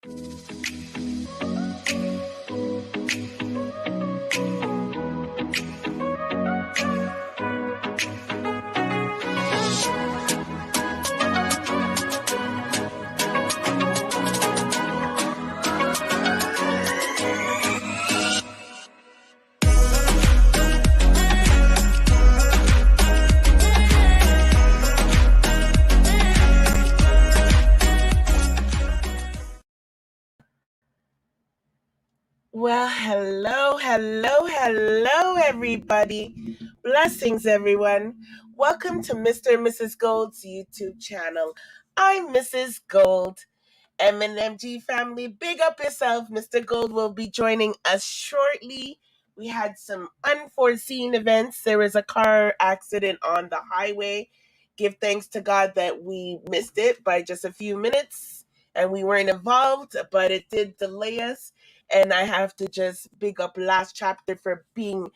Well, hello, everybody. Blessings, everyone. Welcome to Mr. and Mrs. Gold's YouTube channel. I'm Mrs. Gold. M&MG family, big up yourself. Mr. Gold will be joining us shortly. We had some unforeseen events. There was a car accident on the highway. Give thanks to God that we missed it by just a few minutes and we weren't involved, but it did delay us. And I have to just big up Last Chapter for being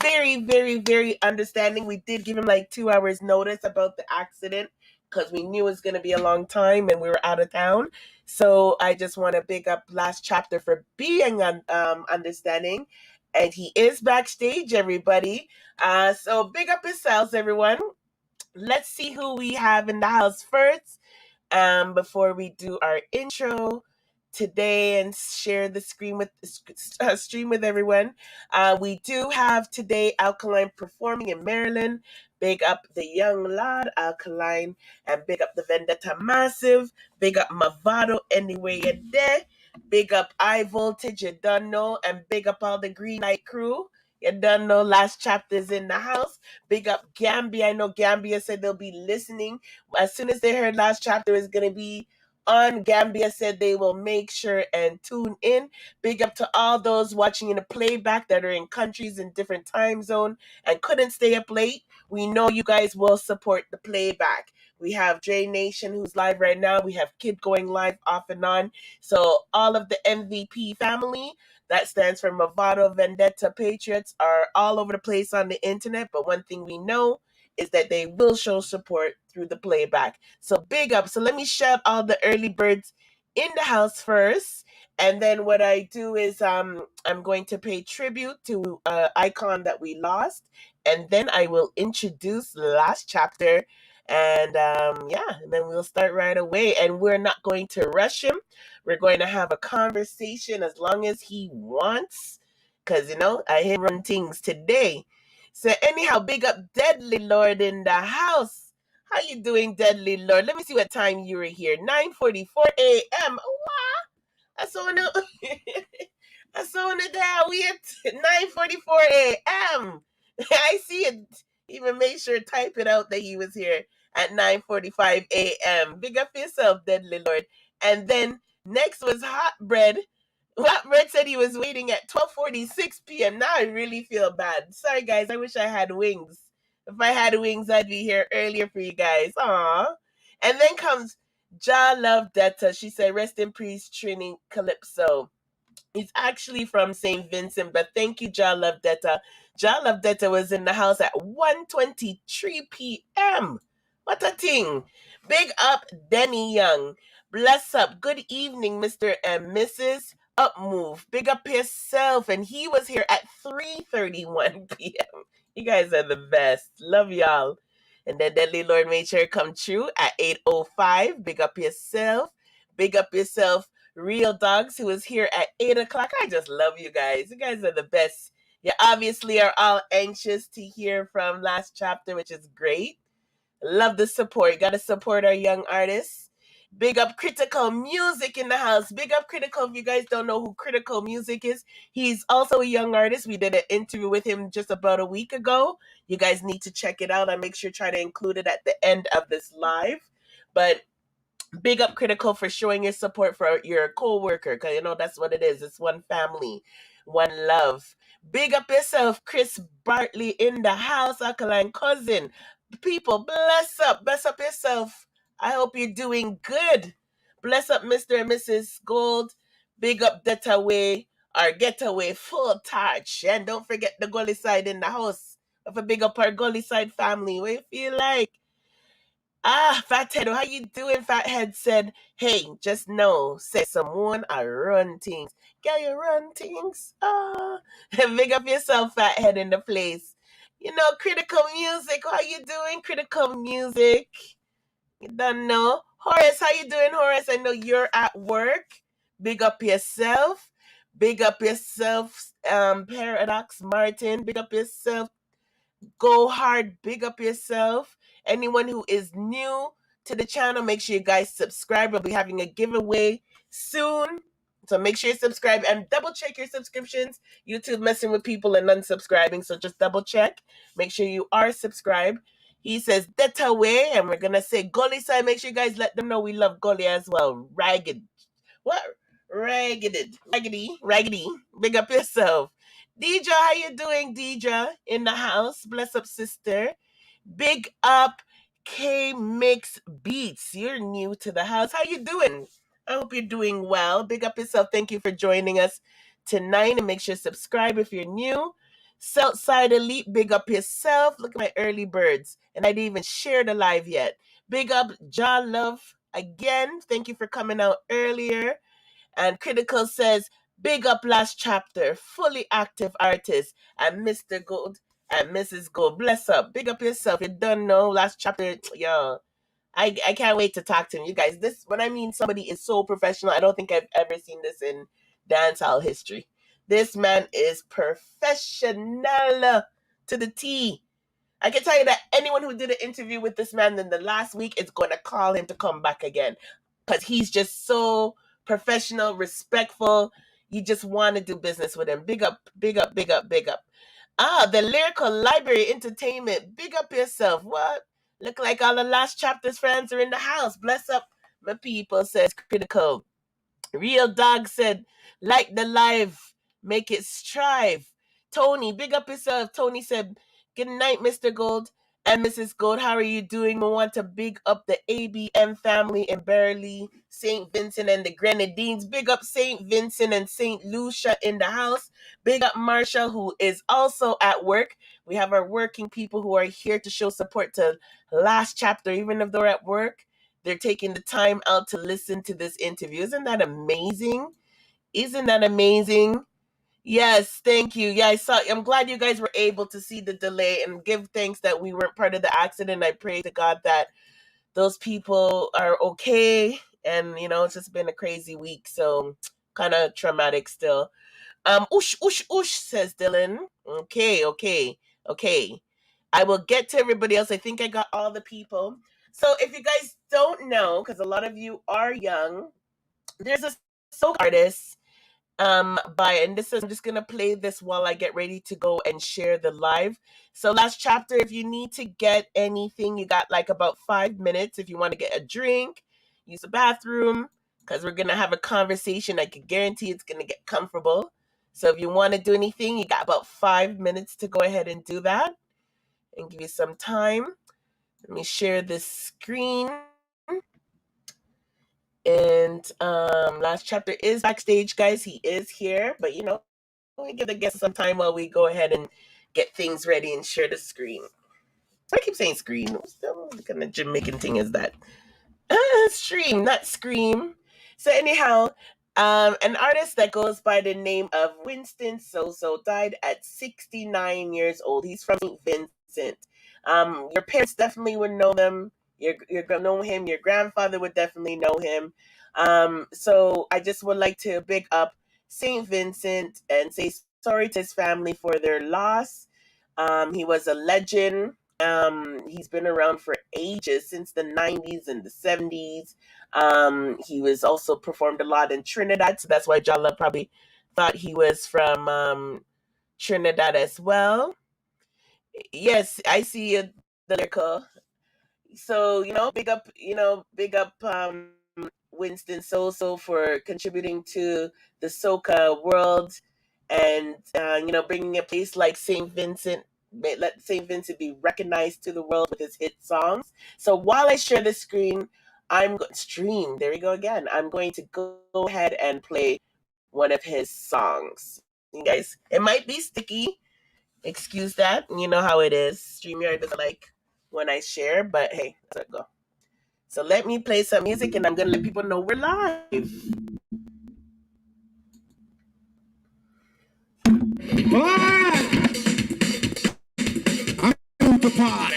very, very, very understanding. We did give him like 2 hours notice about the accident because we knew it was going to be a long time and we were out of town. So I just want to big up Last Chapter for being understanding. And he is backstage, everybody. So big up yourselves, everyone. Let's see who we have in the house first before we do our intro today and share the screen with stream with everyone. We do have today Alkaline performing in Maryland. Big up the young lad Alkaline and big up the Vendetta Massive. Big up Mavado anyway you're there. Big up High Voltage, you done know, and big up all the Green Light crew. You done know Last Chapter's in the house. Big up Gambia. I know Gambia said they'll be listening. As soon as they heard Last Chapter is going to be on, Gambia said they will make sure and tune in. Big up to all those watching in the playback that are in countries in different time zone and couldn't stay up late. We know you guys will support the playback. We have Dre Nation who's live right now. We have Kid going live off and on. So all of the MVP family, that stands for Mavado, Vendetta, Patriots, are all over the place on the internet. But one thing we know is that they will show support through the playback. So big up. So let me shout all the early birds in the house first. And then what I do is I'm going to pay tribute to an icon that we lost. And then I will introduce Last Chapter. And and then we'll start right away. And we're not going to rush him. We're going to have a conversation as long as he wants. Because, I hear run things today. So anyhow, big up Deadly Lord in the house. How you doing, Deadly Lord? Let me see what time you were here. 9:44 a.m. Wow. I saw it there. We at 9:44 a.m. I see it. Even make sure type it out that he was here at 9:45 a.m. Big up yourself, Deadly Lord. And then next was Hot Bread. Hot Bread said he was waiting at 12:46 p.m. Now I really feel bad. Sorry, guys. I wish I had wings. If I had wings, I'd be here earlier for you guys. Aww. And then comes Ja Love Detta. She said, rest in peace, Trini Calypso. He's actually from St. Vincent, but thank you, Ja Love Detta. Ja Love Detta was in the house at 1:23 p.m. What a thing. Big up, Denny Young. Bless up. Good evening, Mr. and Mrs. Up Move. Big up yourself. And he was here at 3:31 p.m. You guys are the best. Love y'all. And then Deadly Lord made sure come true at 8:05. Big up yourself. Big up yourself. Real Dogs, who is here at 8 o'clock. I just love you guys. You guys are the best. You obviously are all anxious to hear from Last Chapter, which is great. Love the support. Got to support our young artists. Big up Critical Music in the house. Big up Critical. If you guys don't know who Critical Music is, he's also a young artist. We did an interview with him just about a week ago. You guys need to check it out. I make sure to try to include it at the end of this live. But big up Critical for showing your support for your co-worker, because that's what it is. It's one family, one love. Big up yourself, Chris Bartley in the house, Alkaline cousin. People, bless up yourself. I hope you're doing good. Bless up Mr. and Mrs. Gold. Big up Getaway, our Getaway full touch. And don't forget the Gully side in the house. Have a big up our Gully side family. What you feel like? Fathead, how you doing? Fathead said, hey, just know, say someone I run things. Girl, you run things. Big up yourself, Fathead in the place. You know, critical music. How you doing, critical music? You don't know. Horace, how you doing, Horace? I know you're at work. Big up yourself. Big up yourself, Paradox Martin. Big up yourself, Go Hard. Big up yourself. Anyone who is new to the channel, make sure you guys subscribe. We'll be having a giveaway soon. So make sure you subscribe and double check your subscriptions. YouTube messing with people and unsubscribing, so just double check. Make sure you are subscribed. He says that way, and we're gonna say Gully side. Make sure you guys let them know we love Gully as well. Ragged. What? Raggedy. Big up yourself. Deidre, how you doing, Deidre? In the house. Bless up, sister. Big up K Mix Beats. You're new to the house. How you doing? I hope you're doing well. Big up yourself. Thank you for joining us tonight. And make sure to subscribe if you're new. Southside Elite, big up yourself. Look at my early birds. And I didn't even share the live yet. Big up John Love again. Thank you for coming out earlier. And Critical says, big up Last Chapter, fully active artist, and Mr. Gold and Mrs. Gold. Bless up. Big up yourself. You don't know Last Chapter, yo. I can't wait to talk to him. You guys, this, when I mean somebody is so professional, I don't think I've ever seen this in dancehall history. This man is professional to the T. I can tell you that anyone who did an interview with this man in the last week is going to call him to come back again, because he's just so professional, respectful. You just want to do business with him. Big up, big up, big up, big up. The Lyrical Library Entertainment. Big up yourself. What? Look like all the Last Chapter's friends are in the house. Bless up my people, says Critical. Real Dog said, like the live, make it strive. Tony, big up yourself. Tony said, good night, Mr. Gold and Mrs. Gold. How are you doing? We want to big up the ABM family in Burley, St. Vincent and the Grenadines. Big up St. Vincent and St. Lucia in the house. Big up Marsha, who is also at work. We have our working people who are here to show support to Last Chapter, even if they're at work. They're taking the time out to listen to this interview. Isn't that amazing? Isn't that amazing? Yes, thank you. Yeah, I'm glad you guys were able to see the delay and give thanks that we weren't part of the accident. I pray to God that those people are okay. And, you know, it's just been a crazy week. So kind of traumatic still. Oosh, says Dylan. Okay. I will get to everybody else. I think I got all the people. So if you guys don't know, because a lot of you are young, there's a soca artist and this is, I'm just gonna play this while I get ready to go and share the live. So Last Chapter, if you need to get anything, you got like about 5 minutes. If you want to get a drink, use the bathroom, because we're gonna have a conversation. I can guarantee it's gonna get comfortable. So if you want to do anything, you got about 5 minutes to go ahead and do that, and give you some time. Let me share this screen. And Last Chapter is backstage, guys. He is here, but you know, we give the guests some time while we go ahead and get things ready and share the screen. I keep saying screen. What kind of Jamaican thing is that? Stream, not scream. So anyhow, an artist that goes by the name of Winston Soso died at 69 years old. He's from St. Vincent. Your parents definitely would know them. You're gonna know him. Your grandfather would definitely know him. So I just would like to big up St. Vincent and say sorry to his family for their loss. He was a legend. He's been around for ages, since the 90s and the 70s. He was also performed a lot in Trinidad, so that's why Jala probably thought he was from Trinidad as well. Yes, I see the lyrical. So, big up Winston Soso for contributing to the soca world, and bringing a place like St. Vincent. Let St. Vincent be recognized to the world with his hit songs. So while I share the screen, stream. There we go again. I'm going to go ahead and play one of his songs. You guys, it might be sticky. Excuse that. You know how it is. StreamYard doesn't like when I share, but hey, let's go. So let me play some music and I'm going to let people know we're live. All right. I'm on the party.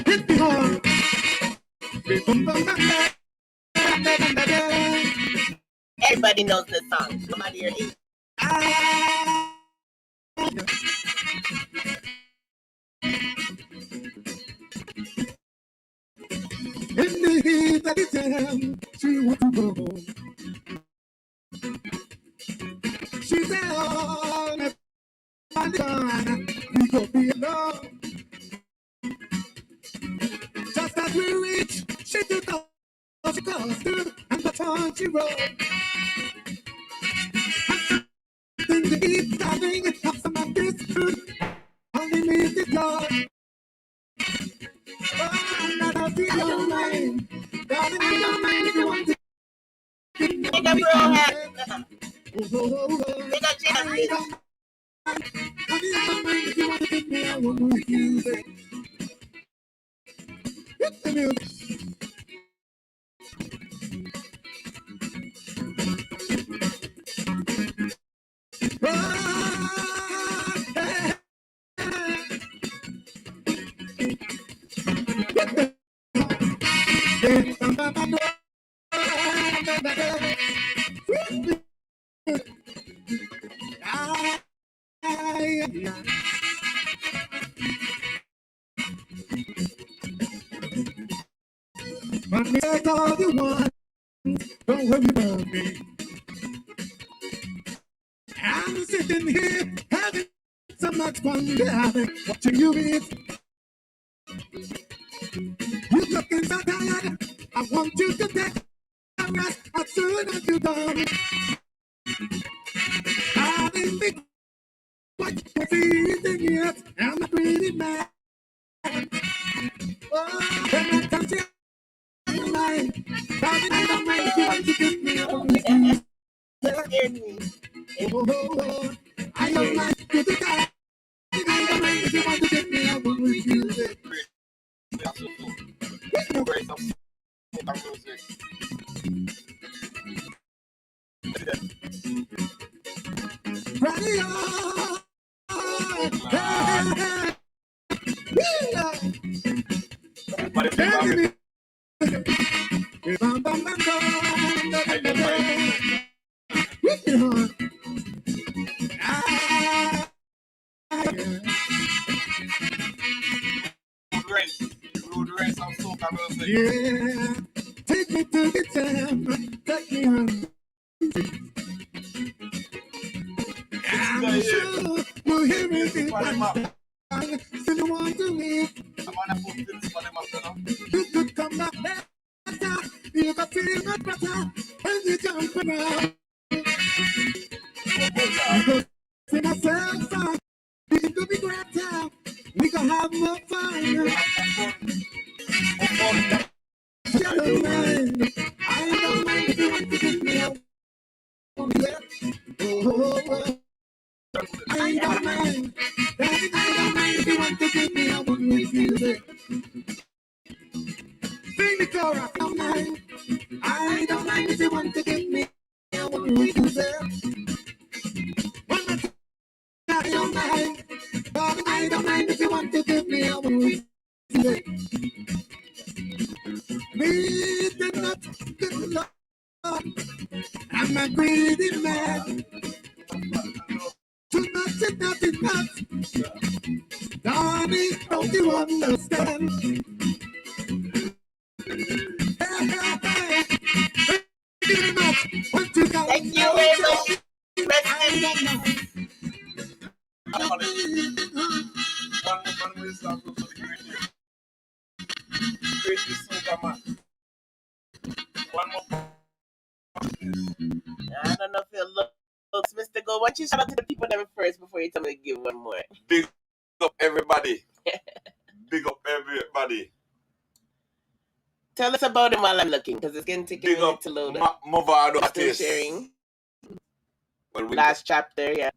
Hit me hard. Everybody knows this song. Somebody here. In the heat that is down, she wants to go home. She said, oh, my God, we go be alone. Just as we reach, she took off, she crossed through, and the time she rode. Then to eat, starving, have some of this food, only means it's yours. Oh, not a feel your mind, darling, I don't mind if you want to. Make a bro hat. Make a chance. I don't mind if you want to take me, I won't refuse it. Hit the music. But me take all you want, don't worry about me. I'm sitting here having so much fun, watching you eat. You're looking so tired, I want you to take a rest as soon as you're done. I didn't think what you're feeling yet, I'm a pretty man. Oh, when I touch you, I'm lying. Darling, I don't mind if you want to give me a woman. Oh, I don't mind you to die. I don't mind if you want to give me a woman with you. Radio. Yeah, take me to the jam, take me home. I'm sure you'll hear me if I still want to live. You could come back better, you can feel much better when you jump around. You go see myself fun, we can be great time, we can have more fun. I don't mind, I don't mind if you want to give me a oh. I don't mind, darling, I don't mind if you want to give me a one refuse it. Sing the chorus, I don't mind. I don't mind if you want to give me a one refuse it. One more time, I don't mind. Darling, I don't mind if you want to give me a one refuse it. Please do not good luck. I'm a greedy man. Too much is not enough. Darling, don't you understand? Thank you very much. I don't know if it looks, Mr. Gold. Why don't you shout out to the people them first before you tell me to give one more? Big up everybody. Big up everybody. Tell us about him while I'm looking, because it's getting taken a minute to load up. Mavado'S. Sharing. Well, Last chapter, yeah.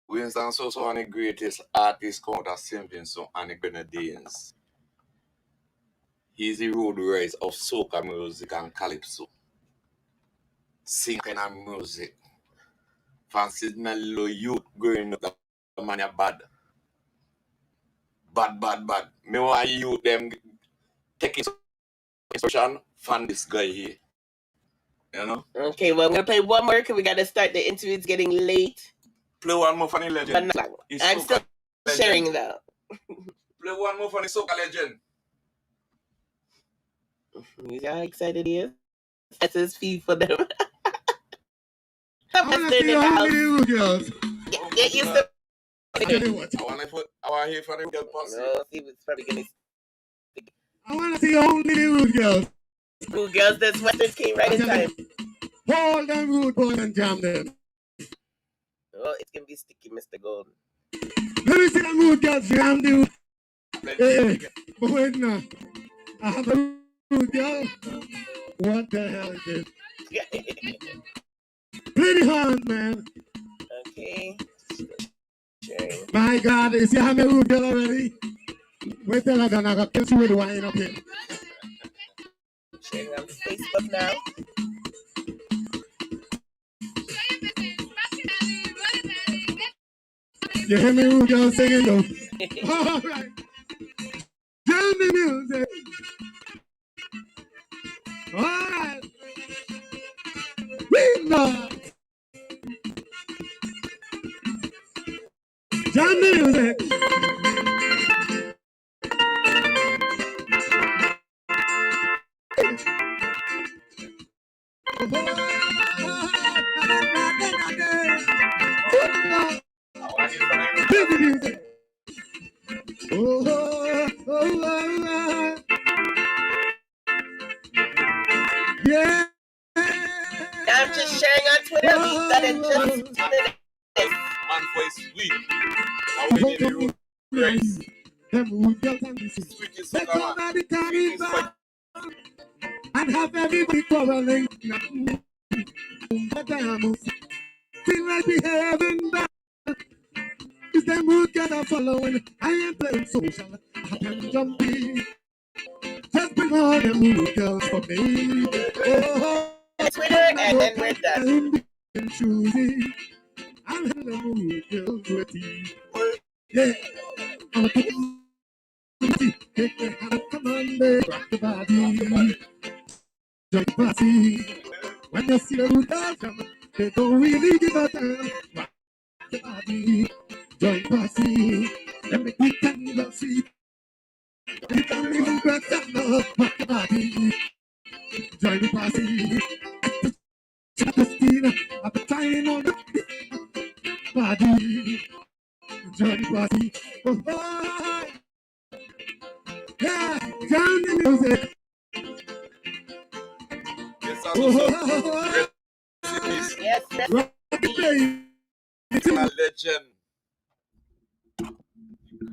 Winston Soso one of the greatest artists come out of Simpson and the Grenadines. He's the road rise of soca music and calypso. Sing kind of music. Fancy my little youth growing up, the man are bad. Bad. Me want you them take inspiration from this guy here. You know? Okay, well, I'm going to play one more because we got to start. The interview. It's getting late. Play one more for the legend. I'm still sharing though. Play one more for the soca legend. You see how excited he is? That's his fee for them. I'm wanna just see in the all house. the girls. Get used to I tell you what. I want to hear from the girl posse. No, see what's probably going to I want to see only the rude girls. Ooh, girls, this Western came right in time. Hold them rude boys and jam them. Oh, it's going to be sticky, Mr. Gold. Let me see them rude girls jam them. Hey, but wait now. I have a rude girl. What the hell is this? Play the horn, man. Okay. Sharing. My God, is you have a rude girl already? Wait till I done. I got to with the wine up here. Sharing on Facebook now. You hear me, rude girl singing though? All right. Jam the music. All right. We love. Jam the music. Play the music. Yeah. I'm just sharing on Twitter. We got it just 2 minutes. Man voice sweet. Now we need the road rise. Them rude girls and this is Sweetest let's soca go man. by the carnival and have everybody quarreling. Feel like we having that. Is them rude girls are following? I ain't playing social. I can jump in. Just bring all them rude girls for me. Oh, Twitter, and then we're done. I'm choosy. I'm having the rude girls with you. Yeah. I'm a take the hand, come on, baby, rock the body. Jump party. When you see the rude girls come, they don't really give a damn. Rock the body. Join party. Let me quick and love see. You can even break that love. Rock the body. Join the party. Christina, at the time on the body. Join the party. Oh, oh. Yeah, down the music. Yes, Oh, Yes, yes. rock the play. a legend.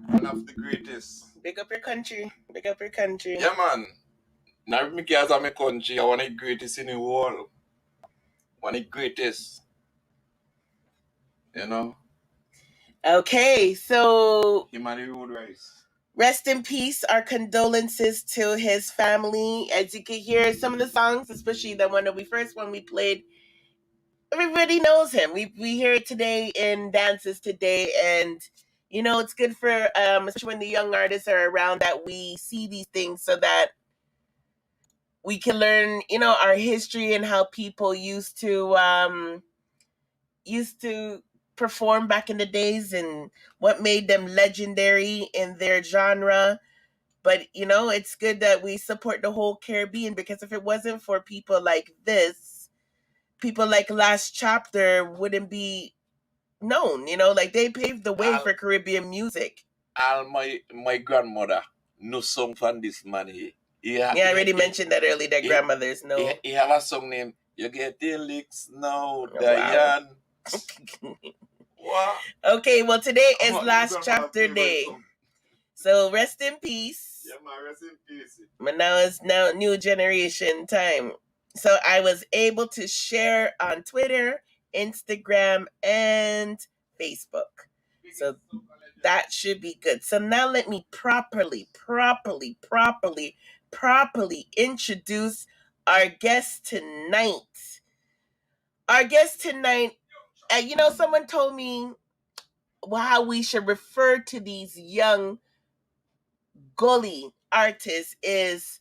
One of the greatest. Big up your country. Big up your country. Yeah, man. Now, me as I'm a country, I want the greatest in the world. One of the greatest. You know? Okay, so Him and the road rise. rest in peace. Our condolences to his family. As you can hear, some of the songs, especially the one that we played, everybody knows him. We hear it today in dances today, and you know it's good for especially when the young artists are around that we see these things so that we can learn, you know, our history and how people used to perform back in the days and what made them legendary in their genre. But you know, it's good that we support the whole Caribbean, because if it wasn't for people like this, people like Last Chapter wouldn't be known. You know, like they paved the way for Caribbean music. All my grandmother no song from this man here. I already mentioned that earlier. Their grandmothers know. He have a song named You get the licks now, Wow. Diane. What? Okay, well, today is Oh, last you gonna chapter play day. some? So rest in peace. Yeah, man, rest in peace. But now it's now new generation time. So I was able to share on Twitter, Instagram, and Facebook. So that should be good. So now let me properly introduce our guest tonight. Our guest tonight, you know, someone told me how we should refer to these young gully artists is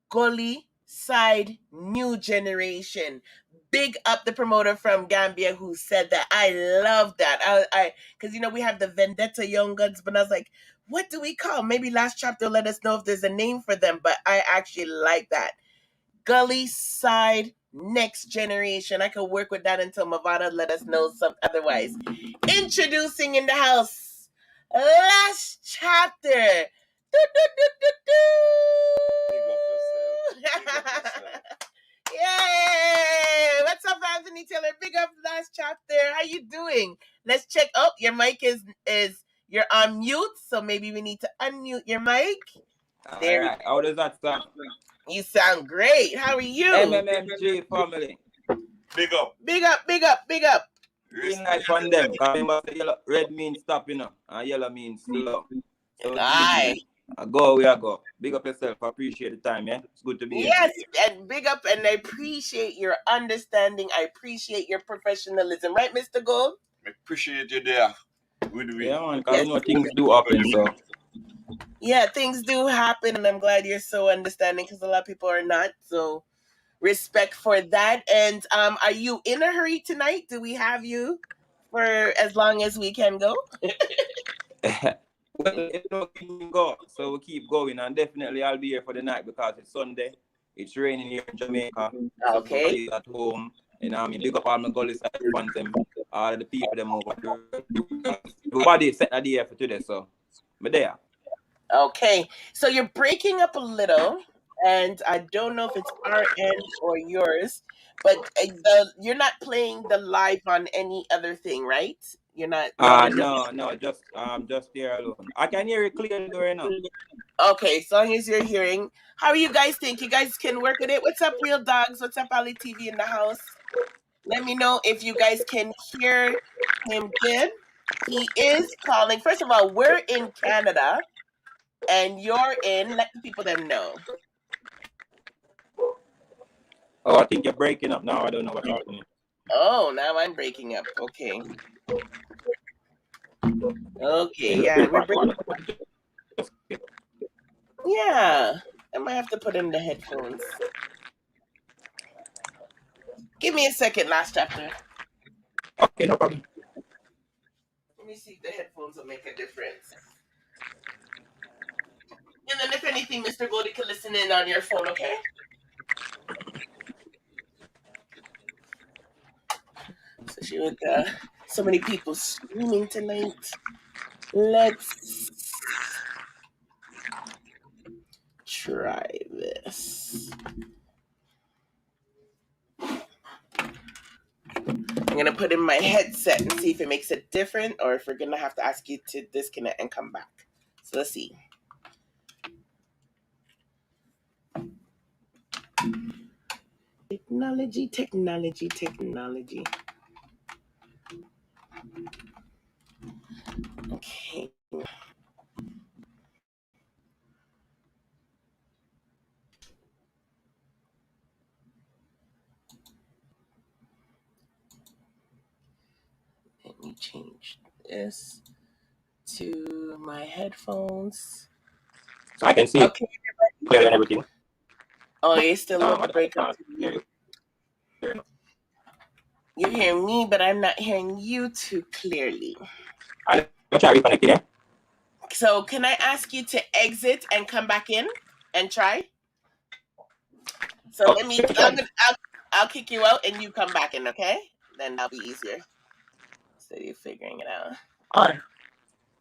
gully side new generation. Big up the promoter from Gambia who said that. I love that. I because you know we have the Vendetta Young Guns, but I was like, what do we call? Maybe last chapter let us know if there's a name for them. But I actually like that. Gully side next generation. I could work with that until Mavado let us know some otherwise. Introducing in the house, last chapter. Do, do, do, do, do. Big up yourself. Big up yourself. Yay! What's up, Anthony Taylor? Big up last chapter. How you doing? Let's check. Oh, your mic is you're on mute, so maybe we need to unmute your mic. There. All right. How does that sound? You sound great. How are you? M&MG family. Big up. Big up, big up, big up. Being nice on them. Because remember, yellow, red means stop, you know. And yellow means slow. So Aye. Go, we are go. Big up yourself. Appreciate the time, yeah? It's good to be here. Yes, and big up, and I appreciate your understanding. I appreciate your professionalism. Right, Mr. Gold? I appreciate you there. Good week. Yeah, man, because you know things do happen, so. Yeah, things do happen, and I'm glad you're so understanding because a lot of people are not. So, respect for that. And are you in a hurry tonight? Do we have you for as long as we can go? Well, it don't keep go, so we keep going, and definitely I'll be here for the night because it's Sunday. It's raining here in Jamaica. Okay. So everybody's at home. And I mean, big up all my gully side fans, them, all the people them over there. Everybody set a day for today, so but there. Okay, so you're breaking up a little, and I don't know if it's our end or yours, but you're not playing the live on any other thing, right? You're not. No, just there alone. I can hear it clearly right now. Okay, as long as you're hearing. How are you guys think? You guys can work with it? What's up, Real Dogs? What's up, Ali TV in the house? Let me know if you guys can hear him good. He is calling. First of all, we're in Canada, and you're in. Let the people them know. Oh, I think you're breaking up now. I don't know what's happening. Oh, now I'm breaking up. Okay. Okay, yeah, we're breaking up. Yeah, I might have to put in the headphones. Give me a second, last chapter. Okay, no problem. Let me see if the headphones will make a difference. And then if anything, Mr. Goldie can listen in on your phone, okay? Especially with so many people streaming tonight. Let's try this. I'm going to put in my headset and see if it makes it different or if we're going to have to ask you to disconnect and come back. So let's see. Technology. Okay. Let me change this to my headphones. So I can see it clearly and everything. Oh, you still a little break up. You hear me, but I'm not hearing you too clearly. I'll try reconnecting, yeah? So can I ask you to exit and come back in and try? So I'll kick you out and you come back in, okay? Then that'll be easier. So you're figuring it out. All right.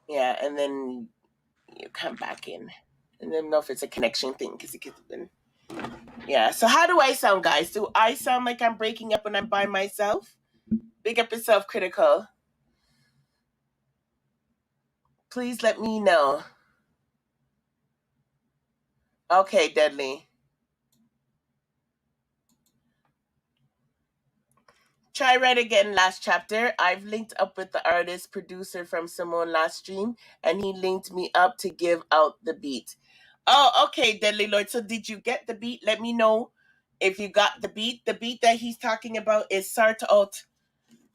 Yeah, and then you come back in. And then know if it's a connection thing because it could have been Yeah, so how do I sound, guys? Do I sound like I'm breaking up when I'm by myself? Big up yourself, critical. Please let me know. Okay, Deadly. Try right again, last chapter. I've linked up with the artist producer from Simone last stream, and he linked me up to give out the beat. Oh, okay, Deadly Lord. So did you get the beat? Let me know if you got the beat. The beat that he's talking about is Sarto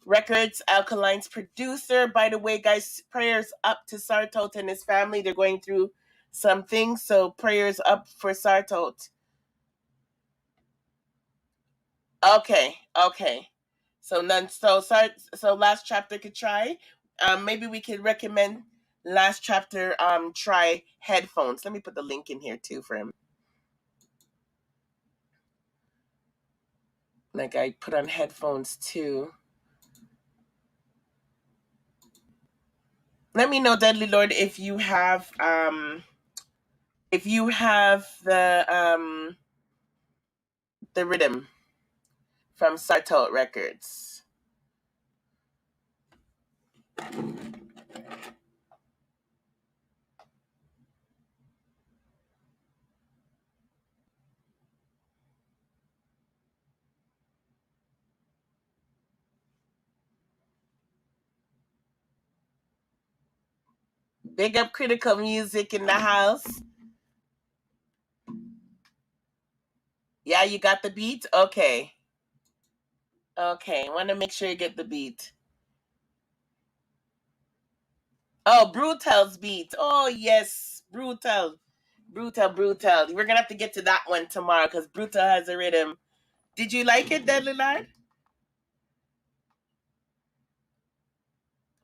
Records, ALKALINE'S producer. By the way, guys, prayers up to Sarto and his family. They're going through some things, so prayers up for Sarto. Okay. So last chapter could try. Maybe we could recommend last chapter try headphones. Let me put the link in here too for him. Like I put on headphones too. Let me know, Deadly Lord, if you have the rhythm from Sarto Records. Big up critical music in the house. Yeah, you got the beat? Okay. Want to make sure you get the beat. Oh, Brutal's beat. Oh, yes. Brutal. We're going to have to get to that one tomorrow because Brutal has a rhythm. Did you like it, Deadly Lord?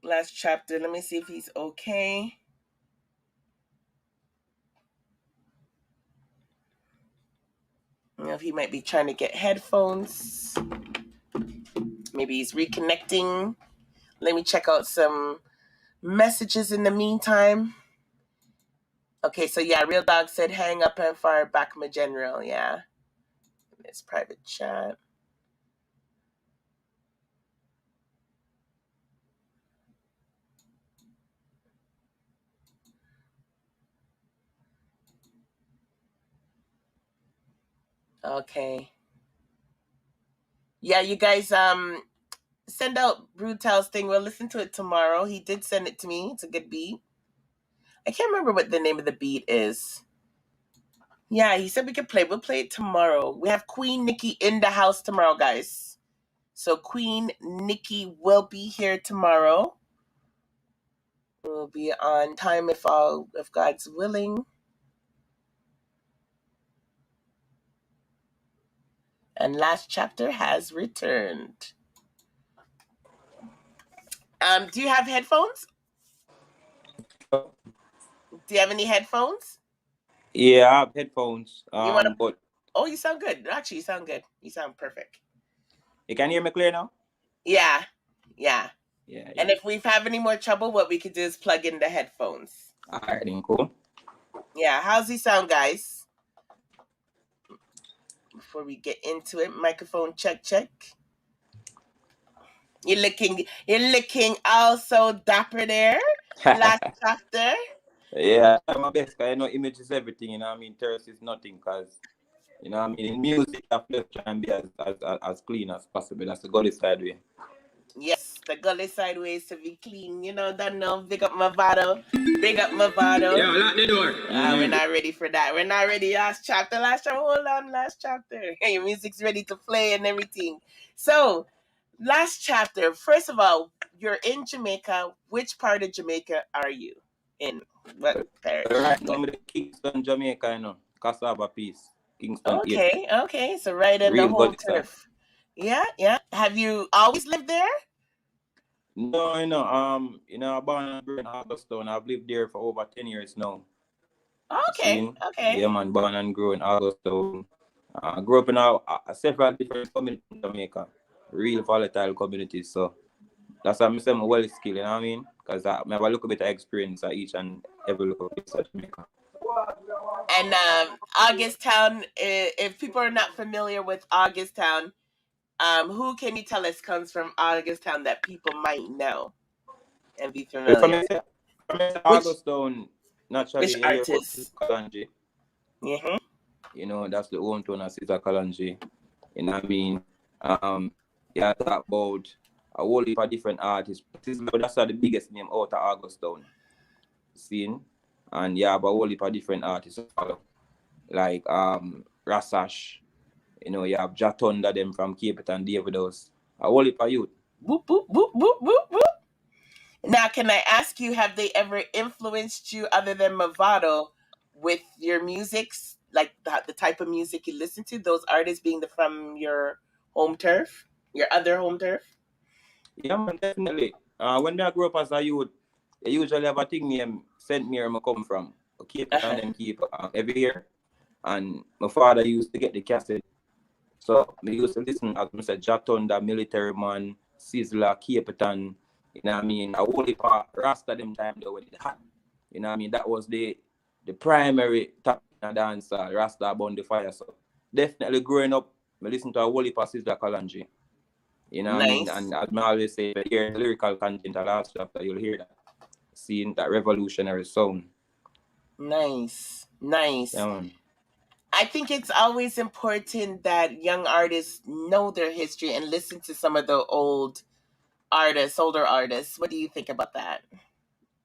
Last chapter. Let me see if he's okay. You know, if he might be trying to get headphones. Maybe he's reconnecting. Let me check out some messages in the meantime. Okay, so yeah, Real Dog said hang up and fire back my general. Yeah. It's private chat. Okay. Yeah, you guys send out Brutal's thing. We'll listen to it tomorrow. He did send it to me. It's a good beat. I can't remember what the name of the beat is. Yeah, he said we could play. We'll play it tomorrow. We have Queen Nikki in the house tomorrow, guys. So Queen Nikki will be here tomorrow. We'll be on time if God's willing. And last chapter has returned. Do you have headphones? Do you have any headphones? Yeah, I have headphones. But oh, you sound good. Actually, you sound good. You sound perfect. You can hear me clear now? Yeah. And if we have any more trouble, what we could do is plug in the headphones. All right, then cool. Yeah, how's he sound, guys? Before we get into it, microphone check. You're looking also dapper there. Last chapter. Yeah, I'm my best. I know image is everything. You know what I mean? Thirst is nothing. Cause you know what I mean. In music, I have to try and be as clean as possible. That's the Gully side way. Yes, the Gully sideways to be clean. You know that now. Big up Mavado. Yeah, lock the door. We're not ready for that. We're not ready. Last chapter. Hold on. Last chapter. Hey, your music's ready to play and everything. So, last chapter. First of all, you're in Jamaica. Which part of Jamaica are you in? What parish? Right now, I'm in Kingston, Jamaica. You know, Cassava Peace, Kingston. Okay. So right in the home turf. Yeah. Have you always lived there? No, you know, I'm born and grew in Augustown. I've lived there for over 10 years now. Okay. Yeah, man, born and grew in Augustown. I grew up in several different communities in Jamaica, real volatile communities. So that's why I'm saying I'm well skilled, you know what I mean? Because I have a little bit of experience at each and every little place of Jamaica. And August Town, if people are not familiar with August Town, who can you tell us comes from August Town that people might know and be familiar? August Town, Which naturally, you hear about artists? Kalanji. Mm-hmm. You know, that's the hometown of Sister Kalanji. You know what I mean? Yeah, talk about a whole heap of different artists. That's the biggest name out of August Town. Scene. And yeah, but a whole heap of different artists like Rasash. You know, you have Jatonda them from Cape Town, Davidos. A whole heap of youth. Whoop, whoop, whoop, whoop, whoop, whoop. Now, can I ask you, have they ever influenced you other than Mavado with your musics, like the type of music you listen to, those artists being from your home turf, your other home turf? Yeah, man, definitely. When I grew up as a youth, I usually have a thing named St. Mary I come from. Keep it and then keep every year. And my father used to get the cassette. So we used to listen as Mr. Jatonda, Military Man, Sizzler, Capitan, you know what I mean? A whole heap of Rasta them time though when it hot. You know what I mean? That was the primary top in a dance, Rasta Burn the Fire. So definitely growing up, I listen to a whole heap of Sizzler Kalanji. You know what I mean? And as I always say, if you hear the lyrical content of last chapter, you'll hear that. Seeing that revolutionary sound. Nice. Yeah, man. I think it's always important that young artists know their history and listen to some of the older artists. What do you think about that?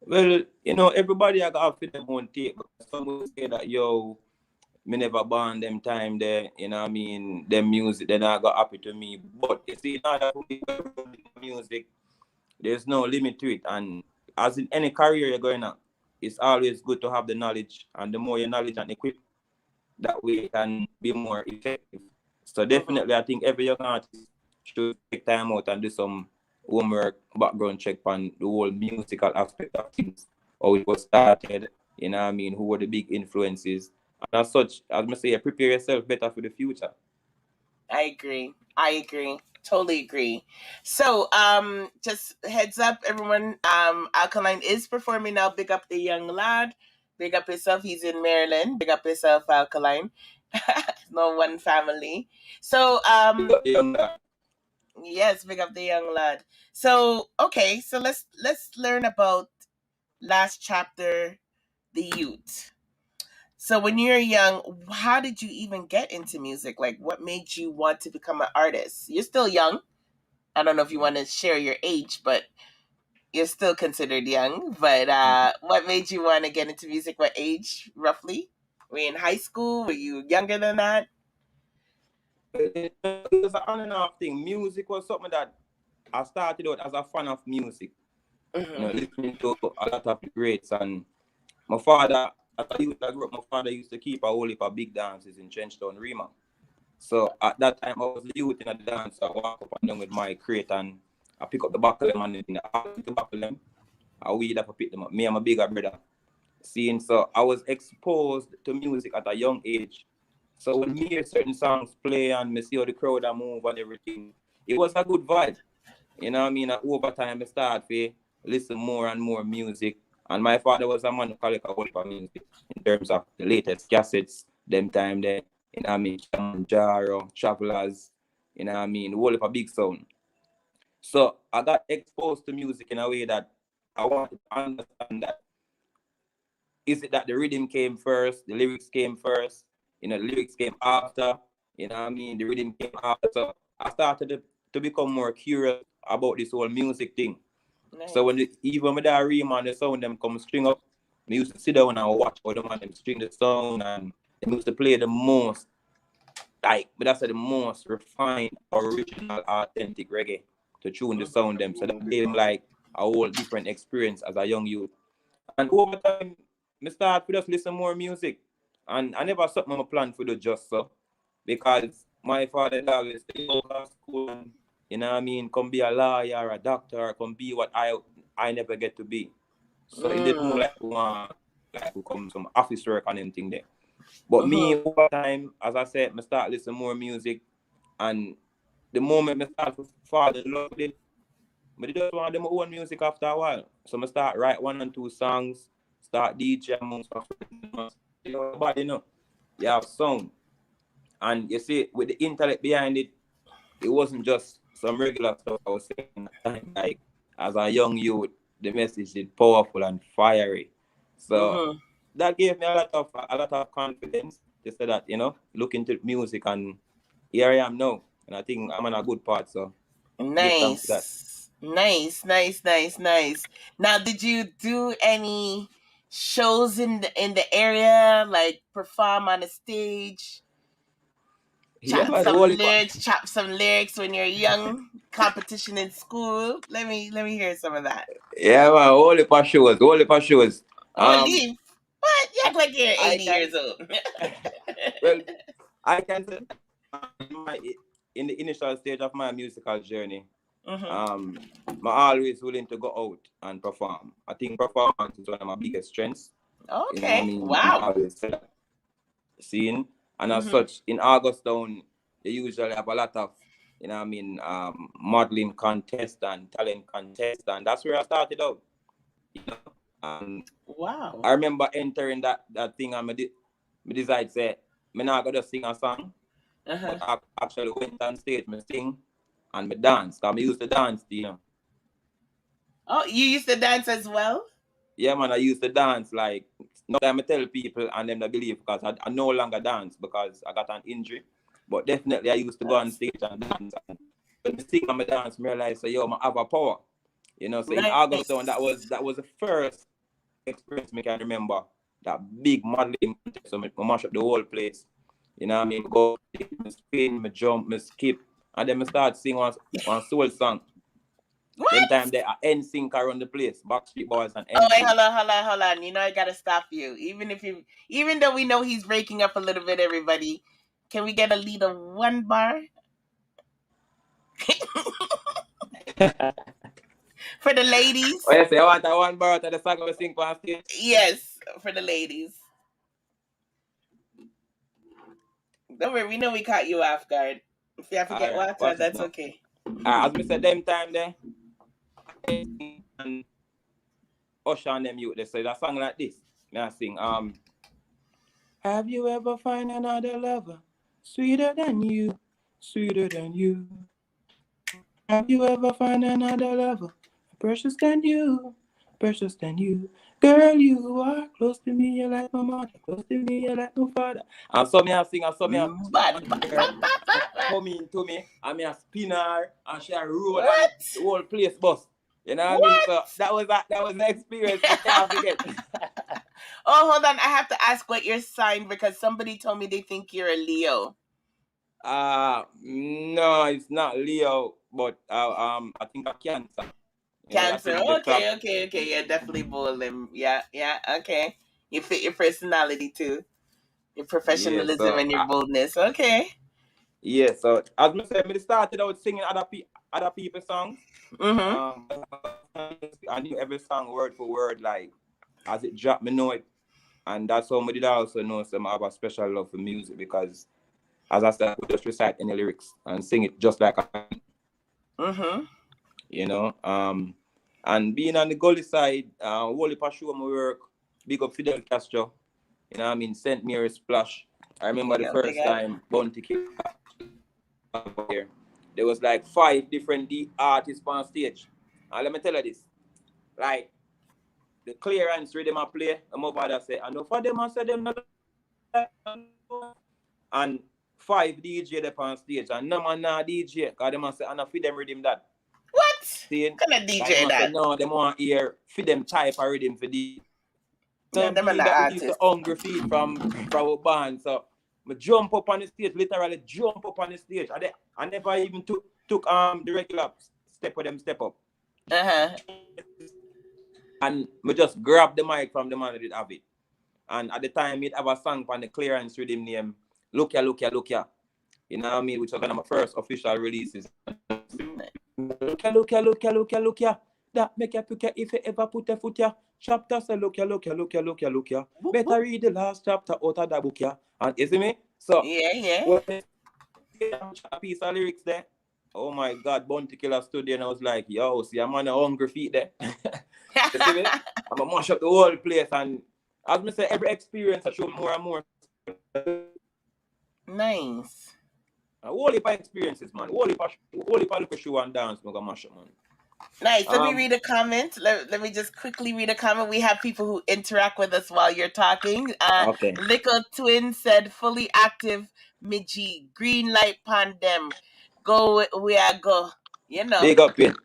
Well, you know, everybody I got for them own take. Some will say that, yo, me never born them time there, you know what I mean? Them music, they not got happy to me. But you see, now that we music, there's no limit to it. And as in any career you're going on, it's always good to have the knowledge. And the more your knowledge and equip, that way it can be more effective. So definitely, I think every young artist should take time out and do some homework, background check on the whole musical aspect of things, how it was started, you know what I mean, who were the big influences. And as such, as I say, prepare yourself better for the future. I agree. Totally agree. So, just heads up, everyone. Alkaline is performing now. Big up the young lad. Big up yourself. He's in Maryland. Big up yourself, Alkaline. No one family. So, yes, big up the young lad. So, okay. So let's learn about last chapter, the youth. So when you're young, how did you even get into music? Like, what made you want to become an artist? You're still young. I don't know if you want to share your age, but you're still considered young. But what made you want to get into music? What age, roughly? Were you in high school? Were you younger than that? It was an on and off thing. Music was something that I started out as a fan of music. Mm-hmm. You know, listening to a lot of the greats. And my father, as a youth I grew up, my father used to keep a whole heap of big dances in Trenchtown, Rema. So at that time, I was the youth in the dance. I walk up and down with my crate and I pick up the buckle them and I pick the buckle them. I weed up, I pick them up. Me and my bigger brother. Seeing, so I was exposed to music at a young age. So when me hear certain songs play and me see how the crowd move and everything, it was a good vibe. You know what I mean? And over time, I started to listen more and more music. And my father was a man who collect a whole heap of music in terms of the latest cassettes, them time there. You know what I mean? Jaro, Travelers, you know what I mean? The whole heap of big sound. So I got exposed to music in a way that I wanted to understand that. Is it that the rhythm came first, the lyrics came first, you know, the lyrics came after, you know what I mean? The rhythm came after. So I started to become more curious about this whole music thing. Nice. So even with that Riemann, the sound them come string up, we used to sit down and watch how the man them string the sound, and they used to play the most, like, but that's the most refined, original, authentic reggae to tune the sound them. So that gave them like a whole different experience as a young youth. And over time, I start to just listen more music. And I never set my plan for the just so. Because my father always say, go to school and, you know what I mean, come be a lawyer or a doctor, or come be what I never get to be. So it did more like we come some office work and anything there. But me, over time, as I said, I start listening more music. And the moment I start to fall in love with it, I just want them own music after a while. So I start write 1 and 2 songs, start DJ amongst my friends. your body, you know. You have sound. And you see, with the intellect behind it, it wasn't just some regular stuff I was saying at the time. Like, as a young youth, the message is powerful and fiery. So that gave me a lot of confidence to say that, you know, look into music, and here I am now. And I think I'm on a good path. So give thanks to that. Nice. Now, did you do any shows in the area, like perform on a stage, Yeah, man, the whole chop some lyrics when you're young, competition in school? Let me hear some of that. yeah, man, whole heap of shows. Leave. What? You act like you're 80 years old. Well, I can say in the initial stage of my musical journey, I'm always willing to go out and perform. I think performance is one of my biggest strengths. Okay. You know what I mean? Wow. I always say that. Seeing, and as such, in Augustown, they usually have a lot of, you know what I mean, modeling contest and talent contest, and that's where I started out. You know, wow. I remember entering that thing, and me decided say, me not gonna sing a song, but I actually went on stage, me sing, and me dance. Cause me used to dance, you know. Oh, you used to dance as well? Yeah, man, I used to dance. Like, now I tell people and them they believe, because I no longer dance because I got an injury. But definitely I used to go on stage and dance. And when I sing and I dance, I realize, so, yo, I have a power. You know, so in Augustown, that was the first experience I can remember. That big modeling contest, so I mash up the whole place. You know what I mean? Go, I spin, I jump, I skip. And then I start singing one soul song. What? Them time they are NSYNC around the place, Backstreet Boys and NSYNC. Oh wait, hold on. You know I gotta stop you. Even though we know he's breaking up a little bit, everybody, can we get a lead of one bar? For the ladies. Oh, you say I want a one bar to the song we sing on stage? Yes, for the ladies. Don't worry, we know we caught you off guard. If you have to get water, that's okay. As we said, them time there, and Usher and them youth, they say that song like this. Now I sing, have you ever find another lover sweeter than you, sweeter than you? Have you ever find another lover precious than you, precious than you? Girl, you are close to me, you're like my mother, close to me, you're like my father. And so me I sing, and so me I come into me, and me a spinner, and she a roll, and the whole place bust. You know what I mean? So that was the experience I can't forget. Oh, hold on, I have to ask what you're signed, because somebody told me they think you're a Leo. No, it's not Leo, but I think I'm Cancer. Cancer. Okay. Yeah, definitely bull him. Yeah. Okay. You fit your personality too, your professionalism and your boldness. Okay. Yeah. So as I said, I started out singing other people's songs. I knew every song word for word, like as it dropped, me know it, and that's how I did also know some have a special love for music, because as I said, I could just recite any lyrics and sing it just like you know. And being on the Gully side, Wally Pashu my work, big up Fidel Castro, you know what I mean, St. Mary's Splash. I remember the first time Bounty Killer here. There was like 5 different artists on stage. And let me tell you this, like the clearance rhythm I play, and my father say, I know for them I said them not, and 5 DJ up on stage, and no man nah DJ, because them say, I know for them rhythm that. What? See, kind of DJ that? Say, no, they want hear for them type of rhythm for the. Yeah, them and the artists. Used to hungry feed from our band, so I jump up on the stage, literally jump up on the stage. I never even took the regular step with them step up. And I just grab the mic from the man that did have it. And at the time, he'd have a song on the clearance rhythm name, Look Ya. You know what I mean? Which was one of my first official releases. Look ya. That make you pick ya if you ever put a foot ya. Chapta say look ya. Better read the last chapter out of that book ya. And you see me? So yeah. A piece of lyrics there. Oh my God, Bounty Killer stood there and I was like, yo, see, I'm on a hungry feet there. You see me? I'm gonna mash up the whole place, and As me say, every experience I show more and more. Nice. Whole heap of experiences, man. Whole heap of show and dance, me go mash up, man. Nice. Let me read a comment. Let me just quickly read a comment. We have people who interact with us while you're talking. Okay. Lickle Twin said, fully active, Midgie, green light pandem. Go where I go. You know. Big up, in.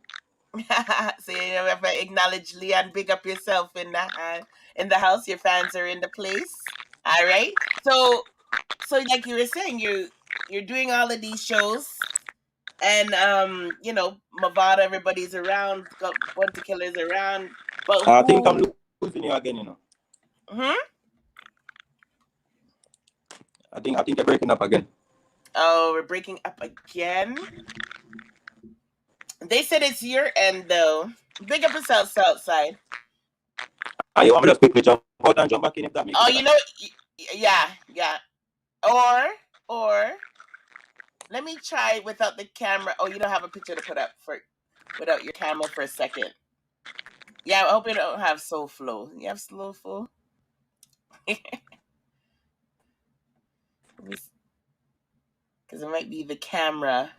So you have to acknowledge Leon. Big up yourself in the house. Your fans are in the place. All right. So like you were saying, you're doing all of these shows. And you know, Mavado, everybody's around, got Bunty Killers around. But I think I'm losing you again, you know. I think you're breaking up again. Oh, we're breaking up again. They said it's your end though. Big up yourself, Southside. You want me to just quickly jump out and jump back in if that makes sense? You know, yeah. Or let me try without the camera. Oh, you don't have a picture to put up without your camera for a second. Yeah, I hope you don't have slow flow. You have slow flow? Because it might be the camera.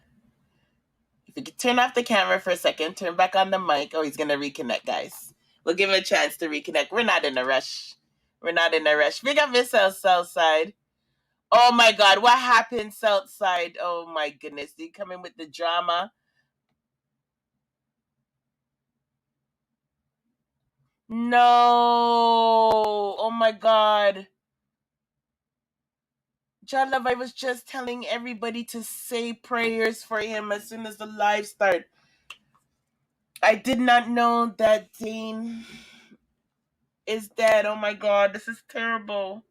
If you could turn off the camera for a second, turn back on the mic. Oh, he's going to reconnect, guys. We'll give him a chance to reconnect. We're not in a rush. Big up yourself, Southside. Oh, my God. What happened, Southside? Oh, my goodness. They come in with the drama. No. Oh, my God. John Love, I was just telling everybody to say prayers for him as soon as the live start. I did not know that Dane is dead. Oh my God, this is terrible.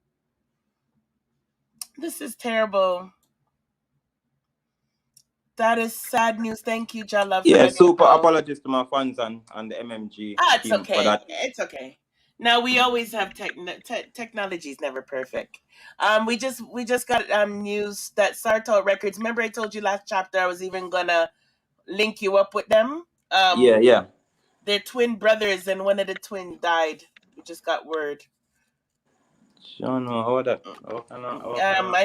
That is sad news. Thank you, Jala. Yeah, super apologies to my fans and the M&MG it's okay. For that. It's okay. Now we always have technology is never perfect. We just got news that Sarto Records. Remember I told you last chapter I was even gonna link you up with them. Yeah. They're twin brothers, and one of the twins died. We just got word. I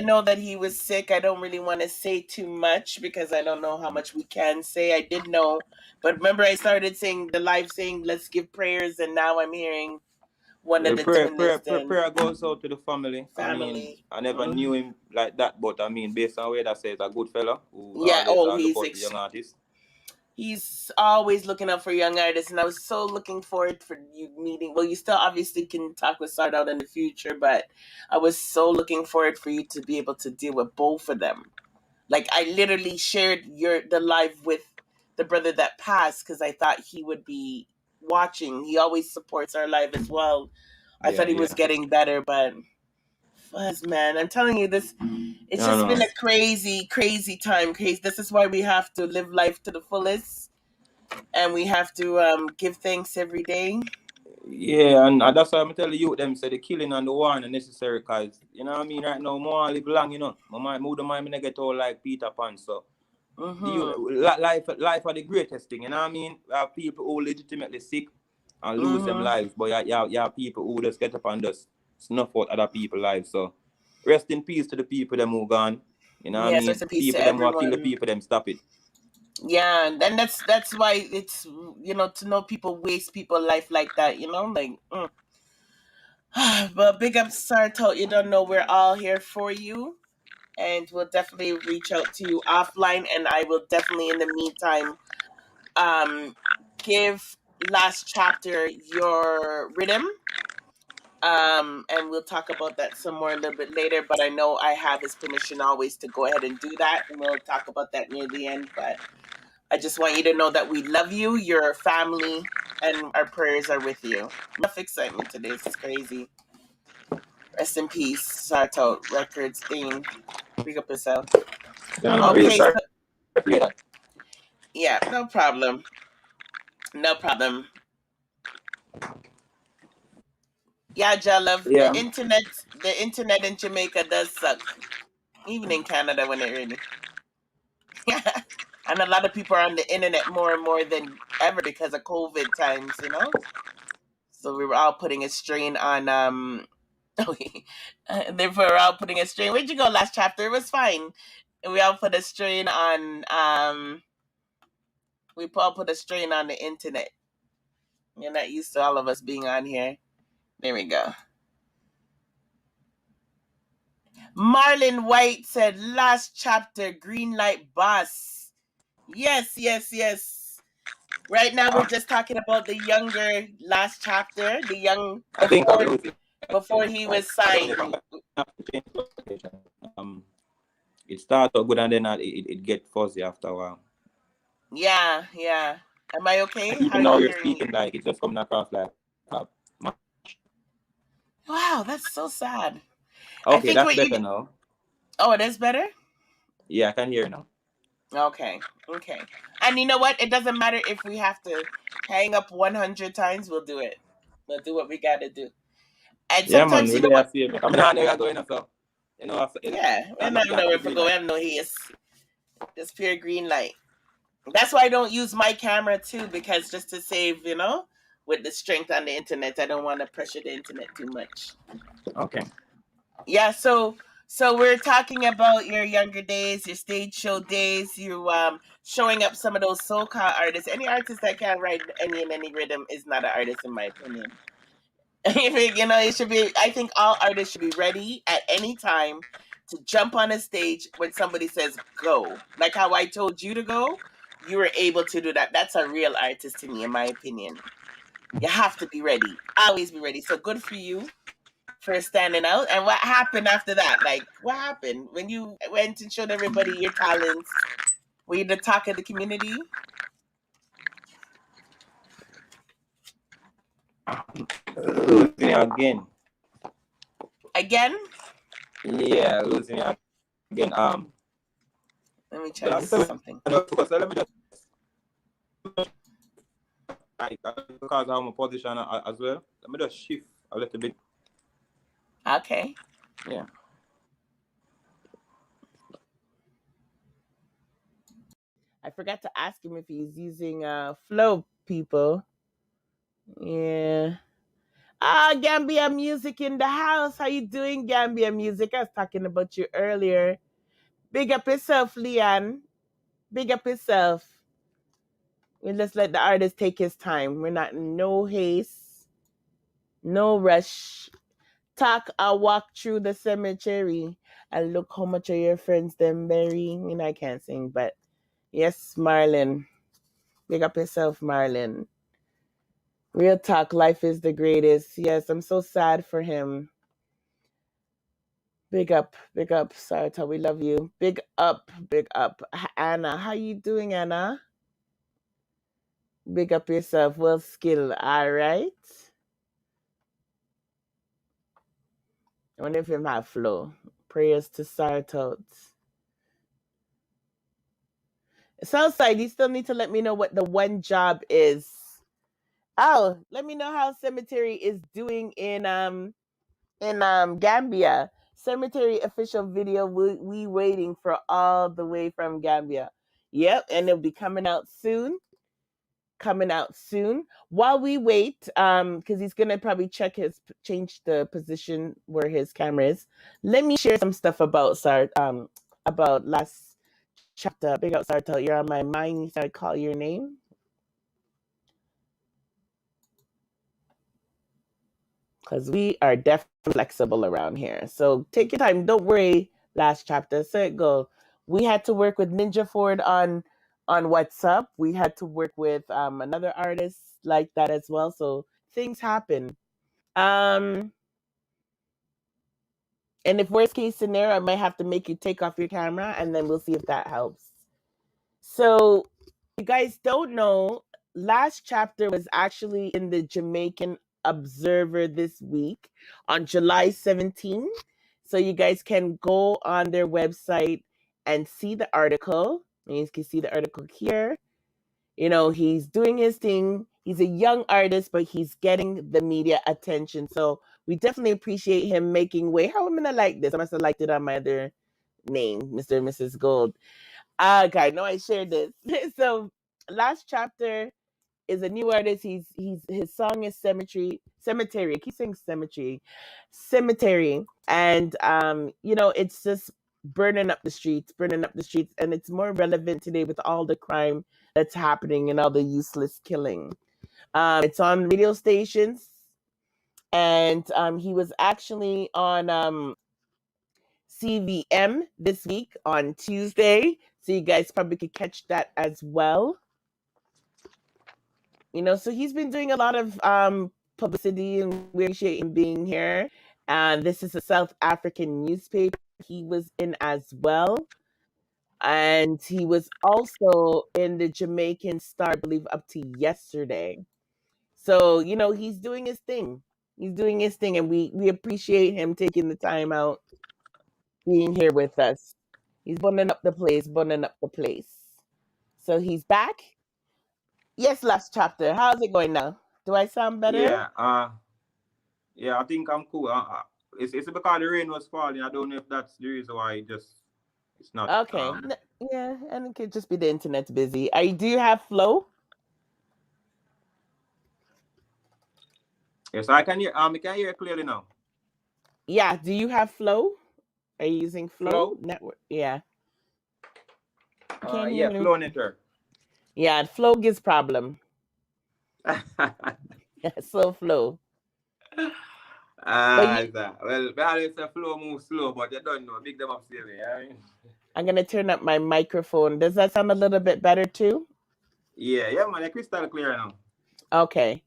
know that he was sick. I don't really want to say too much because I don't know how much we can say. I did know, but remember I started saying the live saying let's give prayers, and now I'm hearing one of the prayer goes out to the family. I mean, I never knew him like that, but I mean, based on where that says a good fella who he's young artists. He's always looking up for young artists, and I was so looking forward for you meeting. Well, you still obviously can talk with Sartout in the future, but I was so looking forward for you to be able to deal with both of them. Like I literally shared the live with the brother that passed because I thought he would be watching. He always supports our live as well. I thought he was getting better, but fuzz, man, I'm telling you this. It's just been a crazy, crazy time. This is why we have to live life to the fullest, and we have to give thanks every day. Yeah, and that's why I'm telling the youth them say the killing and the war are necessary because you know what I mean. Right now, more live long, you know. My mood of mine, I get all like Peter Pan. So life are the greatest thing. You know what I mean. We have people who legitimately sick and lose them lives, but you have people who just get up and just snuff out other people's lives. So rest in peace to the people them who gone. You know what I mean? Rest in peace people to them everyone. who kill the people them, stop it. Yeah, and that's why it's to know people waste people's life like that, like but big up Sarto, you don't know we're all here for you, and we'll definitely reach out to you offline, and I will definitely in the meantime give Last Chapter your rhythm. And we'll talk about that some more a little bit later, but I know I have his permission always to go ahead and do that, and we'll talk about that near the end. But I just want you to know that we love you, your family, and our prayers are with you. Enough excitement today. This is crazy. Rest in peace, Sarto Records, Dane. Pick up yourself. Okay. Yeah, no problem. Yeah, Jalove. Yeah. The internet in Jamaica does suck. Even in Canada when it really. And a lot of people are on the internet more and more than ever because of COVID times, So we were all putting a strain on Therefore, we're all putting a strain. Where'd you go last chapter? It was fine. We all put a strain on. We all put a strain on the internet. You're not used to all of us being on here. There we go. Marlon White said, last chapter, green light boss. Yes. Right now, we're just talking about the younger last chapter, the young before he was signed. It started good and then it get fuzzy after a while. Yeah. Am I okay? Even now you're speaking like it's just coming across like. Wow, that's so sad. Okay, that's better now. Oh, it is better? Yeah, I can hear now. Okay. And you know what? It doesn't matter if we have to hang up 100 times. We'll do it. We'll do what we got to do. And sometimes you know what? I'm not going so. You know, yeah, we're not know where to go. We have no haze. Just pure green light. That's why I don't use my camera too, because just to save, with the strength on the internet, I don't want to pressure the internet too much. Okay. Yeah, so we're talking about your younger days, your stage show days, you showing up some of those SOCA artists. Any artist that can write any rhythm is not an artist, in my opinion. It should be. I think all artists should be ready at any time to jump on a stage when somebody says go. Like how I told you to go, you were able to do that. That's a real artist to me, in my opinion. You have to be ready. Always be ready. So good for you for standing out. And what happened after that? Like, what happened when you went and showed everybody your talents? Were you the talk of the community? Losing again. Again? Yeah, losing again. Let me try something. Let me just because I'm a position as well. Let me just shift a little bit. Okay. Yeah. I forgot to ask him if he's using Flow, people. Yeah. Gambia Music in the house. How you doing, Gambia Music? I was talking about you earlier. Big up yourself, Leon. Big up yourself. We'll just let the artist take his time. We're not in no haste, no rush. I'll walk through the cemetery and look how much of your friends them bury. I can't sing, but yes, Marlon. Big up yourself, Marlon. Real talk, life is the greatest. Yes, I'm so sad for him. Big up, Sarto. We love you. Big up. Anna, how you doing, Anna? Big up yourself. Well, skill. All right. I wonder if him have flow. Prayers to Sarto. Southside, you still need to let me know what the one job is. Oh, let me know how Cemetery is doing in Gambia. Cemetery official video. We waiting for all the way from Gambia. Yep, and it'll be coming out soon. While we wait, because he's gonna probably change the position where his camera is. Let me share some stuff about about last chapter. Big up Sarto, you're on my mind. So I call your name. Because we are definitely flexible around here. So take your time. Don't worry. Last chapter. So it go. We had to work with Ninja Ford on WhatsApp. We had to work with another artist like that as well. So things happen. And if worst case scenario, I might have to make you take off your camera, and then we'll see if that helps. So you guys don't know, last chapter was actually in the Jamaican Observer this week on July 17th. So you guys can go on their website and see the article. And you can see the article here. He's doing his thing. He's a young artist, but he's getting the media attention. So we definitely appreciate him making way. How am I gonna like this? I must have liked it on my other name, Mr. and Mrs. Gold. Okay, I know I shared this. So last chapter is a new artist. His song is Cemetery. I keep saying Cemetery, and it's just burning up the streets, and it's more relevant today with all the crime that's happening and all the useless killing. It's on radio stations, and he was actually on CVM this week on Tuesday, so you guys probably could catch that as well. So he's been doing a lot of publicity, and we appreciate him being here. And this is a South African newspaper he was in as well. And he was also in the Jamaican Star, I believe, up to yesterday. So, he's doing his thing. And we appreciate him taking the time out, being here with us. He's burning up the place. So he's back. Yes, last chapter. How's it going now? Do I sound better? Yeah, I think I'm cool. It's because the rain was falling. I don't know if that's the reason why it's not. Okay. Yeah, and it could just be the internet's busy. Do you have Flow? Yes, I can hear. I can hear clearly now. Yeah. Do you have Flow? Are you using Flow network? Yeah. Yeah, Flow network. Yeah, Flow gives problem. Slow Flow. Well, it's a Flow move slow, but you don't know. Big them up, silly. I'm gonna turn up my microphone. Does that sound a little bit better too? Yeah, man. It's crystal clear now. Okay.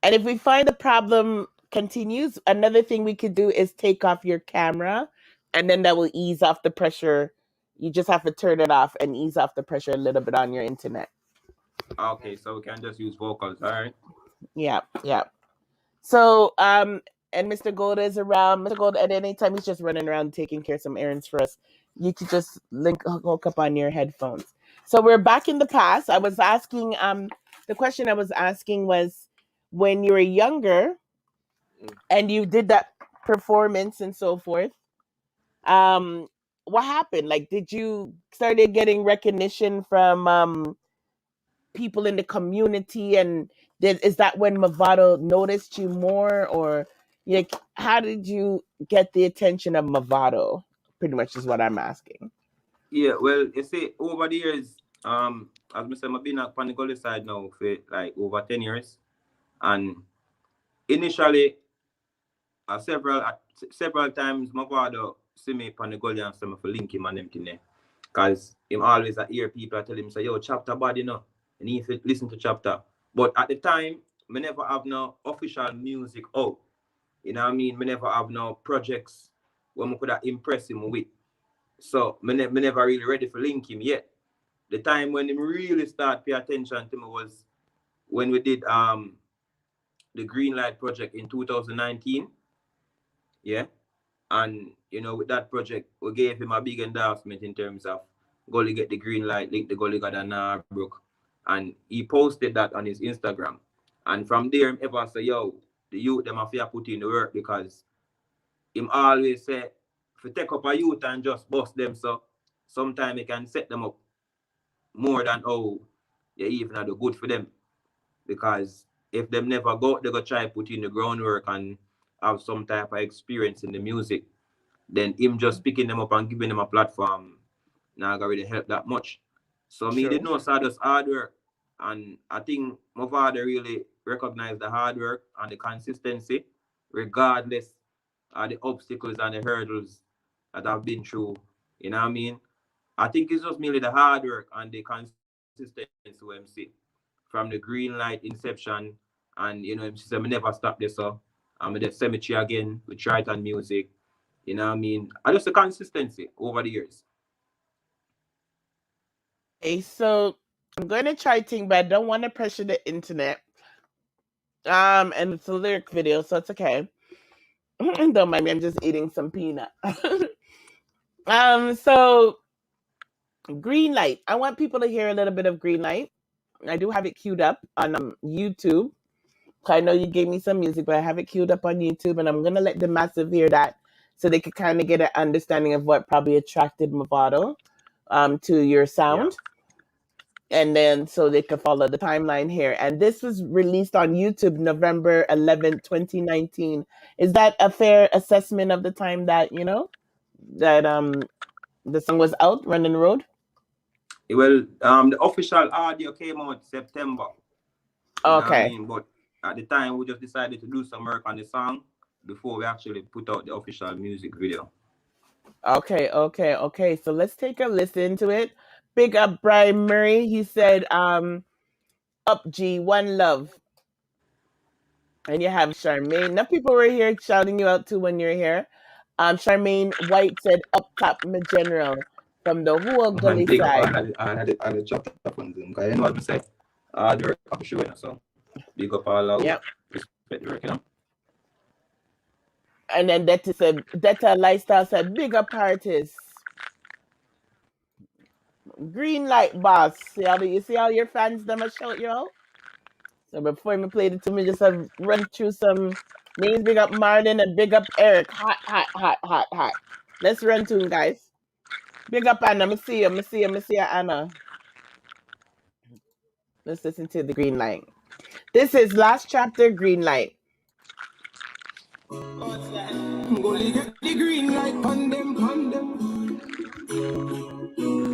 And if we find the problem continues, another thing we could do is take off your camera, and then that will ease off the pressure. You just have to turn it off and ease off the pressure a little bit on your internet. Okay, so we can just use vocals, all right? Yeah. So, and Mr. Gold is around. Mr. Gold, at any time, he's just running around taking care of some errands for us. You could just hook up on your headphones. So we're back in the past. I was asking, the question I was asking was, when you were younger and you did that performance and so forth, what happened? Like, did you started getting recognition from people in the community, and is that when Mavado noticed you more, or like how did you get the attention of Mavado? Pretty much is what I'm asking. Yeah, well, you see, over the years, as I said, I've been on the GULLY side now for like over 10 years. And initially, several times, Mavado see me on the GULLY and say me for link him and them thing there. Because him always hear people tell him, say, yo, Chapta bad, you know. And he listen to Chapta. But at the time, me never have no official music out. You know what I mean? Me never have no projects where me could have impressed him with. So me never really ready for link him yet. The time when him really start pay attention to me was when we did the Green Light project in 2019. Yeah. And with that project, we gave him a big endorsement in terms of GULLY get the green light, link the GULLY got a Narbrook. And he posted that on his Instagram. And from there, him ever say, yo, the youth them have to put in the work, because him always say, if you take up a youth and just bust them, so sometimes you can set them up more than you even have the good for them. Because if them never go, they go try to put in the groundwork and have some type of experience in the music, then him just picking them up and giving them a platform not gonna really help that much. So me did know Sarto's hard work, and I think my father really recognized the hard work and the consistency, regardless of the obstacles and the hurdles that I've been through. You know what I mean? I think it's just merely the hard work and the consistency we see from the Green Light inception, and she said me never stop this, so I'm in the Cemetery again with Trayon music. You know what I mean? I just the consistency over the years. Okay, so I'm going to try thing, but I don't want to pressure the internet. And it's a lyric video, so it's okay. Don't mind me, I'm just eating some peanut. So Green Light. I want people to hear a little bit of Green Light. I do have it queued up on YouTube. I know you gave me some music, but I have it queued up on YouTube, and I'm gonna let the massive hear that, so they could kind of get an understanding of what probably attracted Mavado to your sound. And then so they could follow the timeline here. And this was released on YouTube November 11th, 2019. Is that a fair assessment of the time that, that the song was out, Running the Road? Well, the official audio came out September. You know what I mean? But at the time, we just decided to do some work on the song before we actually put out the official music video. Okay. So let's take a listen to it. Big up Brian Murray. He said, up G, one love. And you have Charmaine. Now people were here shouting you out too when you're here. Charmaine White said, up top, my general, from the whole Gully Big side. I had the Chapta on Zoom. Because you know what I'm saying? The work of showing us. So big up all out. Yep. Respect the work, you know? And then Detta Lifestyle said, big up artists. Green light boss. You see how your fans them a shout you out? So before me play the tune, me just have run through some names. Big up Martin and big up Eric. Hot. Let's run tune, guys. Big up Anna. Me see you, Anna. Let's listen to the green light. This is last chapter, green light. Gully get the green light on them.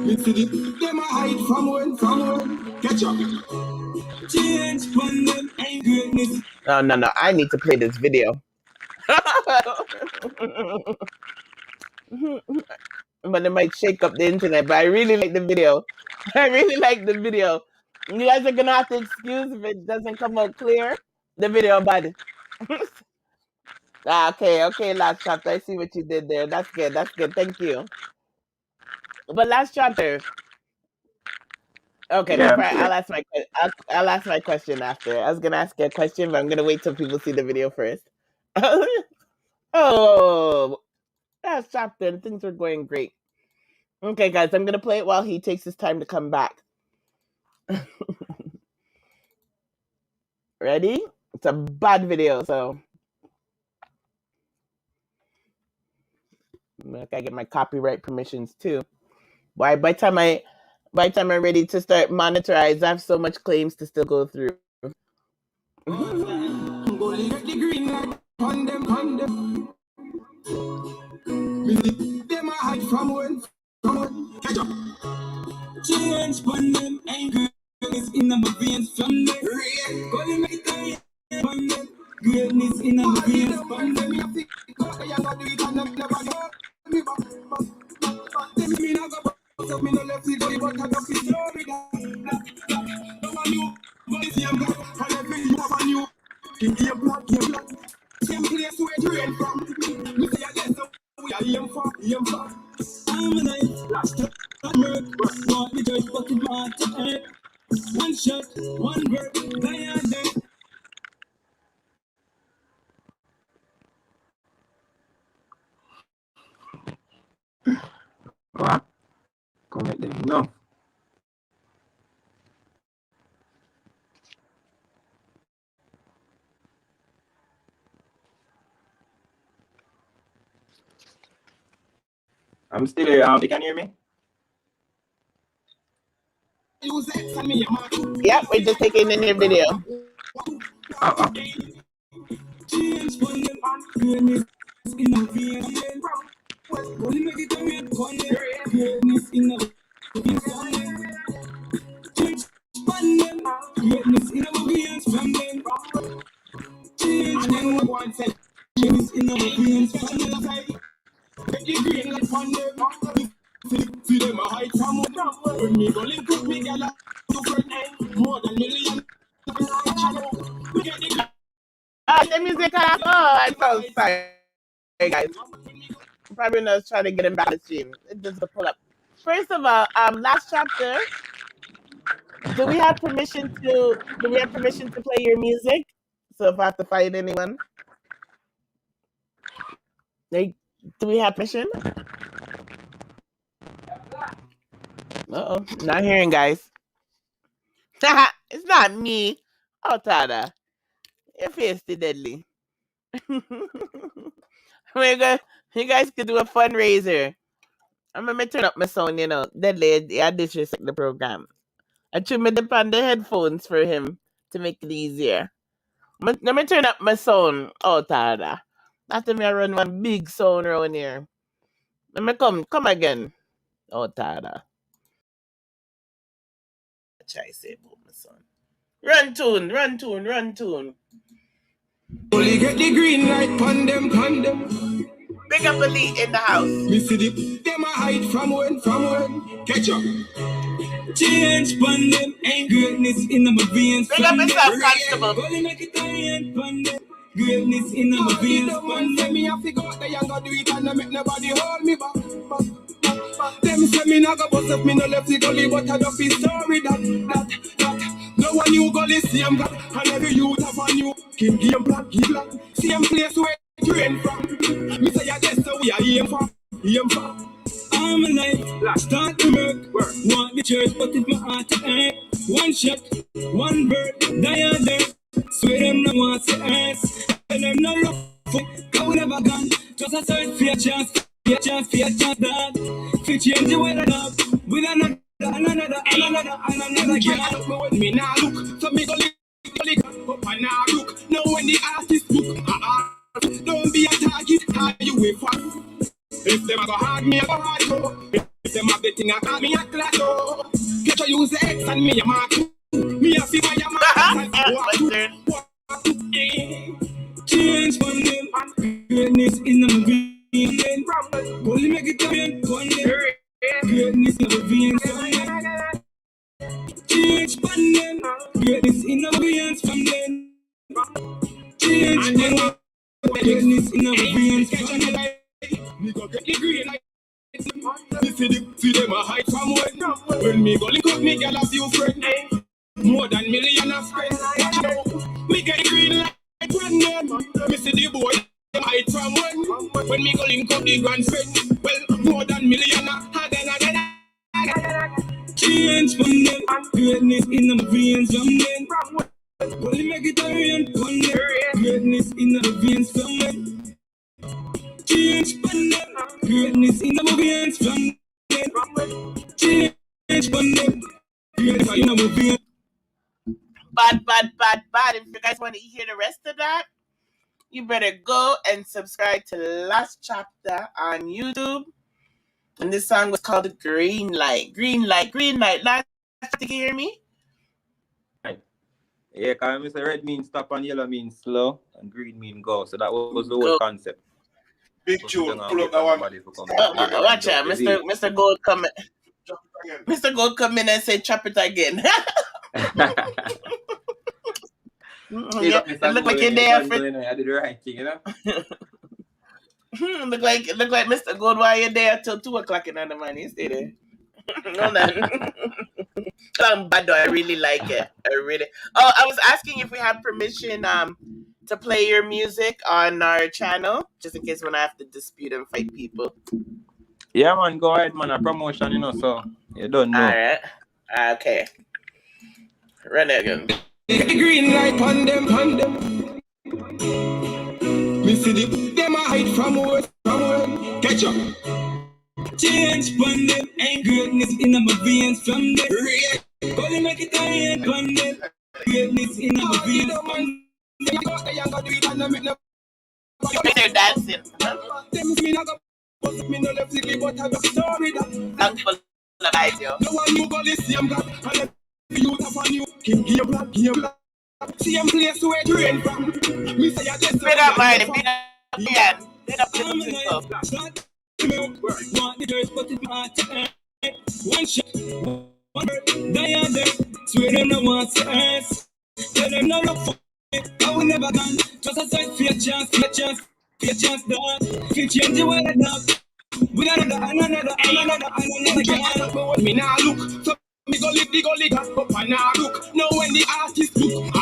Me see them a hide from when. Catch up. Change on them ain't greatness. No. I need to play this video. But it might shake up the internet, but I really like the video. You guys are gonna have to excuse if it doesn't come out clear. The video about it. Okay, last chapter. I see what you did there. That's good. Thank you. But last chapter. Okay, Yeah, I'll ask my question after. I was gonna ask you a question, but I'm gonna wait till people see the video first. Oh, last chapter and things were going great. Okay, guys, I'm gonna play it while he takes his time to come back. Ready? It's a bad video, so I gotta get my copyright permissions too. By the time I'm ready to start monetize, I have so much claims to still go through. Gully get the green light on them. Me see them a hide from when. Catch up. Change on them ain't greatness in my veins from them. Gully make it on them. Greatness in my veins from them. Me a think I am not do it and them never know me back. Them me no go back, me no left the body, but I got to show me that. No one knew, but it's him guy, and every you have a new. Game block. Same place where you came from. Me say again, so we are aim for. I'm a night, last time I work. Want me just fucking want to hurt. One shot, one word, die and dead. What? Come at them. No. I'm still here. You can hear me? Yep, we're just taking in your video. The music I'm so sorry, guys. I'm probably not trying to get him back to stream. It just to pull up. First of all, last chapter. Do we have permission to play your music? So if I have to fight anyone, do we have permission? Not hearing, guys. It's not me. Oh, Tada. Your face is deadly. You guys could do a fundraiser. I'm gonna turn up my sound, deadly. I disrespect the program. I trim it upon the headphones for him to make it easier. Let me turn up my sound out of that. After me I run one big sound around here. Let me come again. Out of that. Try say about my son. Run tune. Only get the green light, pandem. Big up Elite in the house. Me see them a hide from when, catch up. Change pandem, ain't greatness in my veins. Big up yourself, Constable. Only make it end pandem. Greatness in my veins. Pandem, me have to go out there and go do it and not make nobody hold me back. Them say me not go bust up, me no left the gully, but I don't be sorry that. No one you gully same God, and every youth have a new king game black. Same place where train from. Me say I guess so we are aim for. I'm alive, start to work. Want the church, but it's my heart to earth. One shot, one bird, die on death. Swear them no want to earth. And them no look for, go never gone. Just a search for your chance, that. If you change the weather up, with another girl. When me now look, so me go lick up and now look. Now when the artist look, don't be a target, how you wait for? If them a go hard, me a go hard go. If them have the thing, I call me a class. Get you use the X and me a mark. Me a see why you mark. Change from them, greatness in the movie. Only make it happen, greatness in the veins. Change from them, greatness in the veins from them. Change from them, greatness in the veins from them. Me go get the green light. Me see them a hide from when me go link up me girl a few friends. More than million of friends. Me get the green light from them. Me see the boy hide from when me go link up the grand friend. Well, more than million of change from them. Greatness in the veins from them. Only make it rain from them. Greatness in the veins from them. Change from them, greatness in the veins from them. Change from them, greatness in the veins. Bad. If you guys want to hear the rest of that, you better go and subscribe to Last Chapter on YouTube. And this song was called Green Light. Last, you hear me? Yeah, because Mr. Red means stop and yellow means slow and green means go. So that was the whole concept. Big tune, pull up that one. Watch out, Mr. Gold come. Mr. Gold come in and say chop it again. Yeah, it look like you're there for. I did the right thing, you know. Look like Mr. Gold while you're there till 2:00 in the morning. Stay there. No, bad though. I really like it. Oh, I was asking if we have permission to play your music on our channel, just in case when I have to dispute and fight people. Yeah, man, go ahead, man. A promotion, you know, so you don't know. All right. Okay. Run it again. The green light on them. Me see them a hide from when, catch up. Change from them, ain't greatness in my veins from them. Only make it rain from them, greatness in my veins from them. They're dancing. That's full of eyes, yo. No one you go this same God, and you have a new king game black. Same place where you rain from. Me say I just Big up, Marty. Big up, Want the dirt, but it's my time. One shot, one bird, die on death. Swear them no want to earth. Tell them no look for it. I will never gone. Just a search for your chance, dog. If you change the weather up, with another girl. Me now look, so me go lick the gully up and now look. Now when the artist look,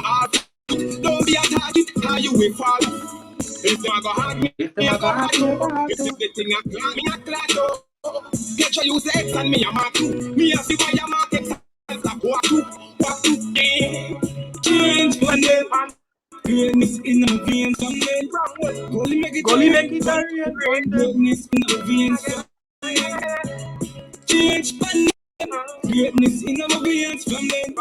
don't be a target, how you will fall. If them a go hard me, if the thing a clad, get you use the X and me a mark too. Me a see why you mark X and stop walk too. Change for them, greatness in the veins from them. Gully make it rain, greatness in the veins from them. Change for them, Greatness in our veins from them.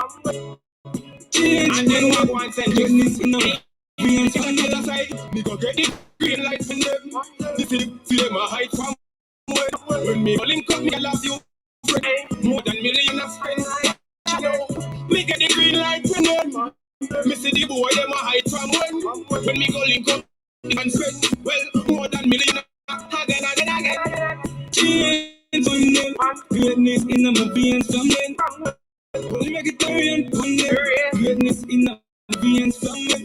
Change and then we want to greatness in our veins from the other side. Me go get the green light from them. This is see my height from when me link up, me I love you. More than million of friends. Me get the green light from them. Me see the boy them a hide from when me go link up and friends. Well, more than million again. Change on them. Greatness in our veins from them. When we make it Trayon on them. Greatness in our veins from them.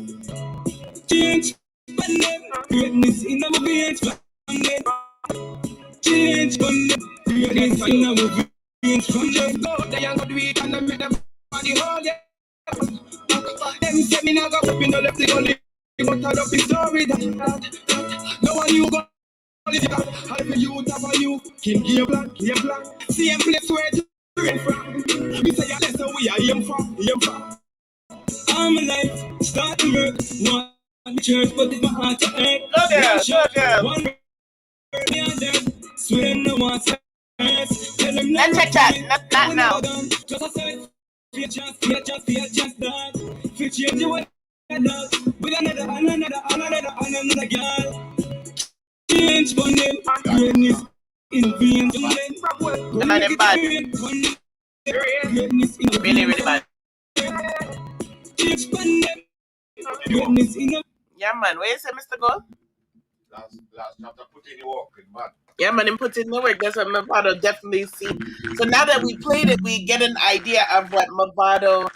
Change on them. Greatness in our veins from them. Change on them. Greatness in our veins from them. Go they and go do it and make them body hold yeah. Them say me nah go up in the left the gully. But I love the story that no one you go live that. I be you top of you. King game black. Same place where you came from. Me say yeah, that's where we are aim for. I'm alive, start to work. One church, but it's my heart to earth. Go girl. One word, me and them. Swear no one says. Tell them Let's check that. Not now. Just a say. Fear chance, dog. Fear change your way, dog. With another girl. Change for them. Greatness in veins from them. And I'm bad. Greatness in Really bad. Change for them. Greatness in them. Yeah, man. Where you say, Mr. Gold? Last chapter put in the work with man. Yeah, man, him put in the work. That's what Mavado definitely see. So now that we played it, we get an idea of what Mavado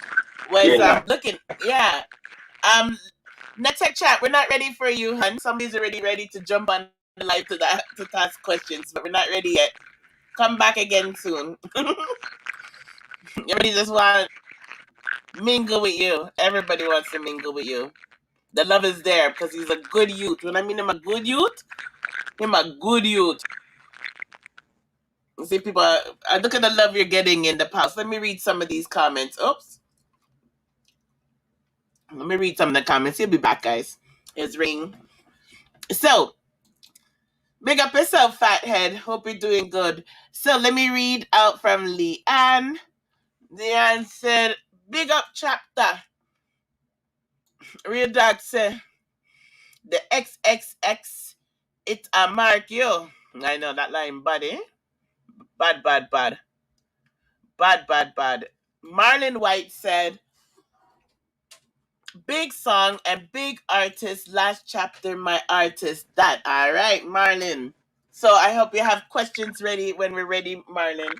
was looking. Yeah. Next tech chat. We're not ready for you, hun. Somebody's already ready to jump on the live to ask questions, but we're not ready yet. Come back again soon. Everybody just want to mingle with you. Everybody wants to mingle with you. The love is there because he's a good youth. When I mean him a good youth, him a good youth. You see, people, look at the love you're getting in the past. Let me read some of these comments. Oops. Let me read some of the comments. He'll be back, guys. It's ring. So, big up yourself, fathead. Hope you're doing good. So, let me read out from Leanne. Leanne said, big up, Chapta. Real dog said, the XXX, it's a mark, yo. I know that line, buddy. Bad. Marlon White said, big song and big artist, last chapter, my artist. That, all right, Marlon. So I hope you have questions ready when we're ready, Marlon.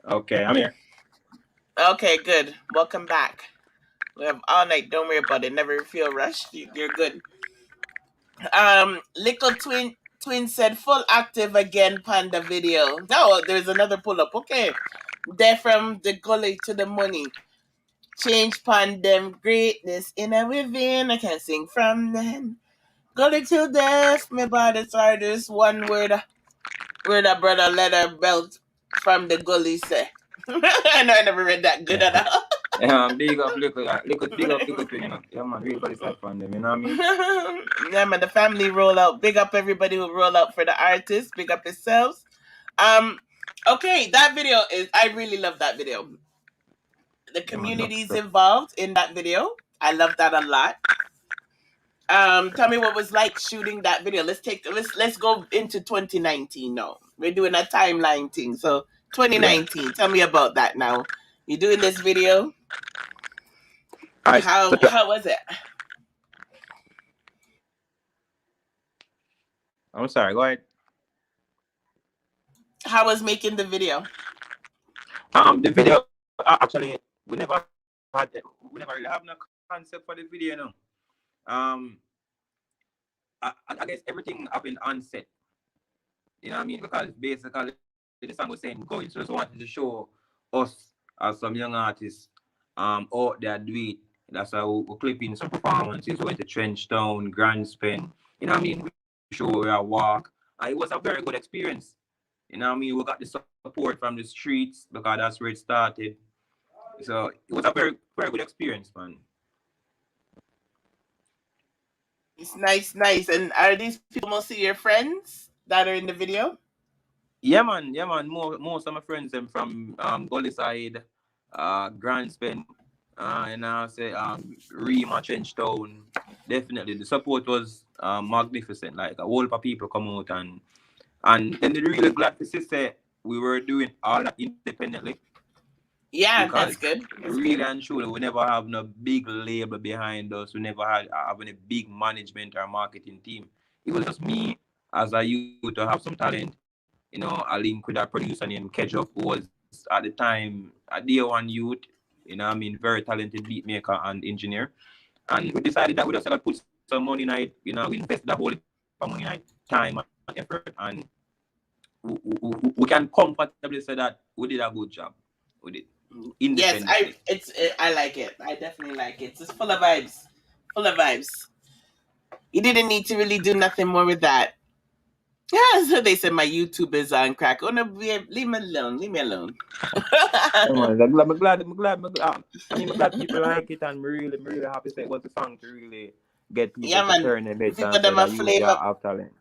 Okay, I'm here. Okay, good. Welcome back. We have all night. Don't worry about it. Never feel rushed. You're good. Little Twin said full active again, Panda video. No, there's another pull up. Okay. They're from the gully to the money. Change pandem greatness in a within. I can't sing from them. Gully to death. My body's hardest. One word a brother leather belt from the gully say. I know I never read that good at all. Yeah, big up, look, you know. Yeah, man, real body start from them, you know what I mean? Yeah, man, the family roll out. Big up everybody who roll out for the artists. Big up yourselves. Okay, that video is, I really love that video. The community's involved in that video. I love that a lot. Tell me what was like shooting that video. Let's go into 2019 now. We're doing a timeline thing. So 2019, tell me about that now. You're doing this video. Right. How was it? I'm sorry, go ahead. How was making the video? The video actually we never really have no concept for the video, you know. I guess everything happened on set. You know what I mean? Because basically the song was saying go, just wanted to show us as some young artists out there do it. That's how we clip in some performances. We went to Trenchtown, Grand Spin. You know what I mean? We show where I walk. And it was a very good experience. You know what I mean? We got the support from the streets because that's where it started. So it was a very, very good experience, man. It's nice. And are these people mostly your friends that are in the video? Yeah, man. Most of my friends them from Gully side, Grand Spend, and I say Rema, Trenchtown. Definitely, the support was magnificent. Like a whole lot of people come out and then they really glad to see say we were doing all that independently Yeah, because that's good. That's really good. and truly we never have no big label behind us. We never had have any big management or marketing team. It was just me as a youth to have some talent. You know, a link with a producer named Kedge, who was at the time a day one youth, you know, I mean, very talented beat maker and engineer. And we decided that we just gotta put some money in it, you know, we invested a whole lot of money in it, time and effort, and we can comfortably say that we did a good job. We did Yes, independently. I like it. I definitely like it. It's full of vibes. Full of vibes. You didn't need to really do nothing more with that. Yeah, so they said my YouTube is on crack. Oh no, leave me alone. Leave me alone. Yeah, man, I'm glad people like it, and I'm really happy say it was a song to really get people Yeah, to man. turn their heads People and say them a that you flame up. have talent.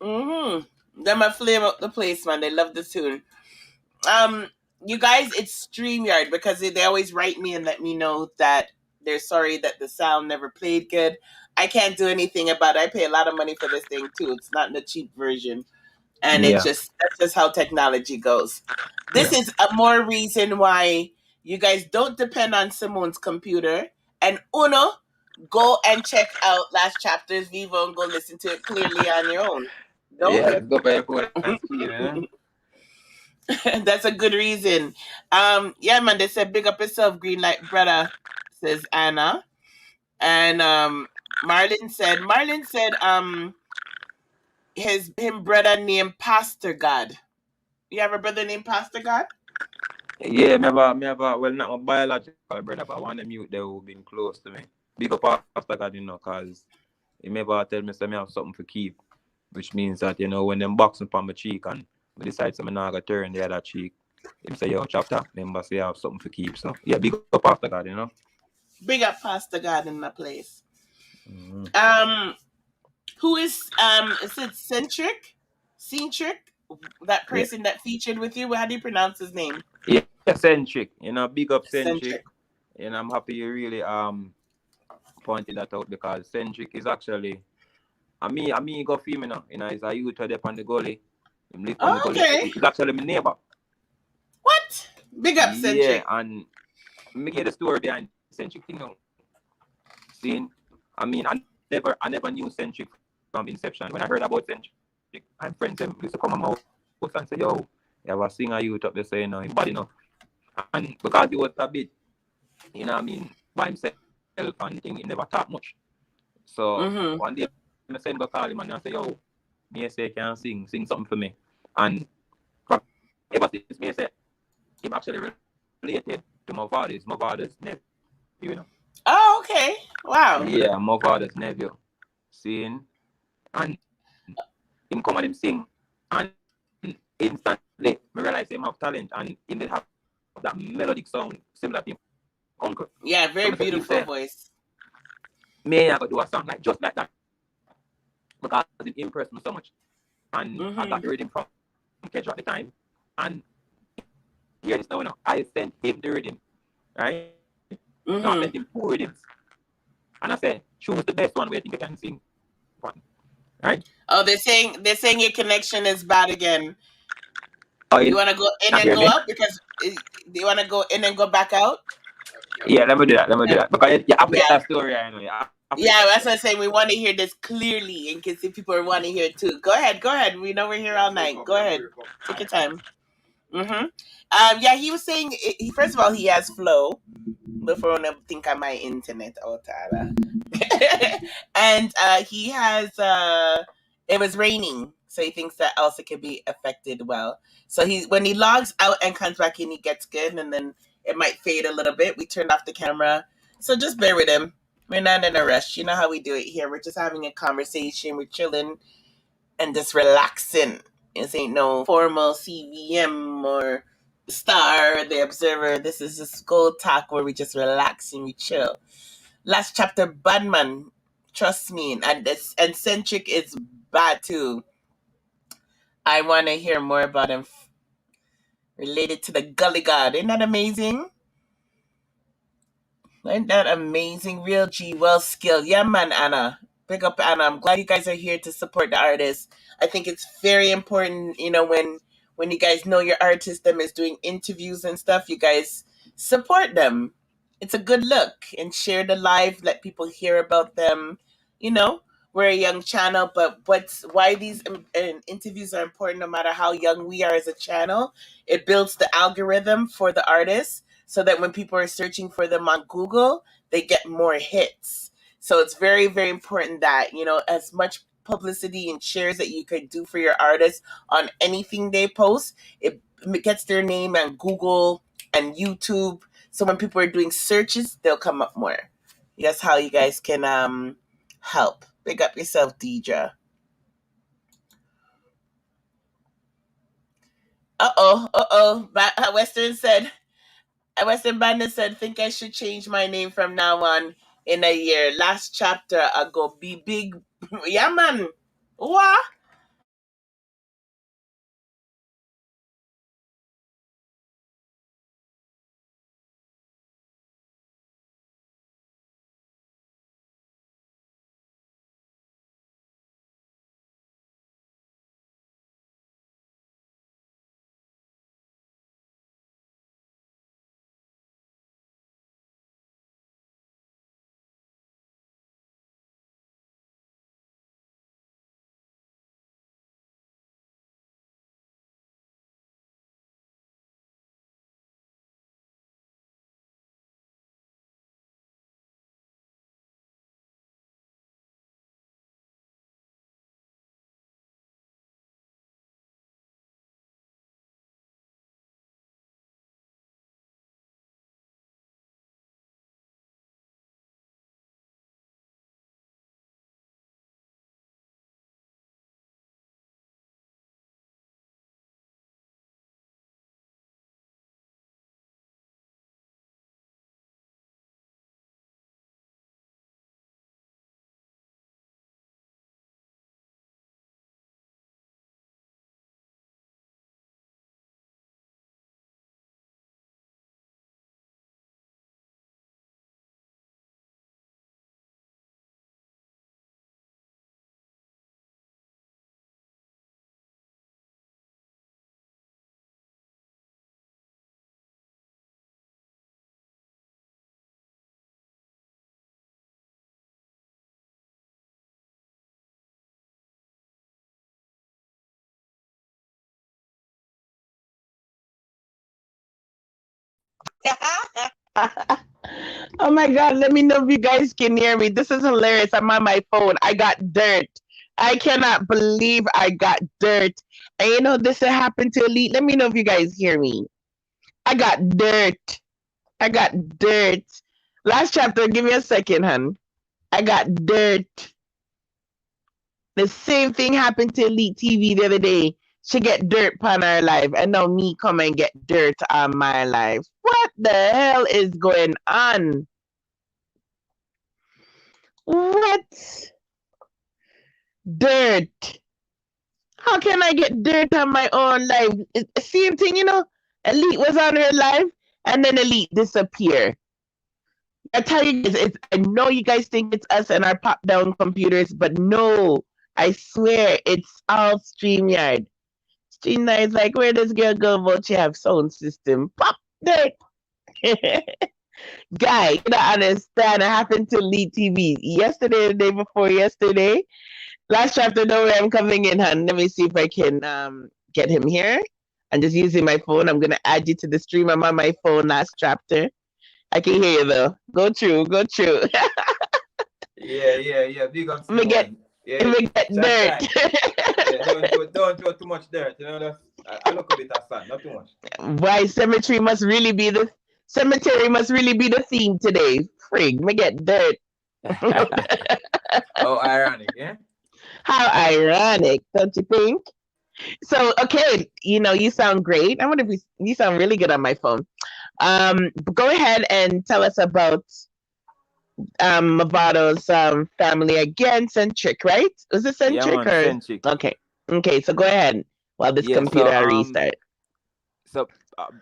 Them a flame up the place, man. They love the tune. Um, you guys, it's StreamYard because they always write me and let me know that they're sorry that the sound never played good. I can't do anything about it. I pay a lot of money for this thing too. It's not in the cheap version. And Yeah, that's just how technology goes. This yeah, is a more reason why you guys don't depend on Simone's computer. And Uno, go and check out Last Chapter's Vivo and go listen to it clearly on your own. Don't. yeah. Let's go back for and stream, yeah. That's a good reason. Yeah, man, they said big up yourself, Green Light Brother, says Anna. And Marlon said him brother named Pastor God. You have a brother named Pastor God? Yeah, me have a, well, not my biological brother, but one of them youth there who been close to me. Big up after God, you know, cause he never tell me say me have something to keep, which means that you know when them boxing upon my cheek and me decide to me not gonna turn the other cheek, him say yo chapter, remember say I have something to keep. So yeah, big up after God, you know. Big up Pastor God in my place. Mm-hmm. Who is it Centric? That Yeah, person that featured with you, how do you pronounce his name? yeah, Centric, you know, big up Centric, Centric. and I'm happy you really pointed that out because Centric is actually I mean go feel me now, you know, he's a youth there on the gully. Him live on the Oh, gully. okay. He's actually my neighbor. What? Big up Yeah, Centric. and me get the story behind Centric thing now. Seeing, I never knew Centric from inception. When I heard about Centric, and friends them used to come on my house and say, "Yo, you have a singer youth up there saying, him bad enough." And because he was a bit, you know, what I mean, by himself and thing, he never talk much. So Mm-hmm. one day, I send go call him and I say, "Yo, me say can sing something for me." And from ever since me say, him actually related to Mavado'S nephew, you know. Oh, okay. Wow. Yeah, Mavado'S nephew. Seeing and him come and him sing and instantly me realize him have talent and him did have that melodic sound similar to him uncle. Yeah, So very I said him beautiful say, voice. may I go do a song like just like that because it impressed me so much. And I got Mm-hmm. the rhythm from Kedge at the time. And here this now, you know, I sent him the rhythm, right? No, I Mm-hmm. sent him 2 rhythms. And I said, choose the best one where you think you can sing one. Right? Oh, they're saying your connection is bad again. Oh, You you want to go in not and hear go me? out because do you want to go in and go back out? Yeah, let me do that. Because you have to get Yeah. that story, I know. You have to get Yeah, that that's what story. I'm saying. We want to hear this clearly in case if people want to hear it too. Go ahead. We know we're here all night. Go ahead. Take your time. Mm-hmm. Yeah, he was saying, first of all, he has flow. Before I think on my internet or and he has it was raining, so he thinks that also could be affected well. So when he logs out and comes back in, he gets good, and then it might fade a little bit. We turned off the camera, so just bear with him. We're not in a rush. You know how we do it here. We're just having a conversation. We're chilling and just relaxing. This ain't no formal CVM or Star, the Observer. This is just Gold Talk where we just relax and we chill. Last chapter, Badman. Trust me. And Centric is bad too. I want to hear more about him related to the Gully God. Isn't that amazing? Isn't that amazing? Real G, well skilled. Yeah, man, Anna. Big up, Anna. I'm glad you guys are here to support the artists. I think it's very important, when you guys know your artist them is doing interviews and stuff, you guys support them. It's a good look and share the live, let people hear about them. We're a young channel, but why these interviews are important no matter how young we are as a channel. It builds the algorithm for the artists so that when people are searching for them on Google, they get more hits. So it's very, very important that, as much publicity and shares that you could do for your artists on anything they post, it gets their name on Google and YouTube. So when people are doing searches, they'll come up more. That's how you guys can help. Big up yourself, Deidre. Western Bandit said, think I should change my name from now on in a year. Last chapter, I go be big. Yeah, man. What? Oh my God, let me know if you guys can hear me. This is hilarious. I'm on my phone. I got dirt. I cannot believe I got dirt. And this happened to Elite. Let me know if you guys hear me. I got dirt. I got dirt. Last chapter, give me a second, hun. I got dirt. The same thing happened to Elite TV the other day. She get dirt on her life, and now me come and get dirt on my life. What the hell is going on? What? Dirt. How can I get dirt on my own life? Same thing, Elite was on her life, and then Elite disappear. I tell you guys, I know you guys think it's us and our pop down computers, but no, I swear it's all StreamYard. StreamYard's like, where does girl go? But she have sound system. Pop dirt. Guy, you don't understand. It happened to Elite TV yesterday, the day before yesterday. Last chapter, know where I'm coming in, hun. Let me see if I can get him here. I'm just using my phone. I'm gonna add you to the stream. I'm on my phone. Last chapter. I can hear you though. Go through. Yeah. Big up. Let me get dirt. Don't throw too much dirt. I look a bit of sun, not too much. Why cemetery must really be the theme today. Frig, me get dirt. How ironic, yeah? How ironic, don't you think? So, okay, you sound great. I wonder if you sound really good on my phone. Go ahead and tell us about Mavado'S family again. Centric, right? Was it Centric? Yeah, man, Centric. Okay, so go ahead. while this Yeah, computer so restart. so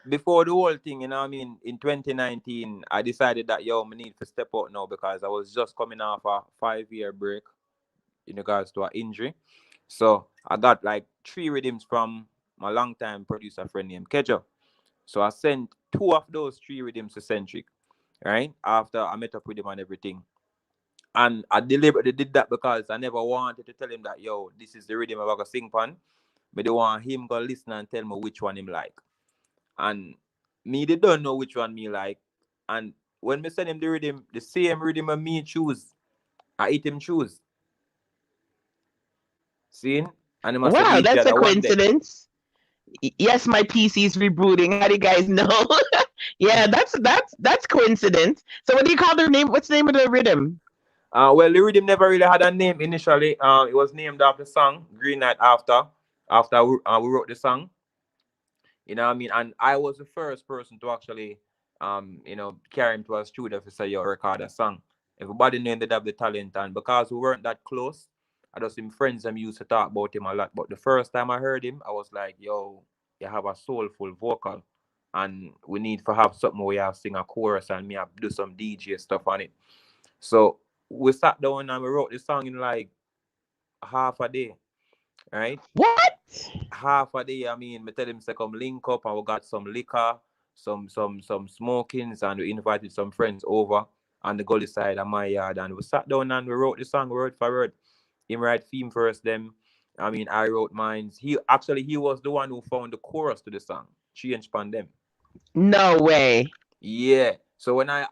before the whole thing, you know, I mean, in 2019, I decided that I need to step out now because I was just coming off a 5-year break in regards to an injury. So I got like 3 rhythms from my longtime producer friend named Kejo. So I sent 2 of those 3 rhythms to Centric, right? After I met up with him and everything. And I deliberately did that because I never wanted to tell him that, this is the rhythm I'm going to sing on. But they want him to listen and tell me which one him like. And me, they don't know which one me like. And when me send him the rhythm, the same rhythm of me choose, I eat him choose. See? And he must say Wow, me that's a the one day. coincidence. Yes, my PC's rebooting. How do you guys know? Yeah, that's coincidence. So what do you call the name? What's the name of the rhythm? Well, the rhythm never really had a name initially. It was named after the song Green Night after we wrote the song. You know what I mean? And I was the first person to actually, carry him to a studio to say, record a song. Everybody knew that have the talent, and because we weren't that close, I just some friends and used to talk about him a lot. But the first time I heard him, I was like, yo, you have a soulful vocal, and we need to have something where you have sing a chorus and me have do some DJ stuff on it. So we sat down and we wrote the song in like half a day, right? What? Half a day, I mean, me tell him to come link up and we got some liquor, some smokings, and we invited some friends over on the gully side of my yard, and we sat down and we wrote the song word for word. Him write theme first, them. I mean, I wrote mine. He was the one who found the chorus to the song. Change pan them. No way. Yeah. So when I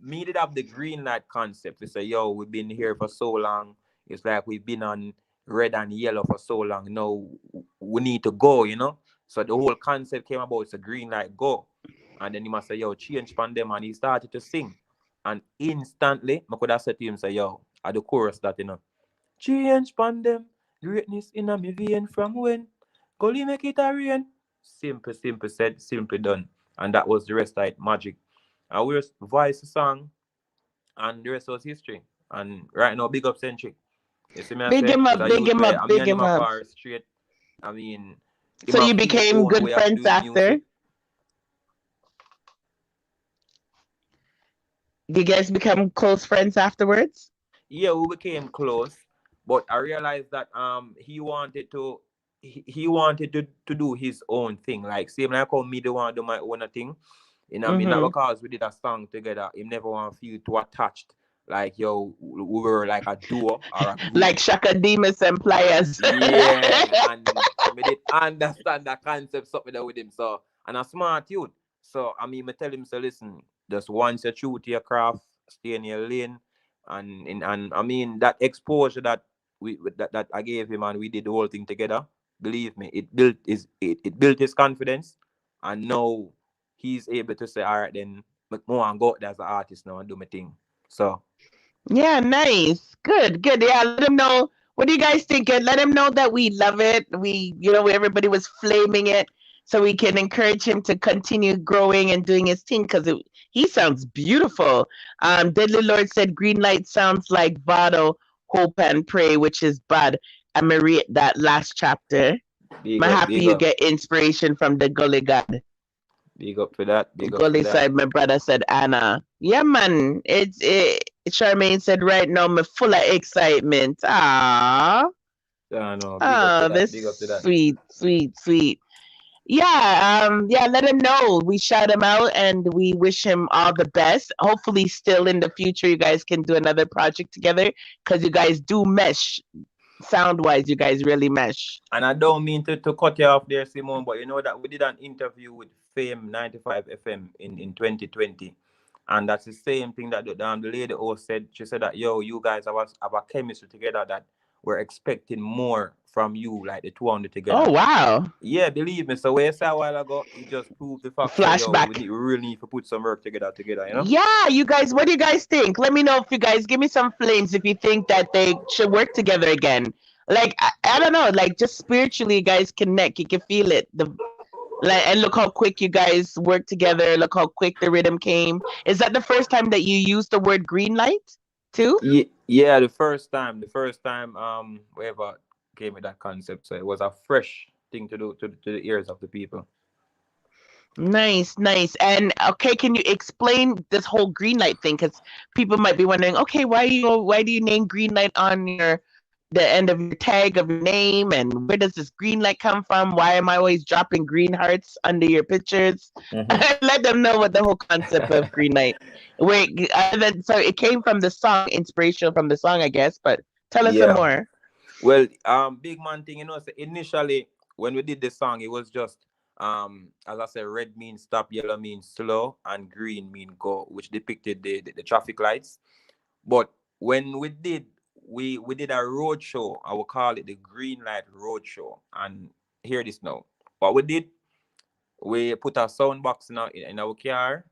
me did have the green light concept. We say, we've been here for so long. It's like we've been on red and yellow for so long. Now we need to go, So the whole concept came about, it's a green light, go. And then he must say, change pan them, and he started to sing. And instantly, I could have said to him, say, at the chorus that, change pan them, greatness in a me vein from when Gully make it a rain. Simple said, simple done. And that was the rest of it, magic. And we just voice the song, and the rest was history. And right now, big up Centric. You see me I Big say? him It's up, a big youth him up, where I mean big and him him a up. far straight. I mean, him So you have his became own good way of friends doing after? music. Did you guys become close friends afterwards? Yeah, we became close, but I realized that he wanted to do his own thing. Like same like how me the want to do my own thing. I mean, not Mm-hmm. because we did a song together, he never want to feel too attached. Like we were like a duo or a group. Like Shaka Demus and Players. Yeah, and me did understand that concept something there with him. So and a smart youth. So I mean, me tell him, so listen, just once you true to your craft, stay in your lane, and I mean that exposure that that I gave him, and we did the whole thing together. Believe me, it built his confidence, and now he's able to say, all right, then more and go out there as an artist now and do my thing. So Yeah, nice. Good, good. Yeah, let him know. What do you guys think? And let him know that we love it. Everybody was flaming it. So we can encourage him to continue growing and doing his thing because he sounds beautiful. Deadly Lord said Green Light sounds like Vado, Hope and Pray, which is bad. I'm going to read that last chapter. big I'm up, happy big you up, get inspiration from the Gully God. big up for that, big up for Gully that. side, my brother said Anna. Yeah, man. Charmaine said right now me full of excitement. Ah, Yeah, no, big up to oh, that, this big up to that. sweet, sweet, sweet. Yeah, let him know. We shout him out and we wish him all the best. Hopefully, still in the future, you guys can do another project together because you guys do mesh sound wise. You guys really mesh. And I don't mean to cut you off there, Simone, but you know that we did an interview with Fame 95 FM in 2020. And that's the same thing that the lady host said. She said that, you guys have a chemistry together that we're expecting more from you, like the two on it together. Oh wow! Yeah, believe me. So where I said a while ago, it just proved the fact that, Flashback. we really need to put some work together. Yeah, you guys, what do you guys think? Let me know if you guys give me some flames if you think that they should work together again. Like I don't know, like just spiritually, you guys connect. You can feel it. And look how quick you guys work together. Look how quick the rhythm came. Is that the first time that you used the word green light too? Yeah, the first time, whoever gave me that concept, so it was a fresh thing to do to the ears of the people. Nice, nice. And okay, can you explain this whole green light thing? Because people might be wondering, okay, why do you name green light on the end of your tag of your name, and where does this green light come from? Why am I always dropping green hearts under your pictures? Let them know what the whole concept of green light. Wait, so it came from the song, inspirational from the song, I guess. But tell us some Yeah. more. Well, big man thing, so initially when we did the song, it was just as I said, red means stop, yellow means slow, and green mean go, which depicted the traffic lights. But when we did a road show, I will call it the Green Light Road Show. And hear this now. What we did, we put a sound box in our car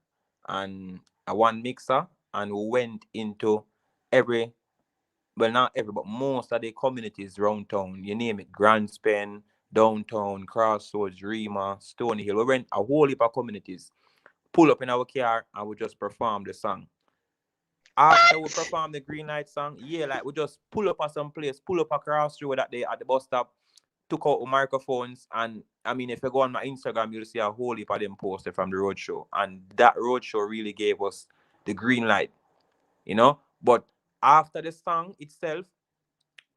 and a one mixer, and we went into every, well, not every, but most of the communities around town. You name it, Grand Spen, Downtown, Crossroads, Rema, Stony Hill. We went a whole heap of communities, pull up in our car, and we just perform the song. After we perform the Green Light song, yeah, like we just pull up at some place, pull up across road that day at the bus stop, took out the microphones, and I mean, if you go on my Instagram, you'll see a whole heap of them posted from the road show. And that road show really gave us the green light, But after the song itself,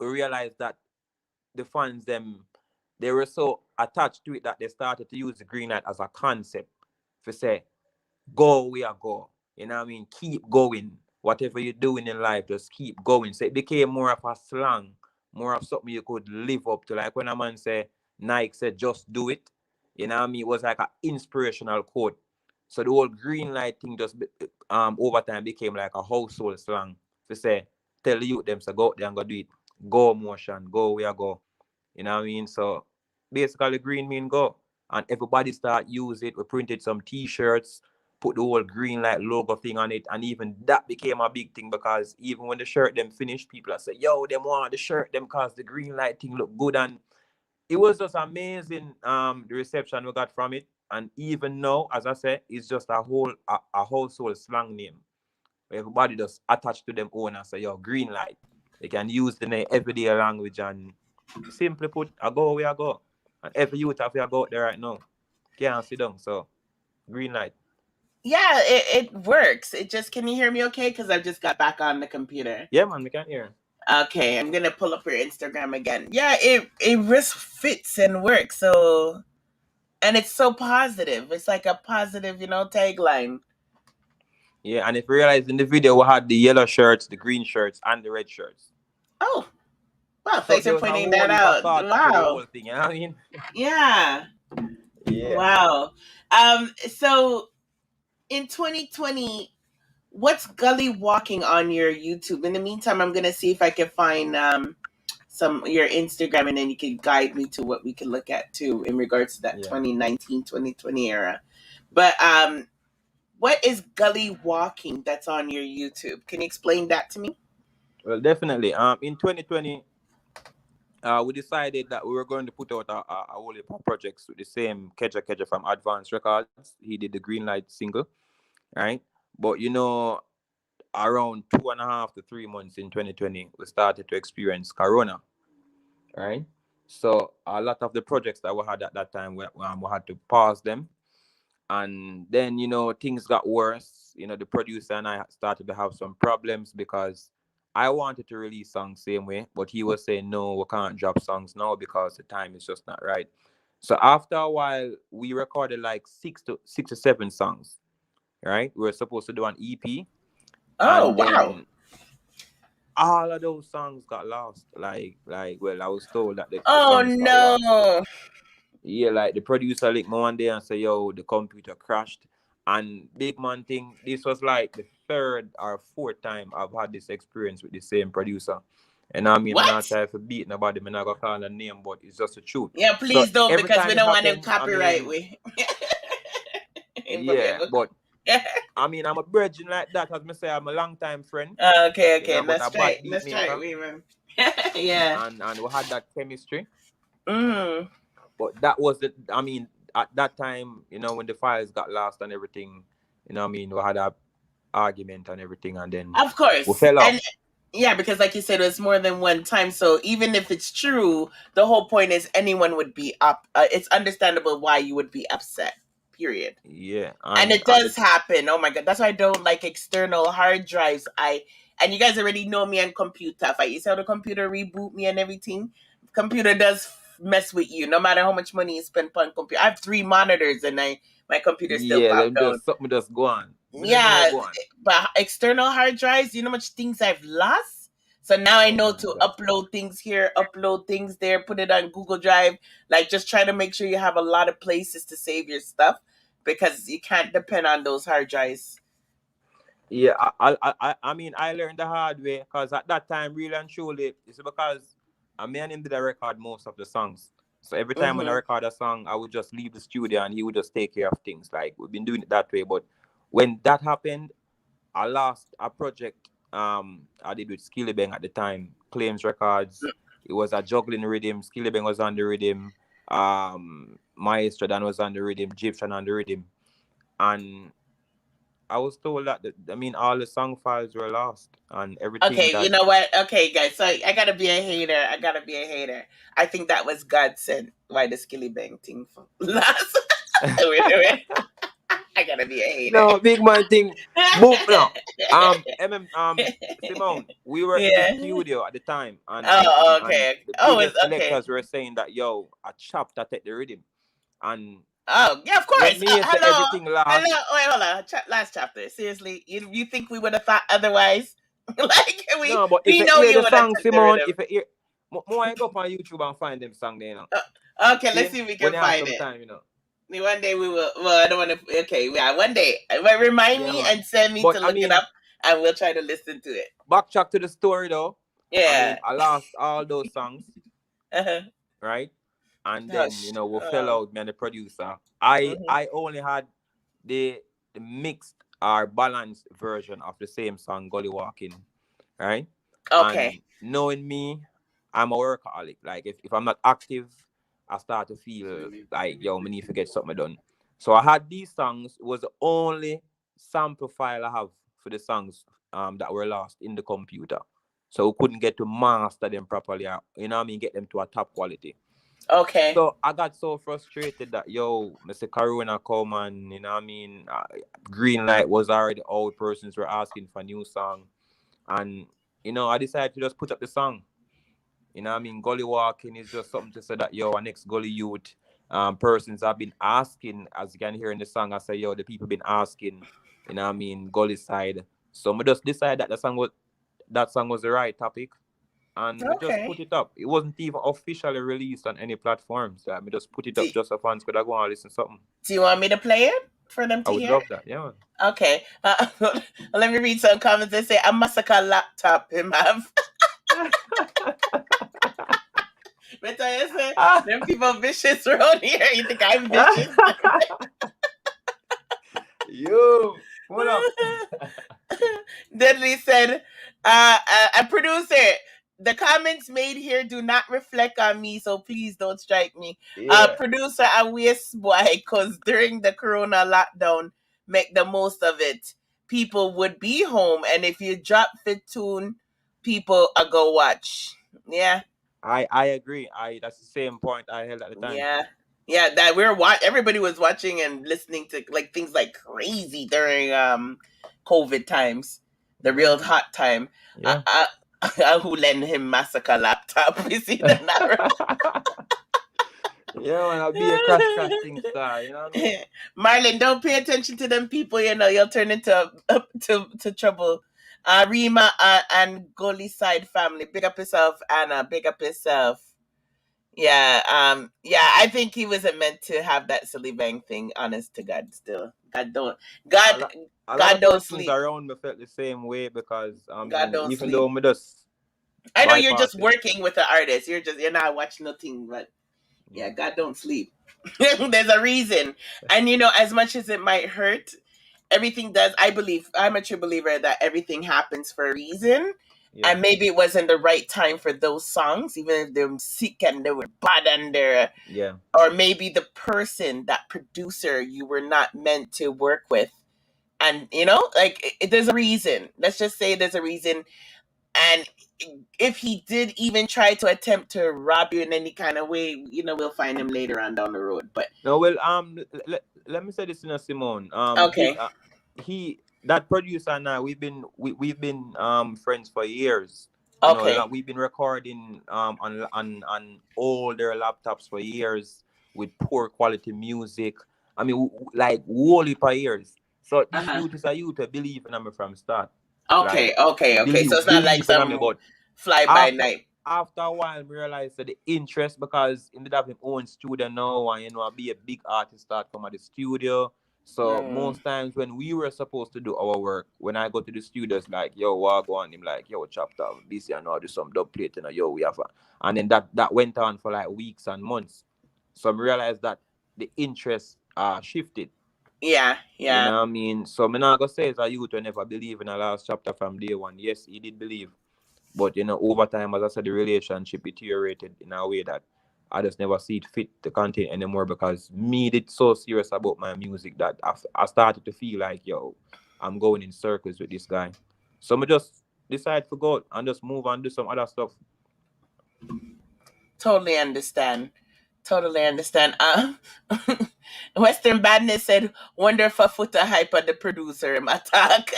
we realized that the fans, they were so attached to it that they started to use the green light as a concept to say, go where you go. You know what I mean? Keep going. Whatever you're doing in life, just keep going. So it became more of a slang, more of something you could live up to. Like when a man say, Nike said, just do it. You know what I mean? It was like an inspirational quote. So the whole green light thing just over time became like a household slang to say, tell the youth them, so go out there and go do it. Go motion, go where you go. You know what I mean? So basically green mean go. And everybody start use it. We printed some t-shirts, put the whole green light logo thing on it, and even that became a big thing because even when the shirt them finished, people are say, yo, them want the shirt them because the green light thing look good. And it was just amazing the reception we got from it. And even now, as I said, it's just a household slang name. Everybody just attached to them own and say, yo, green light. They can use the name everyday language, and simply put, I go where I go. And every youth have to go out there right now. Can't sit down. So green light. Yeah, it works. It just, can you hear me okay? Because I've just got back on the computer. Yeah, man, we can hear. Okay, I'm gonna pull up your Instagram again. Yeah, it risk fits and works. So, and it's so positive. It's like a positive, tagline. Yeah, and if you realize in the video we had the yellow shirts, the green shirts, and the red shirts. Oh, well, So thanks there for was a pointing whole that heap of out. thought to the Wow. whole thing, you know what I mean? Yeah. Yeah. Wow. So in 2020, what's Gully walking on your YouTube? In the meantime, I'm gonna see if I can find some your Instagram, and then you can guide me to what we can look at too in regards to that 2019, 2020 era. But what is Gully walking that's on your YouTube? Can you explain that to me? Well, definitely. In 2020, we decided that we were going to put out a whole heap of projects with the same Keja Keja from Advanced Records. He did the Green Light single, right? But around 2.5 to 3 months in 2020, we started to experience Corona, right? So a lot of the projects that we had at that time, we had to pause them. And then, things got worse. The producer and I started to have some problems because I wanted to release songs same way, but he was saying, no, we can't drop songs now because the time is just not right. So after a while, we recorded like six to 7 songs, right? We were supposed to do an EP. Oh, and wow. then all of those songs got lost. Well, I was told that the Oh, songs got lost. no. Yeah, like the producer linked me one day and say, yo, the computer crashed. And big man thing, this was like the 3rd or 4th time I've had this experience with the same producer. And I mean, I'm What? not trying to beat nobody, I'm not gonna call a name, but it's just the truth. Yeah, please don't, every because time we it don't want them happened, copyright. yeah, but I mean, I'm a virgin like that, as I say, I'm a long time friend. Okay, But a bad beat let's try maker. it, Weaver. Yeah. And we had that chemistry. Mm. But that was at that time, when the files got lost and everything, we had a argument and everything, and then Of course. we fell off. Yeah, because like you said, it was more than one time. So even if it's true, the whole point is anyone would be up. It's understandable why you would be upset. Period. Yeah, And and it does happen. Oh my god, that's why I don't like external hard drives. And you guys already know me on computer. If I used to have the computer reboot me and everything, computer does mess with you. No matter how much money you spend on computer, I have 3 monitors and my computer still yeah, popped them down. just something just go on. Me don't know Yeah, go on. but external hard drives, you know how much things I've lost. So now I Oh know my to God. upload things here, upload things there, put it on Google Drive. Like just try to make sure you have a lot of places to save your stuff because you can't depend on those hard drives. Yeah, I mean, I learned the hard way because at that time, really and truly, it's because a man him did a record most of the songs. So every time when I Mm-hmm. record a song, I would just leave the studio and he would just take care of things. Like we've been doing it that way. But when that happened, I lost a project I did with Skillibeng at the time, Claims Records. It was a juggling rhythm. Skillibeng was on the rhythm. Maestro Dan was on the rhythm, Egyptian on the rhythm. And I was told that I mean all the song files were lost and everything Okay, you that know what? Okay, guys, so I gotta be a hater. I gotta be a hater. I think that was God sent why the Skilly Bang thing for last. I gotta be a hater. no big man thing. Boom no. Simone, we were in the Yeah. studio at the time and Oh, and okay. the Oh, it's biggest okay. selectors were saying that yo, a chapter take the rhythm. And Oh, yeah, of when course. me say Hello. everything lost, Hello. Wait, hold on. Last chapter. Seriously, you think we would have thought otherwise? Like we no, but if we you know hear you the would have song, took the Simone, rhythm. if you hear more I go up on YouTube and find them song there, you know. Okay, let's See? see if we When can you have find some it. time, you know. One day we will. Well, I don't want to. Okay, yeah, one day. But remind Yeah, me man. and send me But to I look it mean, up, and we'll try to listen to it. backtrack to the story though. I mean, Yeah. I lost all those songs, Uh-huh. right? And then Hush. we fell Oh. out, me and the producer. I Mhm. I only had the mixed or balanced version of the same song, Gully Walking, right? Okay. And knowing me, I'm a workaholic. Like if I'm not active, I start to feel like yo, me need to get something done. So I had these songs. It was the only sample file I have for the songs that were lost in the computer. So we couldn't get to master them properly, you know what I mean, get them to a top quality. Okay. So I got so frustrated that yo, Mr. Karuna come and you know what I mean, green light was already old persons were asking for new song, and I decided to just put up the song. You know what I mean, gully walking is just something to say that yo, our next gully youth persons have been asking, as you can hear in the song. I say yo, the people been asking, you know what I mean, gully side. So I just decided that that song was the right topic and we just put Okay. it up. It wasn't even officially released on any platforms. So I just put it Do, up just so fans could go and listen to something. do you want me to play it for them I to would hear? love that. Yeah. Okay. Let me read some comments. They say a massacre laptop him have. Man. But I say them people vicious around here. You think I'm vicious? Yo, hold up. Deadly said, a producer, the comments made here do not reflect on me, so please don't strike me. Yeah. Producer, a waste boy, because during the corona lockdown, make the most of it. People would be home, and if you drop fit tune, people are go watch. Yeah, I agree. That's the same point I held at the time. yeah. Yeah, that everybody was watching and listening to like things like crazy during COVID times, the Yeah. real hot time. Yeah. Who lend him massacre laptop? You see the Yeah, man, I'll be a crash casting star, you know what I mean? Marlon, don't pay attention to them people. You'll turn into to trouble. Rima and Gully side family, big up yourself, Anna. Big up yourself. Yeah, yeah, I think he wasn't meant to have that silly bang thing, honest to God still. A God lot, a lot God of don't persons sleep. around me felt the same way because I God mean, don't even though sleep. me just I know you're bypass just it. working with the artist. You're not watching nothing, but yeah, Mm. God don't sleep. There's a reason. And as much as it might hurt, everything does. I'm a true believer that everything happens for a reason. Yeah. And maybe it wasn't the right time for those songs, even if they were sick and they were bad and they're, Yeah. or maybe the person, that producer, you were not meant to work with. And like there's a reason. Let's just say there's a reason. And if he did even try to attempt to rob you in any kind of way, we'll find him later on down the road. But no, well, let me say this in a Simone. okay, He that producer and I, we've been friends for years. okay, We've been recording on older laptops for years with poor quality music. I mean, like wholly for years. So this youth is a youth that believe in me from start. okay, Like okay. So it's not like believe in me, some but fly by night. after a while, we realized that the interest, because he did have his own studio now, and be a big artist start come at the studio. So most times when we were supposed to do our work, when I go to the studios, like, yo, what go on? Him like, yo, Chapta, busy, I know I do some dub plate, yo, we have and then that went on for like weeks and months. So I realized that the interest shifted. Yeah. You know what I mean? So I'm not gonna say it's a youth who never believe in the last chapter from day one. Yes, he did believe. But over time, as I said, the relationship deteriorated in a way that I just never see it fit to continue anymore, because me did so serious about my music that I started to feel like, yo, I'm going in circles with this guy. So I just decide to go and just move on, do some other stuff. Totally understand. Western Badness said, wonder if a foot of hype at the producer him attack.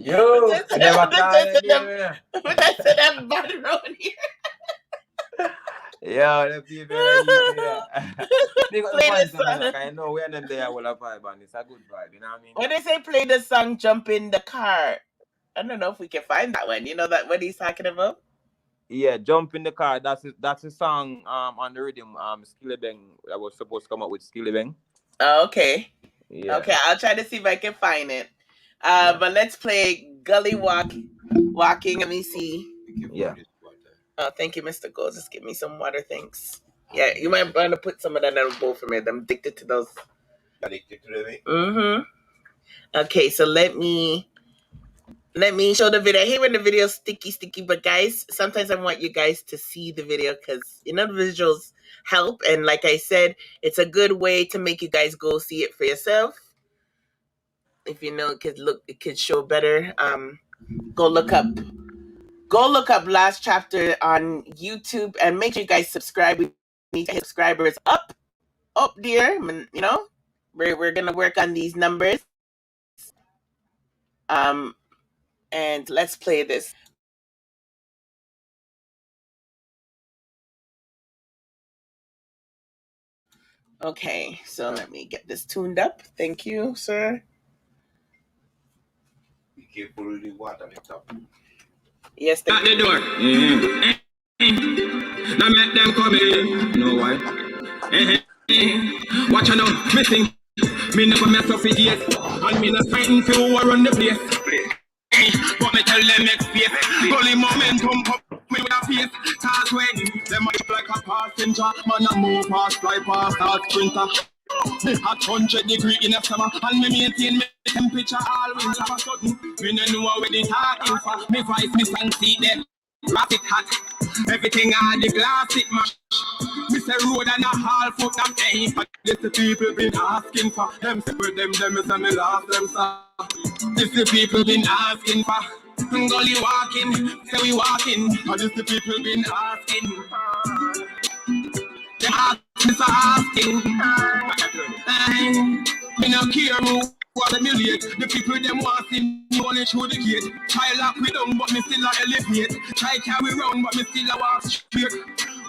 Yo, never that said I'm bad around here. Yeah, the people that they got Play the the song. I know when them there will have vibe, and it's a good vibe, you know what I mean? When they say play the song Jump in the Car, I don't know if we can find that one. You know that what he's talking about? Yeah, Jump in the Car. That's a song on the rhythm Skillibeng that was supposed to come up with Skillibeng. Oh, okay. Yeah. Okay, I'll try to see if I can find it. But let's play Gully Walking. Let me see. Yeah. Oh, thank you, Mr. Gold. Just give me some water, thanks. Yeah, you might want to put some of that on both for me. I'm addicted to those. Addicted to them? Mm-hmm. Okay, so let me show the video. I hate when the video's sticky, but guys, sometimes I want you guys to see the video because the visuals help. And like I said, it's a good way to make you guys go see it for yourself. If it could show better. Go look up Last Chapter on YouTube and make sure you guys subscribe. We need to hit subscribers up there. We're gonna work on these numbers. And let's play this. Okay, so let me get this tuned up. Thank you, sir. Be careful with the water on the top. Yes, at the door. Now make them come in. No why? Watch out now, missing. Me never mess up with years, and me not fighting for who run the place. But me tell them make space. Gully momentum come me with a face. Start when them up like a passenger. Man a move fast, fly past, start sprinter. Me at 100 degrees in the summer, and me maintain me temperature all winter. Of a sudden, me no know where they talking for. Me vice, me stand seat there. Wrap it hot, everything on the glass it mash. Miss a road and a half foot them ain't. But this the people been asking for. Them say with them is a me last them stop. This the people been asking for. Gully walking, say we walking. And this the people been asking. Them asking. Me no care who humiliate. The people them want see me only through the gate. Try lock me down but me still a elevate. Try carry round but me still a walk straight.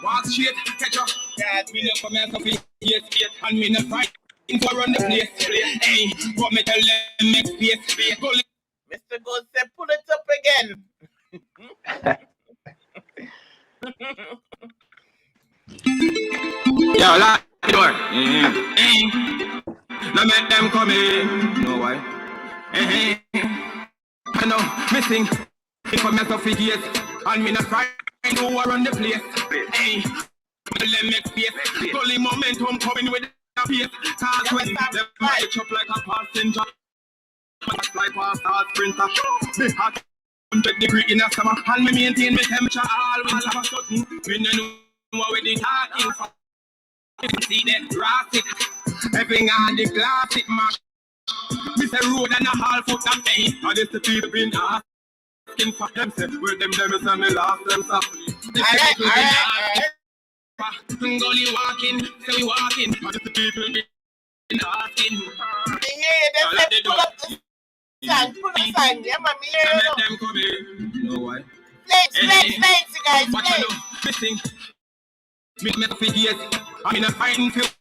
Walk straight, catch up. God, me no come here to be yes, and me no fight for run the place. Hey, but me tell them make space. Mr. Gold said, pull it up again. Yo, lock the door. Now make them come in. No why? I know, missing. If I mess up for years, and me not fight who run the place. Hey, let me make space. Gully momentum coming with the pace. Start when them match up like a passenger. Fly past, start sprinter. Me hot 100 degrees in the summer, and me maintain my temperature all winter. Of a sudden, me no know where they talking for. See them brass it, everything on the glass it mash. Miss a road and a half foot that day. And this the people been asking for them. Say, where them is and me lost them. So, this the people been asking for. Gully walking, so we walking. And this the people been asking. Yeah, that's it. Pull up the song. Pull the song. Yeah, man. Let them come in. You know why? Flex, you guys. Watch out, listen. Me for years. I'm in a fighting field.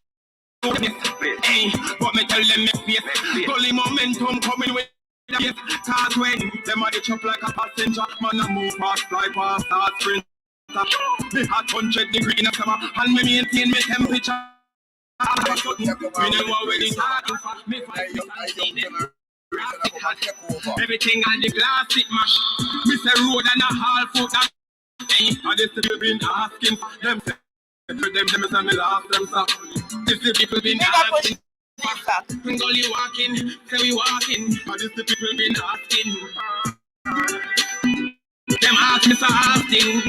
Hey, but me tell them me face. Gully momentum coming with the face. Cause when them a chop like a passenger, man a move fast, fly past, start sprint. Me hot 100 degree in the summer, and me maintain me temperature. Me know what we talking for. Me fight me and see them. Everything on the glass it mash. Me say road and a half foot and hey, and this the people been asking for them. Them is a me last them so. This the people been asking. Gully walking, say we walking, and this the people been asking. Them ask me so asking.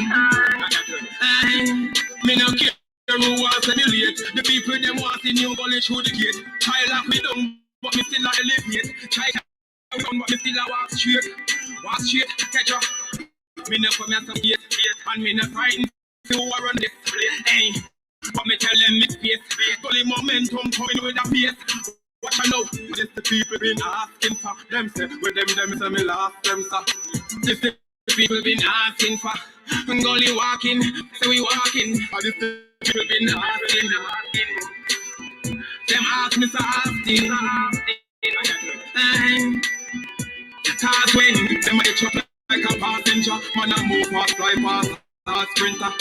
Me no care who wants to be late. The people them want to new gully through the gate. Try lock me down, but me still a elevate. Try run, but me still a walk straight, catch up. Me no come here to hate, and me no frightened. You are on this place, hey. But me tell them it's space. Gully momentum coming with a pace. Watch out now, this the people been asking for. Them say, with them say me lost them so. This the people been asking for. Gully walking, say we walking. And this the people been asking. Them ask me so asking. Cause when them a chop like a passenger, man a move fast, fly past. Sprinter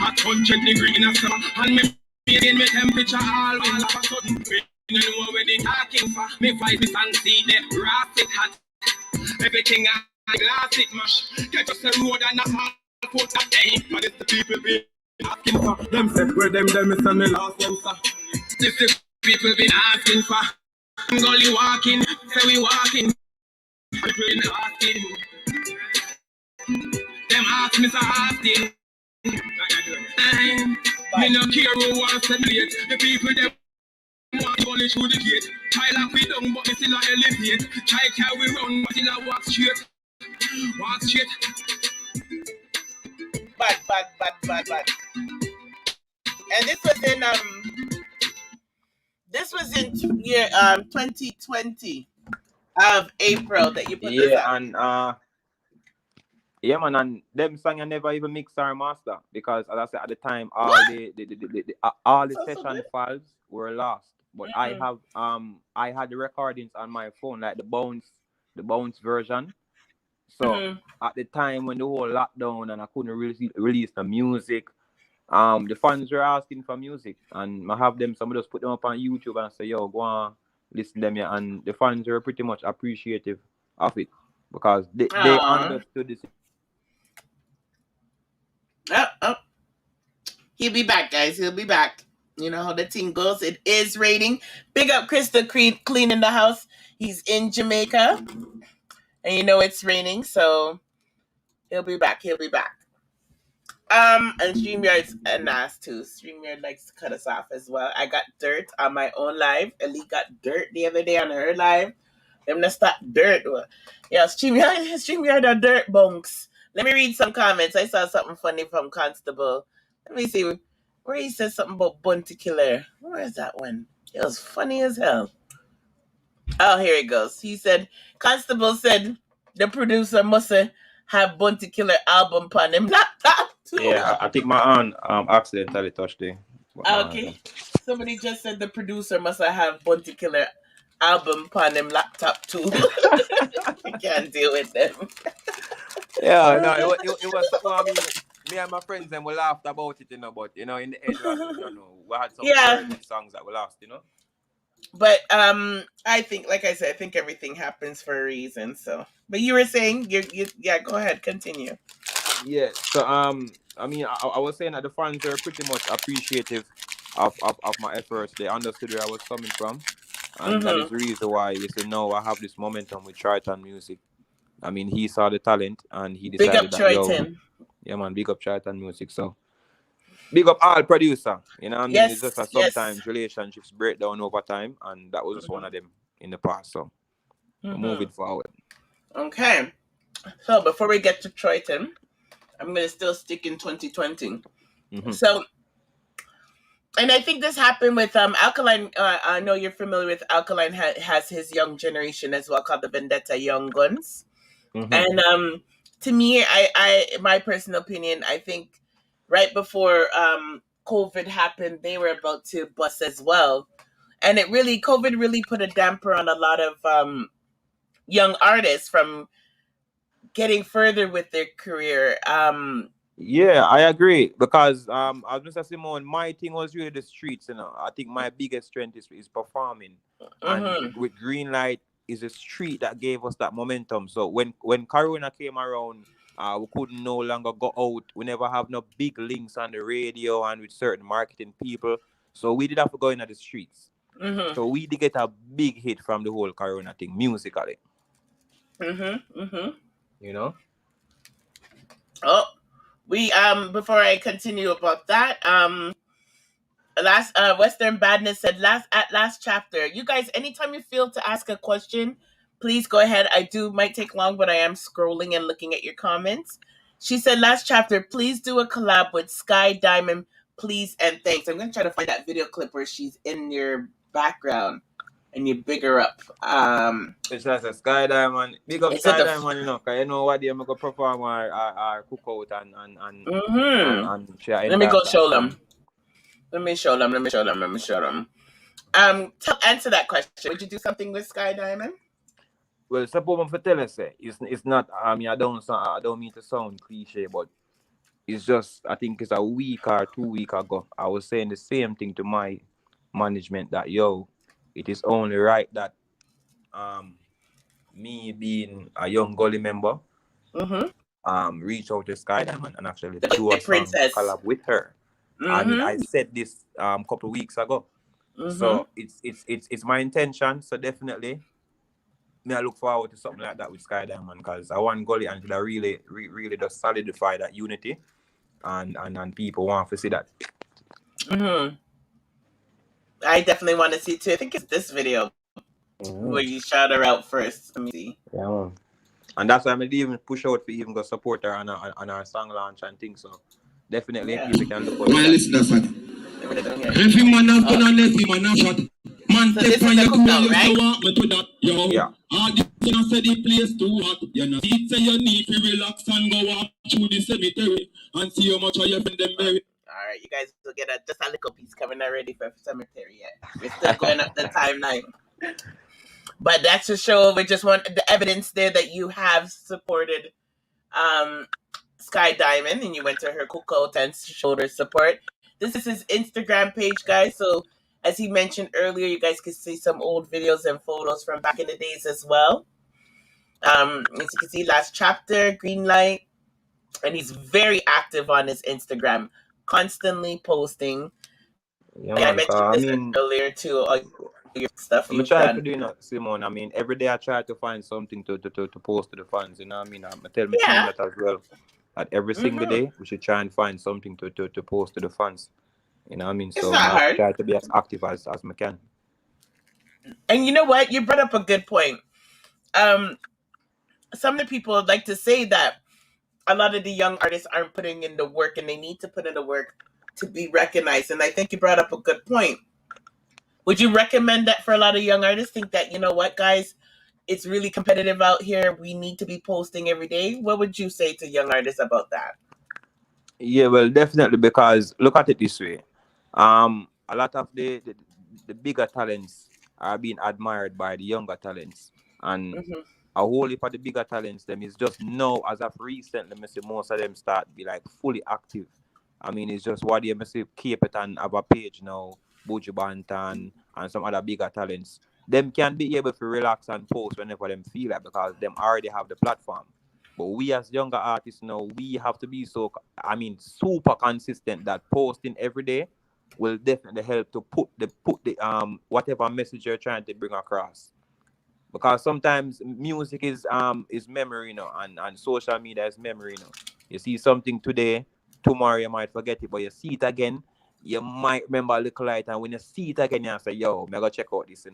at 100 degree in the summer, and me maintain me temperature always. All of a sudden, me no know where they talking for. Me fight this and see the rap it hot. Everything I glass it mash. Get us a road and a half foot that day. And it's the people been asking for. Them say where them is and me lost them so. This the people been asking for. Gully walking, say we walking. People been asking. Them ask me so asking. Me no care who wants to late. The people them want to only through the gate. Try lock me down, but me still a elevate. Try carry run, but still a walk straight. Bad. And this was in year 2020 of April that you put this out. And yeah, man, and them song I never even mix or master because, as I said at the time, all the session files were lost. But I had the recordings on my phone, like the bounce version. So at the time when the whole lockdown and I couldn't release the music, the fans were asking for music, and I have them. Somebody just put them up on YouTube and say, "Yo, go on, listen to them," yeah. And the fans were pretty much appreciative of it because they understood this. He'll be back, guys. He'll be back. You know how the thing goes. It is raining. Big up Crystal cleaning the house. He's in Jamaica. And you know it's raining, so he'll be back. And StreamYard's a NAS too. StreamYard likes to cut us off as well. I got dirt on my own live. Elite got dirt the other day on her live. Them to stop dirt. Yeah, StreamYard are dirt bunks. Let me read some comments. I saw something funny from Constable. Let me see where he said something about Bunty Killer. Where is that one? It was funny as hell. Oh, here it goes. He said, Constable said the producer must have Bunty Killer album on him laptop too. Yeah, I think my aunt accidentally touched it. Okay. Somebody just said the producer must have Bunty Killer album on him laptop too. I can't deal with them. Yeah, no, it was something. I mean, me and my friends then we laughed about it, but in the end, we had some songs that we lost, But I think, like I said, I think everything happens for a reason. So, but you were saying, yeah, go ahead, continue. Yeah. So I mean, I was saying that the fans are pretty much appreciative of my efforts. They understood where I was coming from, and that is the reason why you said no. I have this momentum with Trayon music. I mean, he saw the talent and he decided big up Trayon. Yeah, man, big up Trayon music. So, big up all producer. You know what I mean? Yes, it's just that sometimes relationships break down over time, and that was just one of them in the past. So, move it forward. Okay. So before we get to Troyton, I'm going to still stick in 2020. So, and I think this happened with Alkaline. I know you're familiar with Alkaline. Has his young generation as well, called the Vendetta Young Guns. And to me, I my personal opinion, I think right before COVID happened, they were about to bust as well, and COVID really put a damper on a lot of young artists from getting further with their career. Yeah, I agree because as Mr. Simone, my thing was really the streets. I think my biggest strength is performing, and with Green Light is a street that gave us that momentum. So when Corona came around, we couldn't no longer go out. We never have no big links on the radio and with certain marketing people. So we did have to go into the streets. So we did get a big hit from the whole Corona thing musically. You know. Oh. We before I continue about that, Western Badness said last chapter. You guys, anytime you feel to ask a question, please go ahead. Might take long, but I am scrolling and looking at your comments. She said last chapter, please do a collab with Sky Diamond, please and thanks. I'm gonna try to find that video clip where she's in your background and you big her up. It's just a Sky Diamond. Big up Sky Diamond, because you know what they go perform our cookout and share. Let me go show them. Let me show them. Answer that question. Would you do something with Sky Diamond? Well, suppose for tell us, it's not. I mean, I don't mean to sound cliche, but it's just. I think it's a week or 2 weeks ago. I was saying the same thing to my management that it is only right that me being a young GULLY member, reach out to Sky Diamond and actually do a song collab with her. And I said this couple of weeks ago. So it's my intention. So definitely, I look forward to something like that with Sky Diamond because I want GULLY and to really just solidify that unity, and people want to see that. I definitely want to see too. I think it's this video where you shout her out first. Let me see. Yeah, and that's why I'm even push out for even go support her on our song launch and things. So definitely people can look for that. Every man have done and every man have shot. Man take on your cool, right? So want me to that, yo. Yeah. All this you say the place too hot. You know, it say you need to relax and go walk through the cemetery and see how much of your friend them buried. All right, you guys will get just a little piece coming already for Cemetery yet. We're still going up the timeline. But that's to show we just want the evidence there that you have supported Sky Diamond and you went to her cookout and showed her support. This is his Instagram page, guys. So as he mentioned earlier, you guys can see some old videos and photos from back in the days as well. As you can see, last chapter, Green Light. And he's very active on his Instagram, constantly posting. Yeah, I mentioned this earlier too. All your stuff I'm trying to do that, Simone. I mean, every day I try to find something to post to the fans. You know what I mean? I'm tell me that as well. That every single day we should try and find something to post to the fans. You know what I mean? So I try to be as active as I can. And you know what? You brought up a good point. Some of the people would like to say that a lot of the young artists aren't putting in the work and they need to put in the work to be recognized. And I think you brought up a good point. Would you recommend that for a lot of young artists? Think that, you know what, guys, it's really competitive out here. We need to be posting every day. What would you say to young artists about that? Yeah, well, definitely, because look at it this way. A lot of the bigger talents are being admired by the younger talents. And a whole heap of the bigger talents, them is just now, as of recently, I see most of them start be like fully active. I mean, it's just what you see keep it and have a page now, Buju Bantan and some other bigger talents. Them can be able to relax and post whenever them feel like because them already have the platform. But we as younger artists now, we have to be super consistent that posting every day will definitely help to put the whatever message you're trying to bring across. Because sometimes music is memory, and social media is memory, You see something today, tomorrow you might forget it, but you see it again, you might remember a little light, and when you see it again, you say, yo, I'm gonna check out this,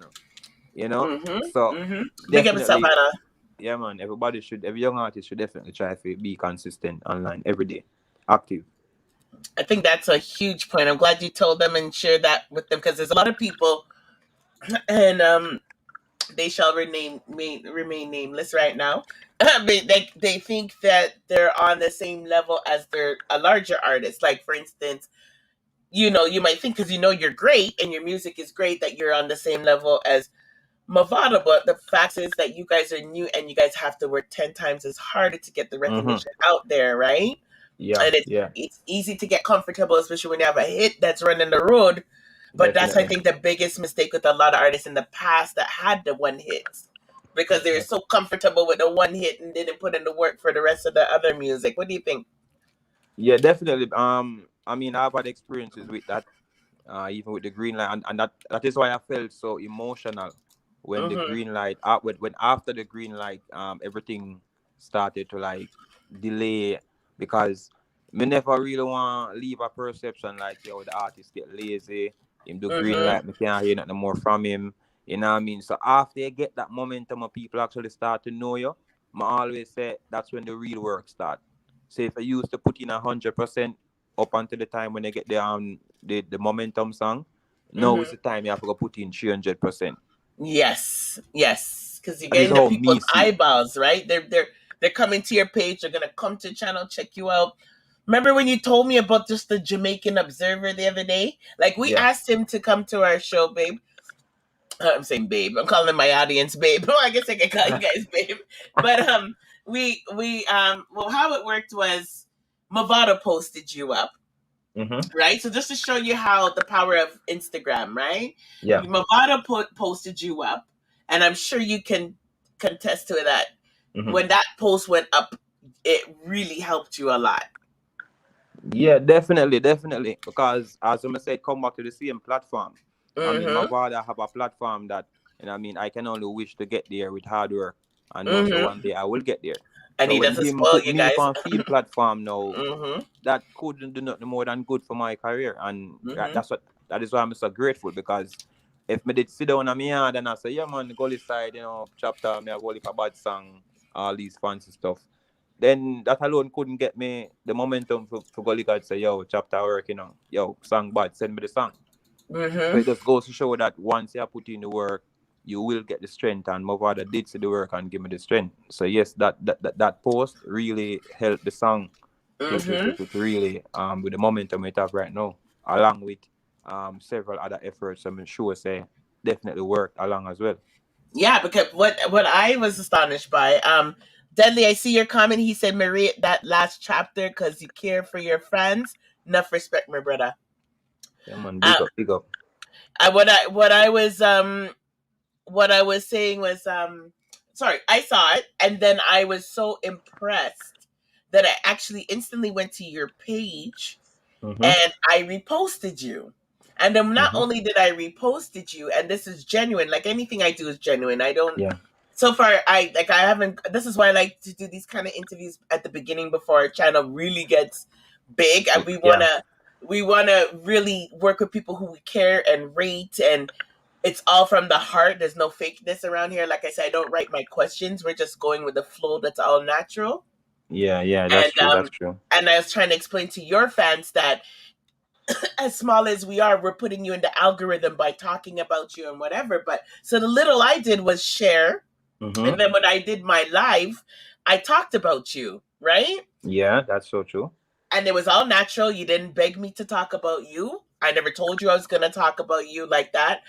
you know. Mm-hmm. So Mm-hmm. Big up yourself, definitely, Anna. yeah, man. Every young artist should definitely try to be consistent online every day, active. I think that's a huge point. I'm glad you told them and shared that with them, because there's a lot of people, and they shall remain nameless right now. They think that they're on the same level as a larger artist. Like, for instance, you might think, because you're great and your music is great, that you're on the same level as Mavado, but the fact is that you guys are new and you guys have to work 10 times as harder to get the recognition out there, right? Yeah, And yeah, it's easy to get comfortable, especially when you have a hit that's running the road. But that's, I definitely. think, the biggest mistake with a lot of artists in the past that had the one hits, because they were so comfortable with the one hit and didn't put in the work for the rest of the other music. What do you think? Yeah, definitely. I mean, I've had experiences with that, even with the green light, and that is why I felt so emotional when the Mm-hmm. green light, when after the green light, everything started to like delay, because me never really want to leave a perception like, yo, the artist get lazy, him do green Mm-hmm. light, me can't hear nothing more from him. You know what I mean? So after you get that momentum of people actually start to know you, I always say that's when the real work start. So if I used to put in 100% up until the time when they get the momentum song, now is Mm-hmm. the time you have to go put in 300%. Yes, yes, because you're That is getting the how me people's see it. eyeballs, right? They're coming to your page. They're gonna come to the channel, check you out. Remember when you told me about just the Jamaican Observer the other day? Like, we Yeah. asked him to come to our show, babe. I'm saying babe. I'm calling my audience babe. I guess I can call you guys babe. But well, how it worked was Mavado posted you up, Mm-hmm. right? So just to show you how the power of Instagram, right? Yeah. Mavado posted you up, and I'm sure you can contest to that. Mm-hmm. When that post went up, it really helped you a lot. Yeah, definitely, definitely. Because as I said, come back to the same platform. I mean, my Mm-hmm. father have a platform that, and I mean, I can only wish to get there with hard work, and know so one Mm-hmm. day I will get there. I So need when us to him spoil put you me guys. on field platform now, Mm-hmm. that couldn't do nothing more than good for my career, and Mm-hmm. that is why I'm so grateful. Because if me did sit down on my yard and I say, yeah man, Gully side, chapter, me a Gully for bad song, all these fancy stuff, then that alone couldn't get me the momentum for Gully God say, yo, chapter working on, yo, song bad, send me the song. So Mm-hmm. it just goes to show that once you put in the work, you will get the strength. And my father did see the work and give me the strength. So yes, that post really helped the song Mm-hmm. to really with the momentum it have right now, along with several other efforts. I'm sure say definitely worked along as well. Yeah, because what I was astonished by, Deadly, I see your comment. He said, Maria, that last chapter, because you care for your friends. Enough respect, my brother. Yeah man, Uh, big up, big up. what I was saying was, sorry, I saw it, and then I was so impressed that I actually instantly went to your page Mm-hmm. and I reposted you. And then not Mm-hmm. only did I reposted you, and this is genuine, like anything I do is genuine. I don't. Yeah. So far, I haven't. This is why I like to do these kind of interviews at the beginning before our channel really gets big, and Yeah. we wanna really work with people who we care and rate, and it's all from the heart. There's no fakeness around here. Like I said, I don't write my questions. We're just going with the flow. That's all natural. Yeah, yeah, that's And true. That's true. I was trying to explain to your fans that as small as we are, we're putting you in the algorithm by talking about you and whatever. But so the little I did was share, Mm-hmm. and then when I did my live, I talked about you, right? Yeah, that's so true. And it was all natural. You didn't beg me to talk about you. I never told you I was going to talk about you like that.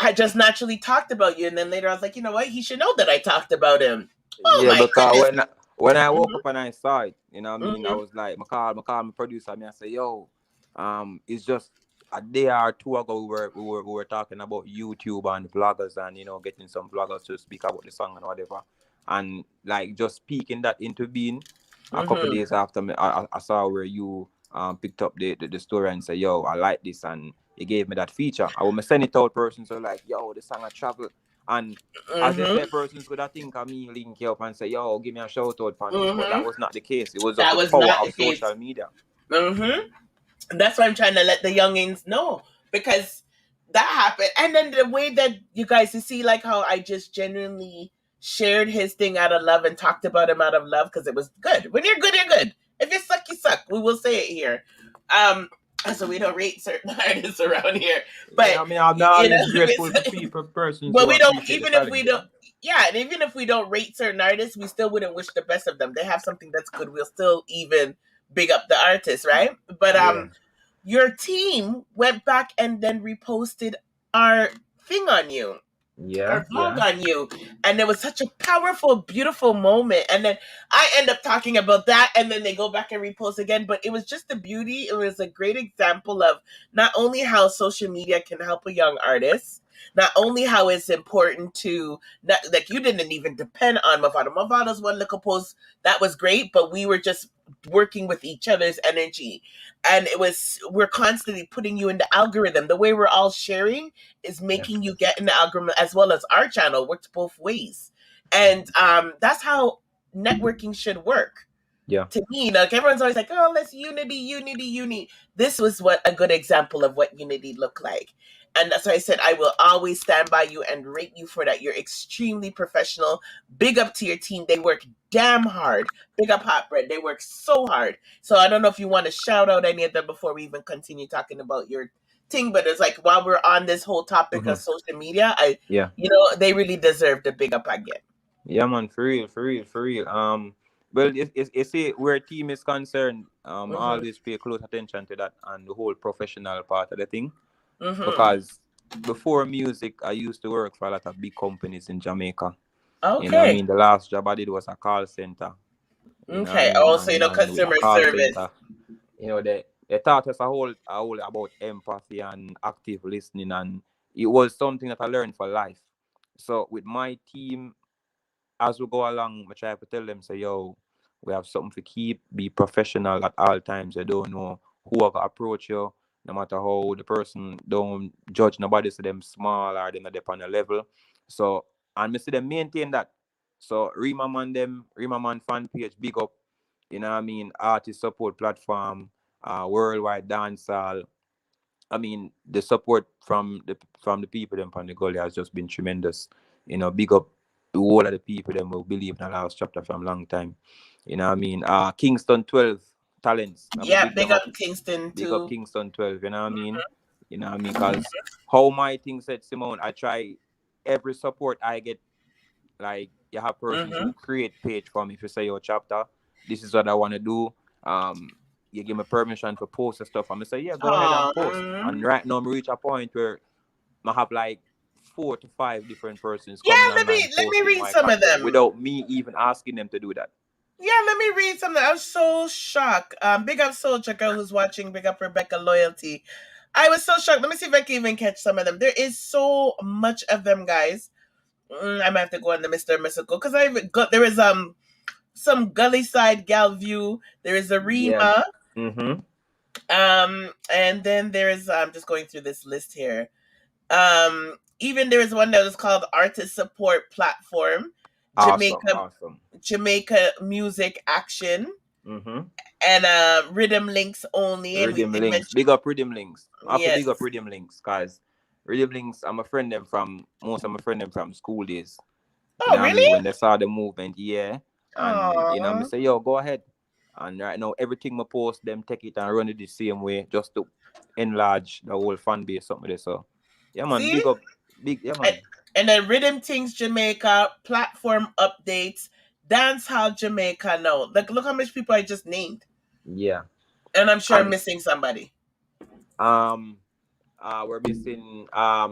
I just naturally talked about you, and then later I was like, you know what? He should know that I talked about him. Oh Yeah, my because goodness! when I woke Mm-hmm, up and I saw it, I mean, I mm-hmm, was like, I call my producer, I say, yo, it's just a day or two ago we were talking about YouTube and vloggers and getting some vloggers to speak about the song and whatever, and like just speaking that into being. A couple of mm-hmm, days after I saw where you picked up the story and say, yo, I like this, and you gave me that feature. I will send it out person, so like, yo, the song I travel. And as they mm-hmm, say, persons would have think of me link you up and say, yo, give me a shout out on this. But that mm-hmm. was not the case. It was just That the was power not the of case. social media. Mm-hmm. That's why I'm trying to let the youngins know, because that happened. And then the way that you guys, you see, like how I just genuinely shared his thing out of love and talked about him out of love because it was good. When you're good, you're good. If you suck, you suck. We will say it here. So we don't rate certain artists around here. But yeah, I mean, I'm always grateful for people, persons but who we don't, appreciate the even if talent. we don't, yeah, and even if we don't rate certain artists, we still wouldn't wish the best of them. They have something that's good. We'll still even big up the artist, right? But Yeah. your team went back and then reposted our thing on you, our vlog on you, and it was such a powerful, beautiful moment. And then I end up talking about that, and then they go back and repost again. But it was just the beauty. It was a great example of not only how social media can help a young artist, not only how it's important to not, like, you didn't even depend on Mavado. Mavado's one little post that was great, but we were just working with each other's energy, and we're constantly putting you in the algorithm. The way we're all sharing is making you get in the algorithm, as well as our channel works both ways. And that's how networking should work. Yeah. To me, like, everyone's always like, oh, let's unity. This was what a good example of what unity looked like. And that's why I said I will always stand by you and rate you for that. You're extremely professional. Big up to your team. They work damn hard. Big up Hot Bread. They work so hard. So I don't know if you want to shout out any of them before we even continue talking about your thing, but it's like, while we're on this whole topic of social media, they really deserve the big up again. Yeah, man, for real. Well, you see, where a team is concerned, always pay close attention to that and the whole professional part of the thing. Because before music, I used to work for a lot of big companies in Jamaica. Okay. You know what I mean? The last job I did was a call center. Okay. Also, customer service. Center, they taught us a whole about empathy and active listening, and it was something that I learned for life. So with my team, as we go along, I try to tell them, say, yo, we have something to keep, be professional at all times. You don't know who are going to approach you, no matter how the person, don't judge nobody, so them small or they're not on a level. So, and I see them maintain that. So, Rima Man fan page, big up, you know what I mean, artist support platform, worldwide dancehall. I mean, the support from the people them on the gully has just been tremendous. Big up to all of the people them who believe in the last chapter from a long time. You know what I mean? Kingston 12 talents. Yeah, big up Kingston too. Big up Kingston 12, you know what I mean? You know what I mean? Because how my thing said, Simone, I try every support I get, like, you have persons who create page for me. If you say, your chapter, this is what I want to do. You give me permission to post and stuff. I'm gonna say, yeah, go ahead and post. And right now, I'm reach a point where I have like 4 to 5 different persons. Yeah, let me read some of them without me even asking them to do that. Yeah, let me read something. I was so shocked. Big up Soldier Girl who's watching. Big up Rebecca Loyalty. I was so shocked. Let me see if I can even catch some of them. There is so much of them, guys. I might have to go on the Mr. Mystical because there is some Gully Side Gal View. There is a Rima. Yeah. And then there is I'm just going through this list here. Even there is one that was called Artist Support Platform. Awesome. Jamaica Music Action. And Rhythm Links only. Rhythm Links. Big up Rhythm Links. I have to big up Rhythm Links, guys. Rhythm Links, most of my friend them from school days. Oh, really? When they saw the movement, yeah. And I say, yo, go ahead. And right now, everything I post, them take it and run it the same way, just to enlarge the whole fan base, something like that. So, yeah, man, see? Big up, yeah, man. And then Rhythm Things Jamaica, platform updates, Dancehall Jamaica. No, look how much people I just named. Yeah. And I'm sure I'm missing somebody. We're missing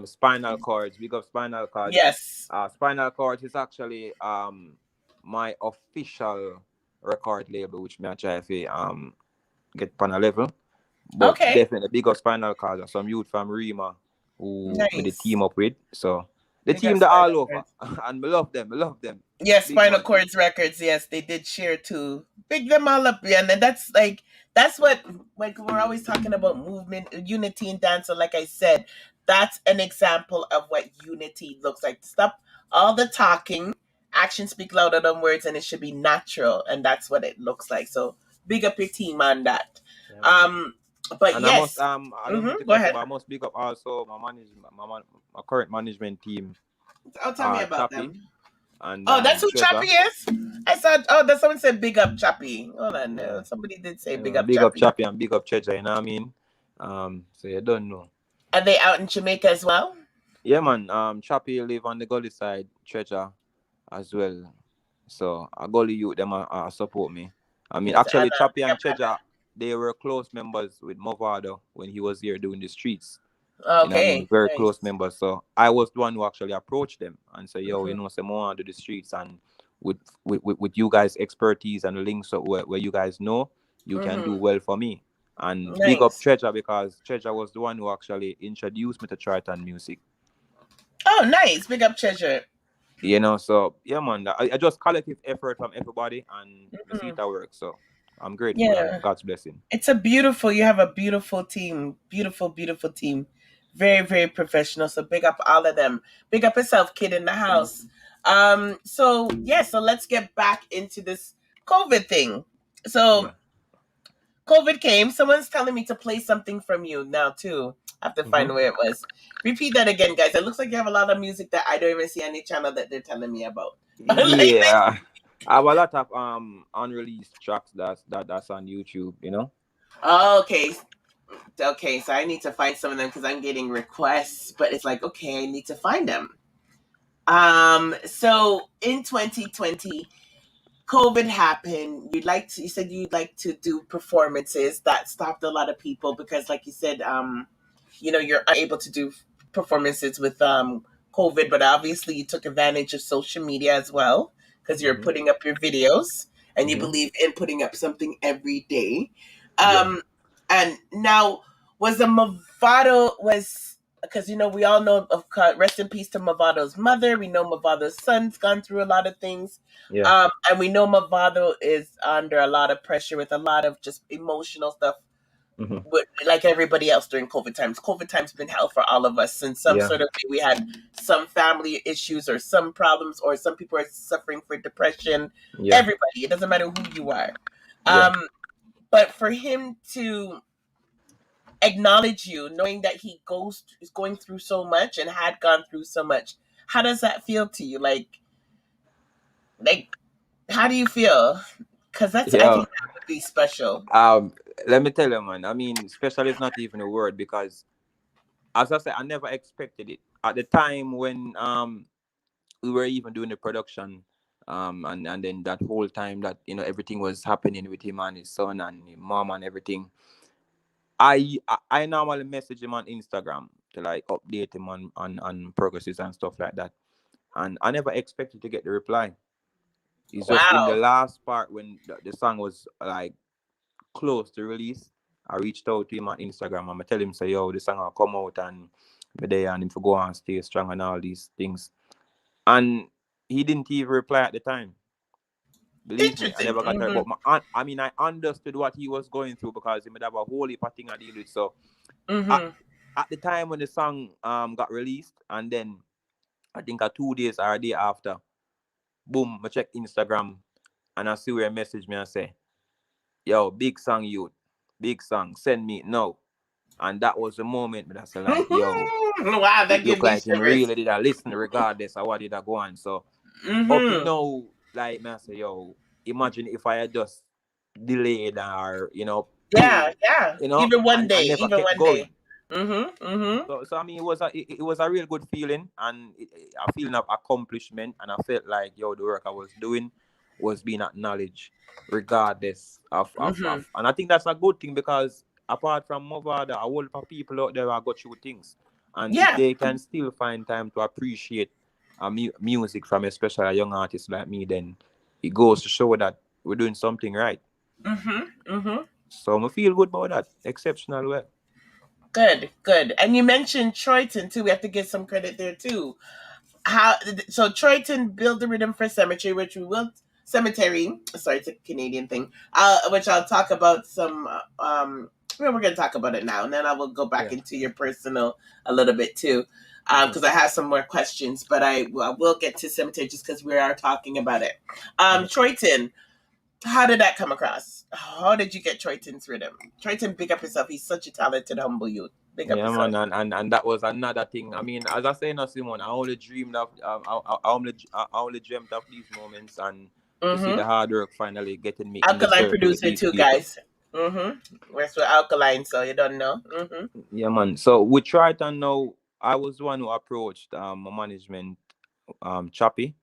Spinal Cords. Big up Spinal Cords. Yes. Spinal Cords is actually my official record label, which me I try to get on a level. But definitely big up Spinal Cords and some youth from Rima who the team up with. So the team that all over. And we love them. Yes, Spinal Cords Records, yes, they did share too. Big them all up, yeah. And that's what, like, we're always talking about movement, unity in dance. So like I said, that's an example of what unity looks like. Stop all the talking, actions speak louder than words, and it should be natural, and that's what it looks like. So big up your team on that. But And yes, I don't mean to go cut you, ahead. but I must big up also my current management team, Oh, tell me about Chappy them. and Oh, that's who Treasure. Chappy is. I saw. Oh, that someone said big up Chappy. Hold on, no, Yeah. somebody did say You big know, up big up Chappy. Chappy and big up Treasure, you know what I mean? So you don't know. Are they out in Jamaica as well? Yeah, man. Chappy live on the Gully side, Treasure as well. So I Gully youth them support me. I mean, Yes, and actually, Chappy big and up Treasure, Anna. they were close members with Mavado when he was here doing the streets. You know what I mean? Okay, Very close nice. members. So I was the one who actually approached them and said, yo, you Mhm, know, say more to the streets and with you guys' expertise and links where you guys know, you can do mhm. well for me. And big up Nice. Treasure because Treasure was the one who actually introduced me to Triton music. Oh, nice. Big up Treasure. You know, so yeah, man, I just collective effort from everybody and I see Mhm. it work. So I'm grateful and Yeah. God's blessing. It's a beautiful, you have a beautiful team. Beautiful, beautiful team. Very, very professional. So big up all of them. Big up yourself, kid in the house. So yeah, so let's get back into this COVID thing. So Yeah. COVID came. Someone's telling me to play something from you now too. I have to Hmm. find where it was. Repeat that again, guys. It looks like you have a lot of music that I don't even see any channel that they're telling me about. Like, Yeah. I have a lot of unreleased tracks that's on YouTube, you know? okay, okay, so I need to find some of them because I'm getting requests, but it's like, okay, I need to find them. So in 2020, COVID happened. You said you'd like to do performances. That stopped a lot of people because, like you said, you're unable to do performances with COVID, but obviously you took advantage of social media as well because you're Hmm. putting up your videos and you Hmm. believe in putting up something every day. Yeah. And now was the Mavado was because we all know of rest in peace to Mavado's mother. We know Mavado's son's gone through a lot of things. Yeah. And we know Mavado is under a lot of pressure with a lot of just emotional stuff, Hmm. with, like everybody else during COVID times. COVID times been hell for all of us in some Yeah. sort of way. We had some family issues or some problems, or some people are suffering for depression. Yeah. Everybody, it doesn't matter who you are. Yeah. But for him to acknowledge you, knowing that is going through so much and had gone through so much, how does that feel to you? Like how do you feel? Because I Yeah. think that would be special. Um, Let me tell you, man. I mean, special is not even a word because, as I said, I never expected it at the time when we were even doing the production, and then that whole time that everything was happening with him and his son and his mom and everything. I normally message him on Instagram to like update him on progresses and stuff like that, and I never expected to get the reply. It's just in the Wow. last part when the song was like close to release. I reached out to him on Instagram and I tell him say, yo, the song will come out and be there and him to go and stay strong and all these things. And he didn't even reply at the time. Believe me, I Interesting. never got her. Hmm. But I mean, I understood what he was going through because he would have a whole heap of thing I deal with. So at, Hmm. at the time when the song got released, and then I think 2 days or a day after, boom, I check Instagram and I see where he message me and say, yo, big song, youth, big song, send me now. And that was the moment that I said, like, yo, Wow, it that gives looked me like him shivers. really did I listen regardless of what did I go on. So up to Hmm. now, like man, I say, yo, imagine if I had just delayed or Yeah, pull, yeah. Even one and day, never even kept one day. going. Mm-hmm. So I mean, it was a real good feeling and a feeling of accomplishment, and I felt like yo, the work I was doing was being acknowledged, regardless Mm-hmm. and I think that's a good thing because apart from Mother, there are a whole lot of people out there who got through things, and if Yeah. they can still find time to appreciate music from especially a young artist like me, then it goes to show that we're doing something right. Mm-hmm. Mm-hmm. So I feel good about that. Exceptional well. Good, good. And you mentioned Troyton too. We have to give some credit there too. So Troyton built the rhythm for Cemetery, which we will Cemetery. Sorry, it's a Canadian thing. Which I'll talk about some. We're going to talk about it now, and then I will go back Yeah. into your personal a little bit too, because I have some more questions. But I will get to Cemetery just because we are talking about it. Troyton, how did that come across? How did you get Troyton's rhythm? Troyton, big up yourself. He's such a talented, humble youth. Big up Yeah, yourself. man, and that was another thing. I mean, as I say, no, Simon, I only dreamed of, I only dreamt of these moments, and to see the hard work finally getting me in the Alkaline circle with producer these too, people. guys. Works with Alkaline, so you don't know. Yeah, man. So we tried to know. I was the one who approached my management, Chappy.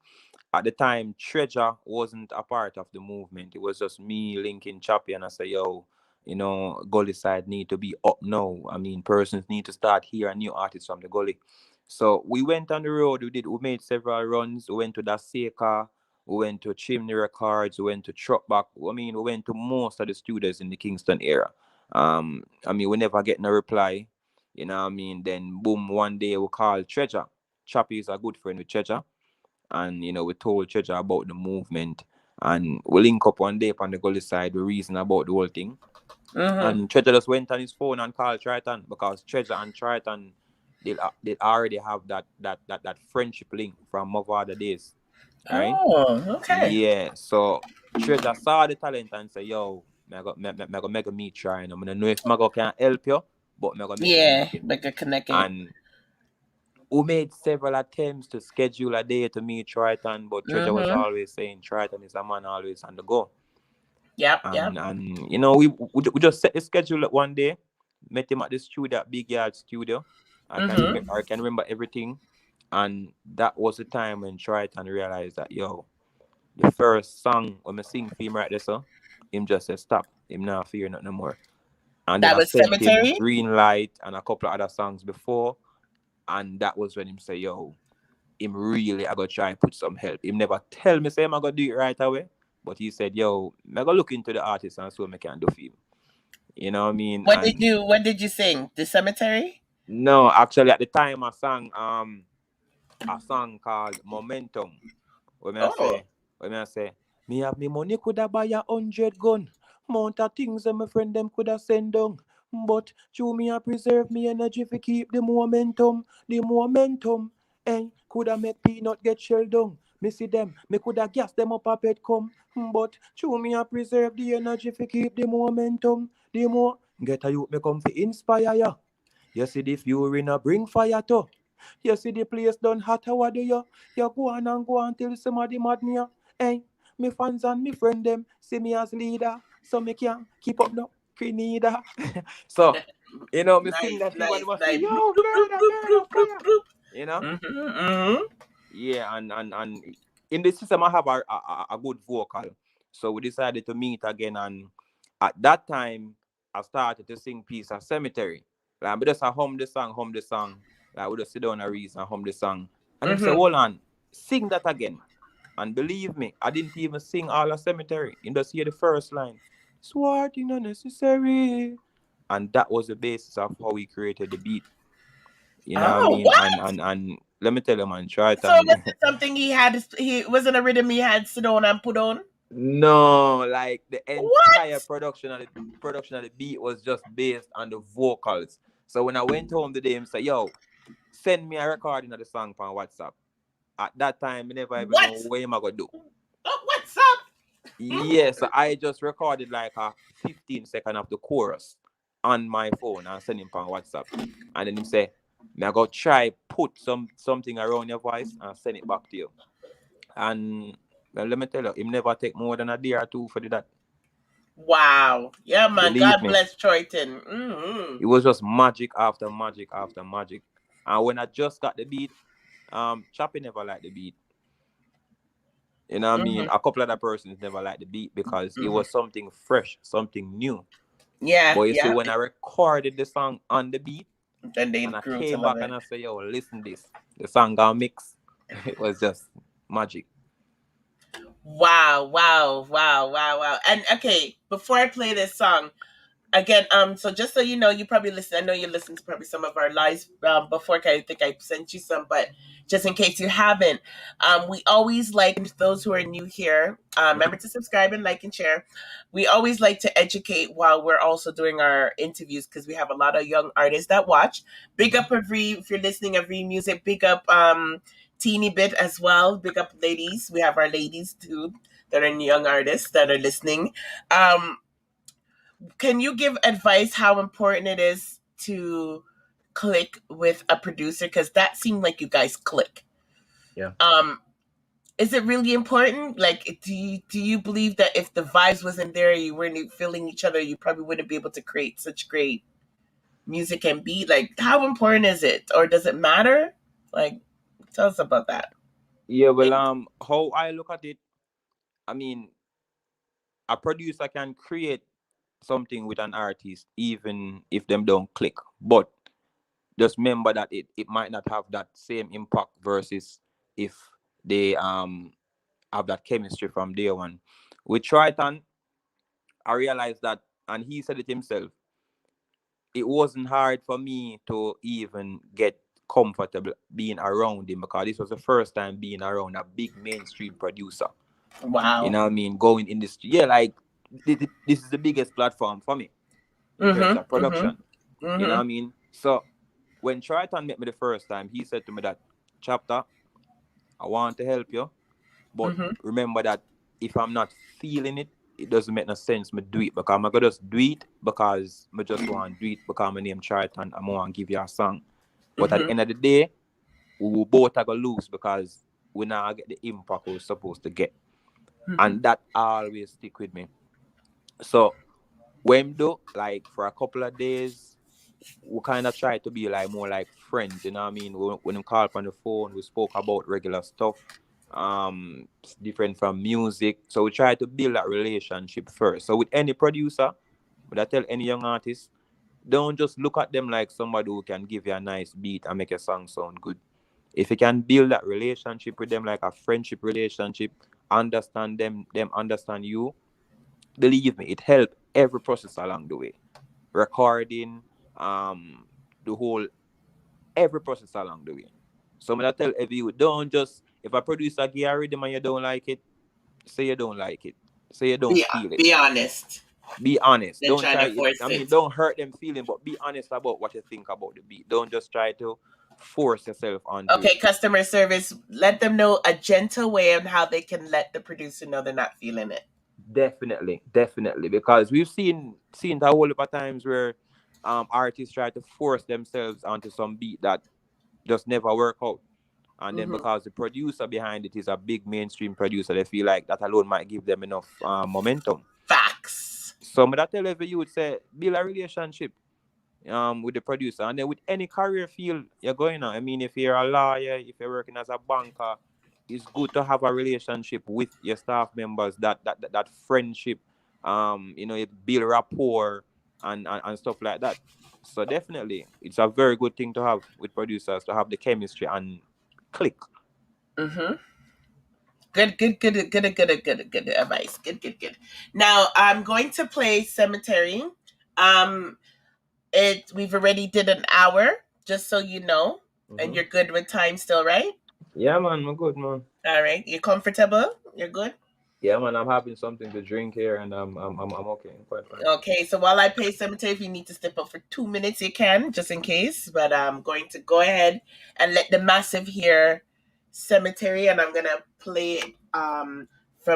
At the time, Treasure wasn't a part of the movement. It was just me linking Chappy, and I say, yo, Gully side need to be up now. I mean, persons need to start hearing new artists from the Gully. So we went on the road. We made several runs. We went to the SOCA. We went to Chimney Records. We went to Truckback. I mean, we went to most of the studios in the Kingston area. I mean, we never get no reply. You know what I mean? Then boom, one day we call Treasure. Chappy is a good friend with Treasure. And we told Treasure about the movement. And we link up one day on the Gully side, we reason about the whole thing. And Treasure just went on his phone and called Trayon, because Treasure and Trayon, they already have that friendship link from Mavado'S, right? Oh, okay. Yeah. So Treasure saw the talent and say, yo, I go make a meet Trayon. I don't know if I can help you, but I go make you meet him. make a connection. And we made several attempts to schedule a day to meet Trayon, but Treasure was always saying Trayon is a man always on the go. Yep. And we just set the schedule one day, met him at the studio, at Big Yard Studio. I can remember everything. And that was the time when Trayon realized that, yo, the first song when I sing for him right there, so him just said stop. Him not fear nothing no more. And that then was I sent Cemetery? him Green Light and a couple of other songs before. And that was when him say, yo, him really I gotta try and put some help. Him never tell me say I'm gonna do it right away. But he said, yo, I gotta look into the artist and so I can do for him. You know what I mean? What did you sing? The Cemetery? No, actually at the time I sang a song called Momentum. When I say, me have me money coulda buy 100 gun. Mount of things that my friend them coulda send down. But through me I preserve me energy to keep the momentum. The momentum. And coulda make peanut get shelled down. Me see them, me coulda gas them up a bed come. But through me I preserve the energy to keep the momentum. The more get a youth me come to inspire ya. You see the fury in a bring fire to. You see the place done hot, what do you? You go on till somebody mad me. Hey, me fans and me friend them see me as leader, so me can keep up no neither. So, me sing that thing and must say, yo, burn fire. Yeah, and in the system I have a good vocal. So we decided to meet again, and at that time I started to sing piece of Cemetery. Like we just hum the song. Like we just sit down and read and hum the song. And him say, hold on, sing that again. And believe me, I didn't even sing all of Cemetery. You just hear the first line. Swarting unnecessary. And that was the basis of how we created the beat. You know what I mean? What? And let me tell you, man, try it. So was it something he wasn't a rhythm he had sit on and put on? No, like the entire production of the beat was just based on the vocals. So when I went home today and said, yo, send me a recording of the song on WhatsApp. At that time, I never even know what I'm gonna do. What's up? Yes, so I just recorded like a 15-second of the chorus on my phone and send him on WhatsApp. And then he say, I go try put something around your voice and send it back to you. And well, let me tell you, him never take more than a day or two for that. Wow. Yeah, man. Believe God me. bless Troyton. It was just magic after magic after magic. And when I just got the beat, Chappy never liked the beat. You know what I mean? A couple other persons never liked the beat because it was something fresh, something new. Yeah. But you see, when I recorded the song on the beat, and I came back and I said, yo, listen this. The song got mixed. It was just magic. Wow. And okay, before I play this song, again, so just so you know, you probably listen. I know you listened to probably some of our lives before. I think I sent you some, but just in case you haven't, we always like those who are new here. Remember to subscribe and like and share. We always like to educate while we're also doing our interviews because we have a lot of young artists that watch. Big up if you're listening Every Music. Big up Teeny Bit as well. Big up ladies. We have our ladies too that are young artists that are listening. can you give advice how important it is to click with a producer? Because that seemed like you guys click. Yeah. Is it really important? Like, do you believe that if the vibes wasn't there, you weren't feeling each other, you probably wouldn't be able to create such great music and beat? Like, how important is it, or does it matter? Like, tell us about that. Yeah, well, how I look at it, I mean, a producer can create something with an artist even if them don't click, but just remember that it might not have that same impact versus if they have that chemistry from day one. With Trayon, I realized that, and he said it himself, it wasn't hard for me to even get comfortable being around him because this was the first time being around a big mainstream producer. Wow. You know what I mean? Going in this, yeah, like this is the biggest platform for me in terms of production. You know what I mean? So when Trayon met me the first time, he said to me that, Chapta, I want to help you, but remember that if I'm not feeling it, it doesn't make no sense me do it, because I'm gonna just do it because I just want to do it because my name Trayon and I want to give you a song. But at the end of the day, we will both gonna lose because we now get the impact we're supposed to get. And that always stick with me. So when do, like, for a couple of days, we kind of try to be like more like friends, you know what I mean? When we call up on the phone, we spoke about regular stuff, different from music. So we try to build that relationship first. So with any producer, but I tell any young artist, don't just look at them like somebody who can give you a nice beat and make a song sound good. If you can build that relationship with them like a friendship relationship, understand them understand you, believe me, it helps every process along the way. Recording, the whole, every process along the way. So I tell every you, don't just, if a producer give a rhythm and you don't like it, say you don't like it. Say you don't feel it. Be honest. Be honest. Then Don't try try to force I mean, it. don't hurt them feeling, but be honest about what you think about the beat. Don't just try to force yourself onto Okay, it. customer service. Let them know a gentle way on how they can let the producer know they're not feeling it. Definitely, because we've seen a whole lot of times where artists try to force themselves onto some beat that just never work out. And then because the producer behind it is a big mainstream producer, they feel like that alone might give them enough momentum. Facts. So that tell every youth, say, build a relationship with the producer. And then with any career field you're going on, I mean, if you're a lawyer, if you're working as a banker, it's good to have a relationship with your staff members, that friendship, you build rapport and stuff like that. So definitely, it's a very good thing to have with producers, to have the chemistry and click. Good advice. Good. Now I'm going to play Cemetery. We've already did an hour, just so you know, and you're good with time still, right? Yeah, man, I'm good, man. All right, you're comfortable. You're good. Yeah, man, I'm having something to drink here, and I'm okay. I'm quite fine. Okay, so while I play Cemetery, if you need to step up for 2 minutes, you can, just in case. But I'm going to go ahead and let the massive hear Cemetery, and I'm gonna play it from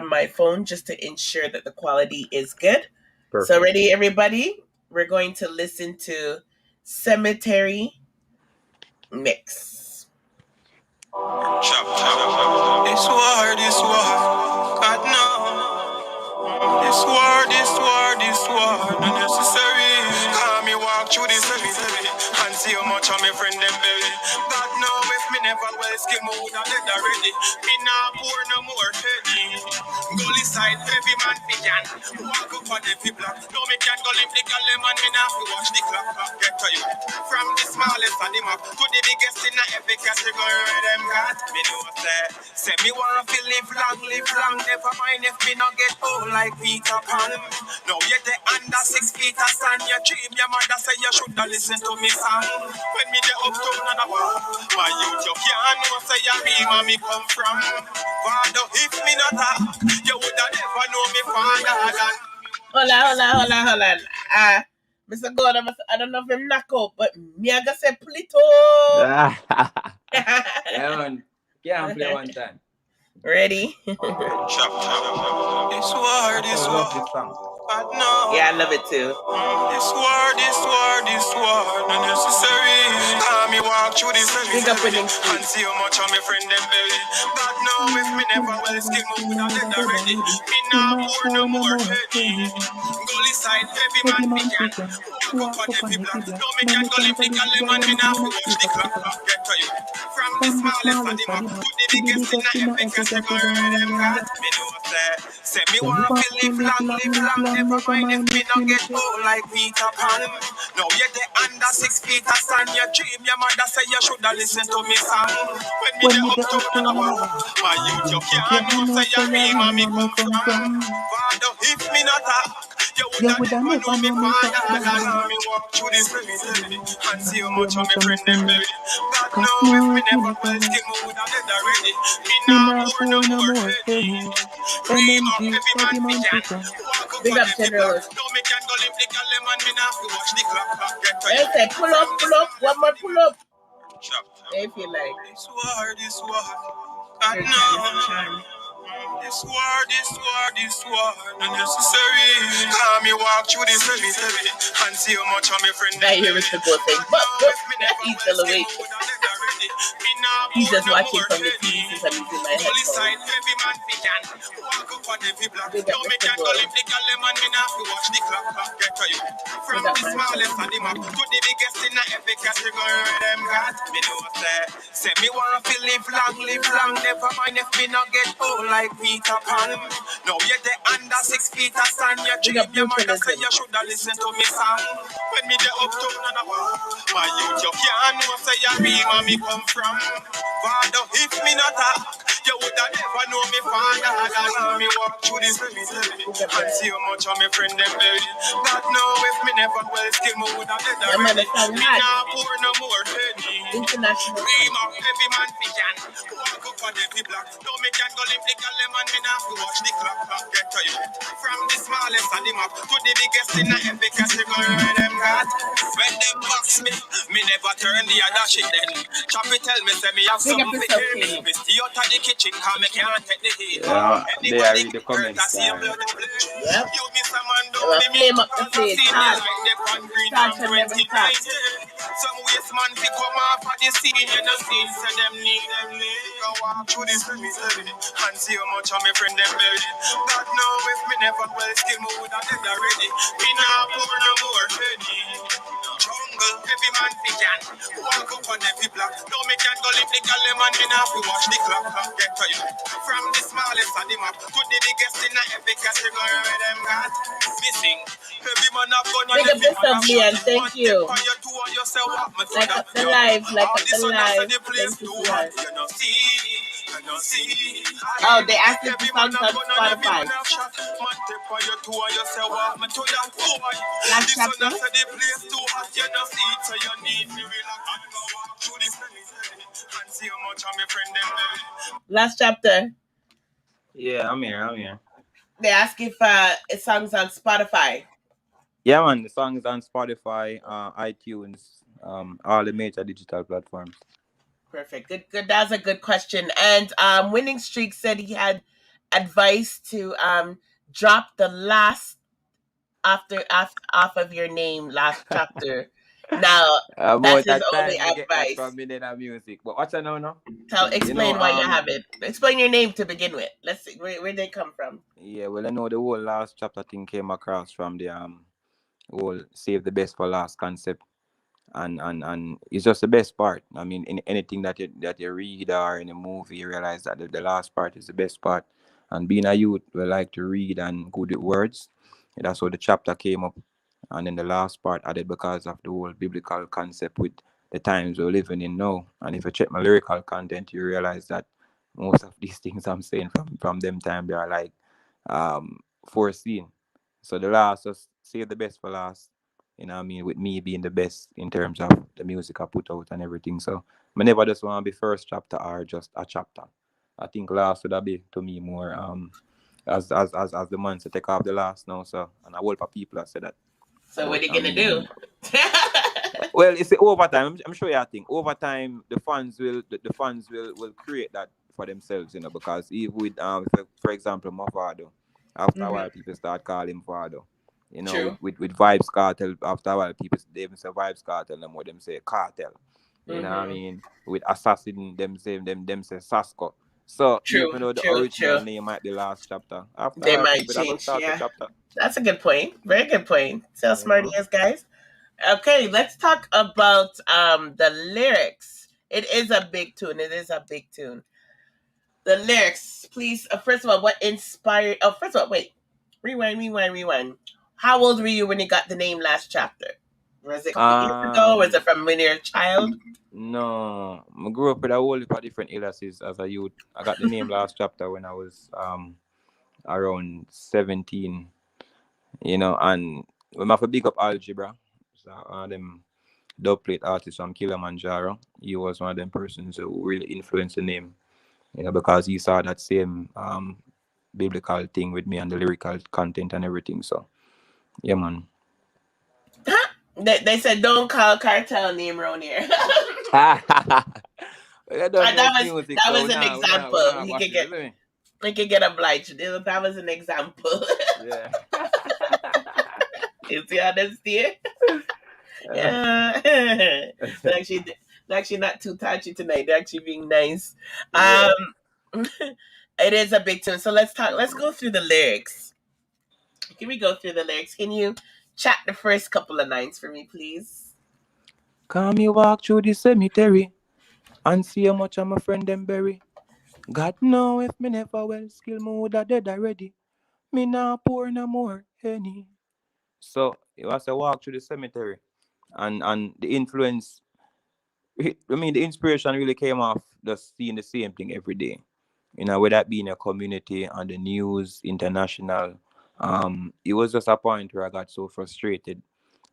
my phone just to ensure that the quality is good. Perfect. So ready, everybody? We're going to listen to Cemetery mix. Chapta. This war, God no. This war, unnecessary. Call me walk through this cemetery and see how much of my friend them belly. God know if me never well skin mood and dead already. Me nah pour no more heady. Gully side, heavy man pigeon. Walk up on the people. No me can go live the galley man, me nah fi watch the clock. Get to you. From the smallest of the map to the biggest in every category where them got. Me know say me want to live long, never mind if me not get old like Peter Pan. No, yet they under 6 feet of stand. Your dream, your mother say you should have listen to me song. When me the uptown and a walk, my youth you can't know say you be where me come from. Father, if me not talk, you would have never know me father. Hold on. Mr. God, I don't know if I'm knock out, but me I gonna say Pluto. Yeah, man. Can't play one time. Ready? Chapta. This war, I love this song. but no. Yeah, I love it too. This war, not necessary. Me walk through this Big up winning and streak. see how much of my friend them belly. God know if me never well skin, me would have dead already. Me nah pour no more penny. Gully side, heavy man began. Walk up on every block. No me can go live the galley man, me nah fi watch the clock get to you. From the smallest of the map to the biggest in the epic category, them got me know say me want to live long, never mind if me not get old like Peter Pan. No, you're the under 6 feet, I stand your dream. Your mother say you shoulda listen to me song. When me the uptown and my youth, you can't know say you real where me come from. Father, if me not talk, you woulda never know me father. God, me walk through this cemetery and see how much of me friend them buried. God know if me never well skin, me woulda dead already. Me nah pour no more penny. Dream of every man began. Walk up Big on up every General. block. No me can go live the galley man, me nah fi watch the clock get to They you. say pull up, one more pull up. Chapta. If you like. This war, God Your time is a know. charm. This war, not necessary. Me walk through this cemetery and see how much of my friend. I hear Mr. Gold saying, but he's still awake. He's just watching from the TV since I'm using my headphones. Big up Mr. Gold. From the smallest of the map to the biggest in the epic category, them got me know say me want to live long, never mind if me not get old like Peter Pan. No, you're the under 6 feet, I stand your Big dream. up Your mother say professionalism. you shoulda listen to me song. When me the uptown and a my youth, you can't know say you real where me come from. Father, if me not talk, you woulda never know me father. God, me walk through this cemetery and see how much of me friend them buried. God know if me never well skin, me woulda dead That man already. is sound Me hot. nah pour no more penny. International Dream song. of every man began. Walk up on every block. No me can go live the galley man, me nah fi watch the clock get to you. From the smallest of the map to the biggest in the epic category, them got. When them box me never turn the other shit then. Choppy tell me say me have Big up something yourself, for me. Kenny. Me stay out of the kitchen 'cause me can't take the heat. Yeah, they are Anybody read the get hurt, I comments. see him blood and bleed. Yep. You miss a man They down will the flame meat up the cause I place. seen Hot. you like the pan green Start from and never stop. 29. Some waste man fi come off of the scene, you know scene, so them need them leave. Go walk through this cemetery and see how much of my friend them buried. God know if me never well skin, me woulda dead already. Me nah pour no more penny. Jungle, every man fi can. Walk up on every block. No me can go live the galley man, me nah fi watch the clock get to you. From the smallest of the map to the biggest in the epic category, where them got missing. Every man have gun and Big up every man yourself, have Leon. shot. Thank Man you. take on your two and you say what me Like that up the yo. live, like All up this the one I say live. the place Thank you, too sweetheart. hot. You know see. Oh, they asked if the Every man song's have on gun and every Spotify. man have shot. Man take on your two and you say what me to that boy. Last This one chapter. I say the place too hot. You know see. So you need to relax and go walk through this cemetery and see how much of my friend them there. Last chapter. Yeah, I'm here. They ask if a song's on Spotify. Yeah, man, the song is on Spotify, iTunes, all the major digital platforms. Perfect. Good. That's a good question. And Winning Streak said he had advice to drop the last off of your name last chapter. Now that's About his that only time we get that advice. from Millionaire Music. But watch I know now. Explain why you have it. Explain your name to begin with. Let's see where they come from. Yeah, well I know the whole last chapter thing came across from the whole save the best for last concept. And it's just the best part. I mean, in anything that you read or in a movie, you realize that the last part is the best part. And being a youth, we like to read and good with words. And that's how the chapter came up. And then the last part added because of the whole biblical concept with the times we're living in now. And if you check my lyrical content, you realize that most of these things I'm saying from them time they are like foreseen. So the last, just save the best for last. You know what I mean? With me being the best in terms of the music I put out and everything. So I never just want to be first chapter or just a chapter. I think last would be to me more as the man to take off the last now. So and a whole lot of people have said that. So what are you gonna do? Well, it's over time. I'm sure you think over time the fans will create that for themselves, you know, because even with for example, Mavado, after a while people start calling him Vado. You know, True. with Vibes Cartel, after a while people they even say Vibes Cartel, no more them say Cartel. You know what I mean? With Assassin, them say Sasko. So True. even though the True. original True. name might be Last Chapter, after a They while might people that go change. start to Yeah. chapter. That's a good point. Very good point. See how You smart he know? is, guys. Okay, let's talk about the lyrics. It is a big tune. It is a big tune. The lyrics, please. First of all, what inspired? Oh, first of all, wait. Rewind. How old were you when you got the name Last Chapter? Was it a couple of years ago? Was it Um from when you were a child? no. I grew up with a whole heap of different illnesses as a youth. I got the name Last Chapter when I was around 17, you know, and we have to big up Algebra. So them dubplate artist from Kilimanjaro. He was one of them persons who really influenced the name, you know, because he saw that same biblical thing with me and the lyrical content and everything. So yeah, man. They said don't call cartel name around here. We don't That make was music, that so was an we example. not He bash could it, get isn't it? he could get obliged. That was an example. Yeah. You see how that's there? Yeah. they're actually not too touchy tonight. They're actually being nice. Yeah. It is a big tune. So let's go through the lyrics. Can we go through the lyrics? Can you chat the first couple of lines for me, please? Come me walk through the cemetery and see how much of my friend them bury. God know if me never well skill me woulda dead already. Me nah pour no more any. So it was a walk through the cemetery, and the influence. I mean, the inspiration really came off just seeing the same thing every day. You know, whether that be in a community, on the news, international. It was just a point where I got so frustrated,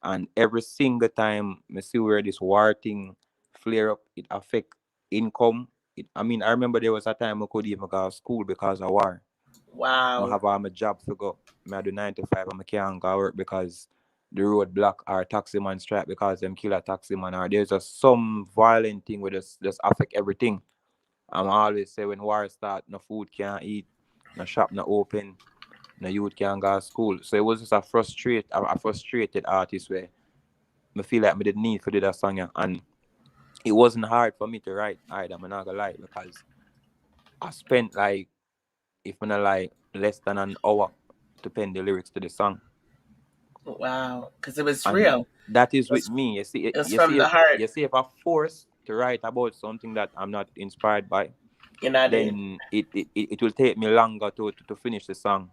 and every single time I see where this war thing flare up, it affect income. I mean, I remember there was a time I could even go to school because of war. I Wow. have my job to go. I do 9 to 5 and I can't go work because the road block or taxi man strike because them kill a taxi man or there's just some violent thing where just affect everything. I'm always say when war start, no food can't eat, no shop not open, no youth can't go to school. So it was just a frustrated artist where I feel like I did need to do that song, yeah. And it wasn't hard for me to write either, I'm not gonna lie, because I spent like, if I'm not like, less than an hour to pen the lyrics to the song. Wow. Because it was And real. that is It with was, me. it was from the heart. You see, if I'm forced to write about something that I'm not inspired by, You're not in. then it will take me longer to finish the song.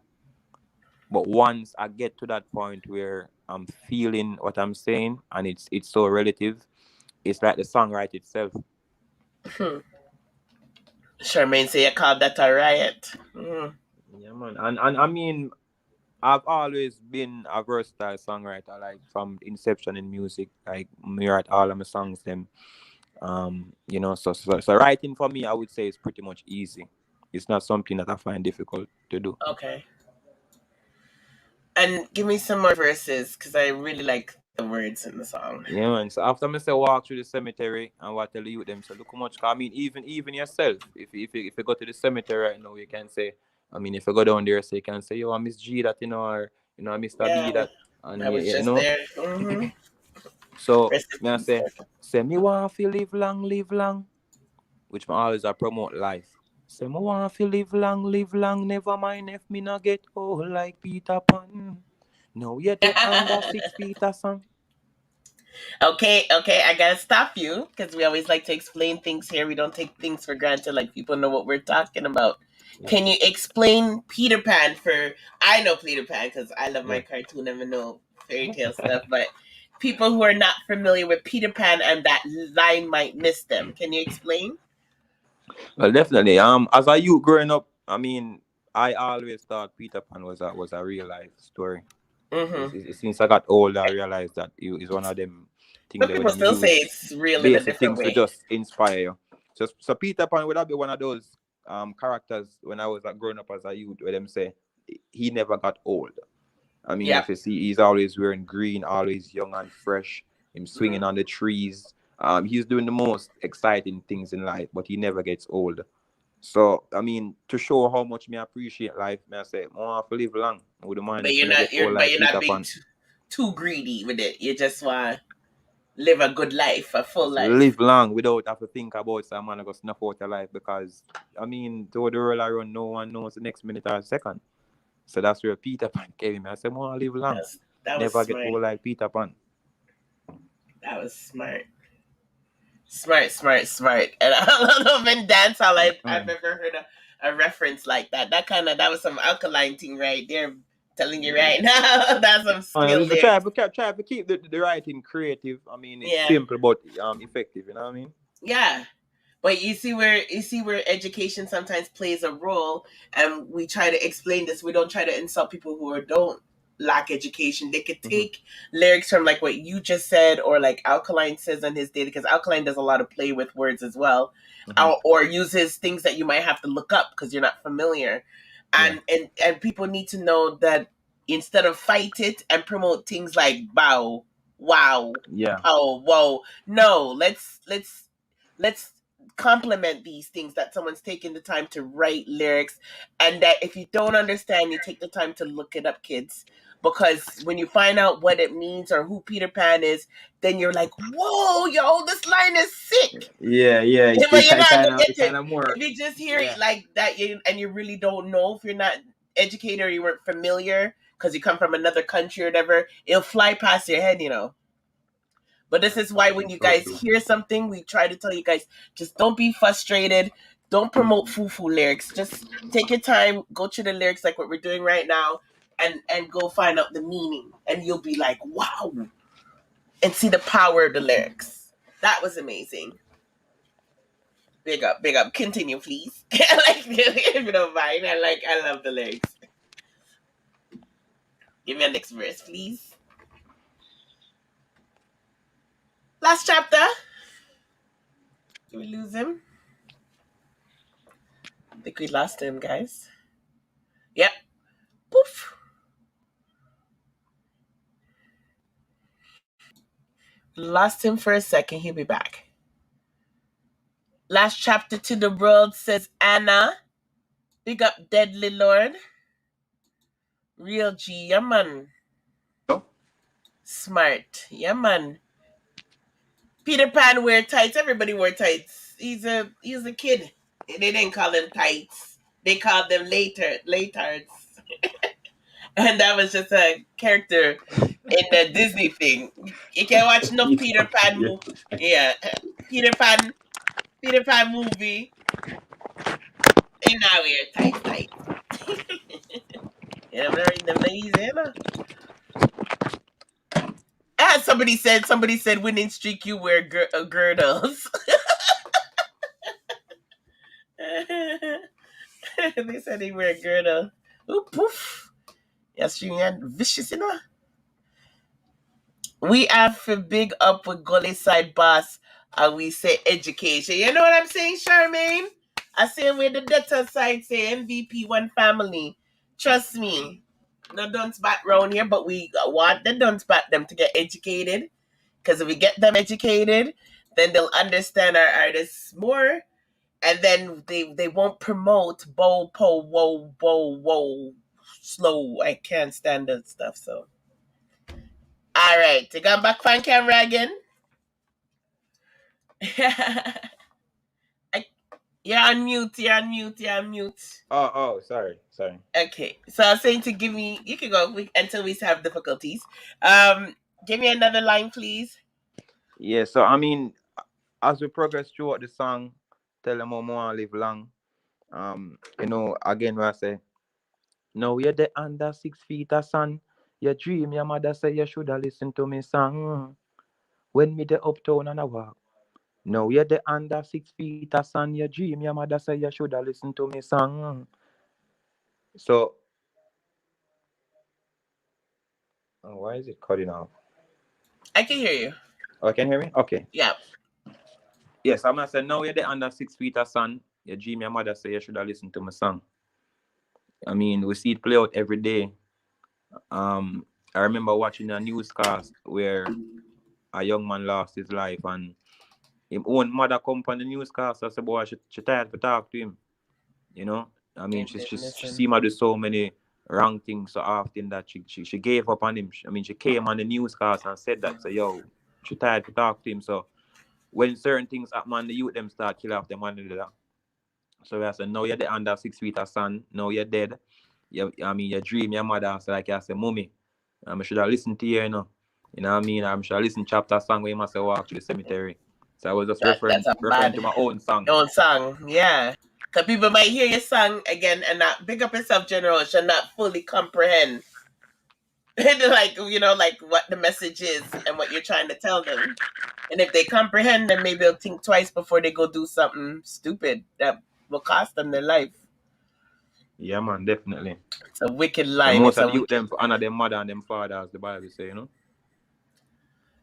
But once I get to that point where I'm feeling what I'm saying and it's so relative, it's like the song write itself. Charmaine say you called that a riot. Mm. Yeah, man. And I mean, I've always been a versatile songwriter, like from inception in music. Like me write all of my songs, them. You know, so writing for me, I would say, is pretty much easy. It's not something that I find difficult to do. Okay. And give me some more verses because I really like the words in the song. Yeah, man. So after I say walk through the cemetery and what tell you them, so look how much. I mean, even yourself, if you go to the cemetery right now, you can say, I mean, if you go down there, so you can say, yo, I Miss G that, you know, or you know, Mr. B Yeah. that, and I was you just know. there. Mm-hmm. So Rest in me I peace. say me want to live long, which me always I promote life. Say me want to live long, never mind if me not get old like Peter Pan. No, you take under 6 feet or something. Okay, I gotta stop you because we always like to explain things here. We don't take things for granted, like people know what we're talking about. Yeah, Can you explain Peter Pan for? I know Peter Pan because I love my yeah. cartoon and I know fairy tale stuff, but people who are not familiar with Peter Pan and that line might miss them. Can you explain? Well, definitely. As a youth growing up, I mean, I always thought Peter Pan was a real life story. Mm-hmm. Since I got older, I realized that it is one of them things Some that with people them still say use it's real in a basic different things to way. just inspire you. So Peter Pan would have been one of those characters when I was growing up as a youth, where them say he never got old. I mean, Yeah. if you see, he's always wearing green, always young and fresh. Him swinging Mm-hmm. on the trees. He's doing the most exciting things in life, but he never gets old. So I mean, to show how much me appreciate life, me I say, I want to live long. I wouldn't mind But if you're I get old like you're not Peter being Pan. too greedy with it. You just want to live a good life, a full Just life. live long without have to think about some man go snuff out your life, because I mean, though the world around, no one knows the next minute or second. So that's where Peter Pan came in. I said, I want to live long. That was Never get smart. old like Peter Pan. That was smart. Smart. And I love in dancehall I've ever heard a reference like that. That was some alkaline thing right there. Telling you right now, that's some skill But there. try to keep the writing creative. I mean, it's Yeah. simple but effective. You know what I mean? Yeah. But you see where education sometimes plays a role, and we try to explain this. We don't try to insult people who don't lack education. They could take lyrics from like what you just said, or like Alkaline says on his data, because Alkaline does a lot of play with words as well, or uses things that you might have to look up because you're not familiar, and people need to know that instead of fight it and promote things like bow, wow, oh, whoa, no, let's compliment these things, that someone's taking the time to write lyrics, and that if you don't understand, you take the time to look it up, kids, because when you find out what it means or who Peter Pan is, then you're like, whoa, yo, this line is sick. Yeah. But you're not gonna get it more. if you just hear it like that, and you really don't know, if you're not educated or you weren't familiar because you come from another country or whatever, it'll fly past your head, But this is why when you guys hear something, we try to tell you guys, just don't be frustrated. Don't promote foo-foo lyrics. Just take your time, go through the lyrics like what we're doing right now, and go find out the meaning. And you'll be like, wow. And see the power of the lyrics. That was amazing. Big up. Continue, please. If you don't mind. I love the lyrics. Give me a next verse, please. Last chapter. Did we lose him? I think we lost him, guys. Yep. Poof. Lost him for a second. He'll be back. Last chapter to the world, says Anna. Big up Deadly Lord. Real G. Yeah, man. Smart. Yeah, man. Peter Pan wear tights. Everybody wear tights. He's a kid. They didn't call him tights. They called them latards. And that was just a character in the Disney thing. You can watch no Peter Pan movie. Yeah. Peter Pan movie. And now we're tight. Yeah, I'm not them easy, And somebody said winning streak, you wear girdles. They said they wear a girdle. Ooh, poof. Yes, you had vicious, We have to big up with Gully side boss, and we say education. You know what I'm saying, Charmaine? I say where the debtor side say MVP one family. Trust me. No don't spot round here, but we want the don't spot them to get educated. Because if we get them educated, then they'll understand our artists more. And then they won't promote bow, po, whoa, slow. I can't stand that stuff, so. All right, you got back on camera again. You're on mute. Oh, sorry. Okay, so I was saying to give me, you can go until we have difficulties. Give me another line, please. Yeah, so I mean, as we progress throughout the song, tell them how more live long. Again, I say, now you're the under 6 feet of sun. Your dream, your mother say you shoulda listen to me song. When me the uptown and I walk. Now you're the under 6 feet of sun. Your dream, your mother say you shoulda listen to me song. So, why is it cutting off? I can hear you. Oh, can you hear me? Okay. Yeah. Yes, I'm gonna say now you're the under 6 feet of sun. Your dream, your mother say you shoulda listen to my song. I mean, we see it play out every day. I remember watching a newscast where a young man lost his life, and his own mother come on the newscast and said, boy, she tired to talk to him. You know, I mean, she Listen. seemed to do so many wrong things so often that she gave up on him. I mean, she came on the newscast and said that. So yo, she tired to talk to him. So when certain things happen, man, the youth them start kill off them and that. So I said, now you're the under 6 feet of son. Now you're dead. I mean, you dream your mother. So like I said, mommy, I should have listened to you, you know. You know what I mean? I should have listened to Chapter song where you must have walked to the cemetery. So I was just referring to my own song. Your own song, yeah. Because people might hear your song again and not big up yourself, general, should not fully comprehend, like, you know, like what the message is and what you're trying to tell them. And if they comprehend, then maybe they'll think twice before they go do something stupid that will cost them their life. Yeah, man, definitely. It's a wicked line. And most of the youth them honor them mother and them father, as the Bible say, you know.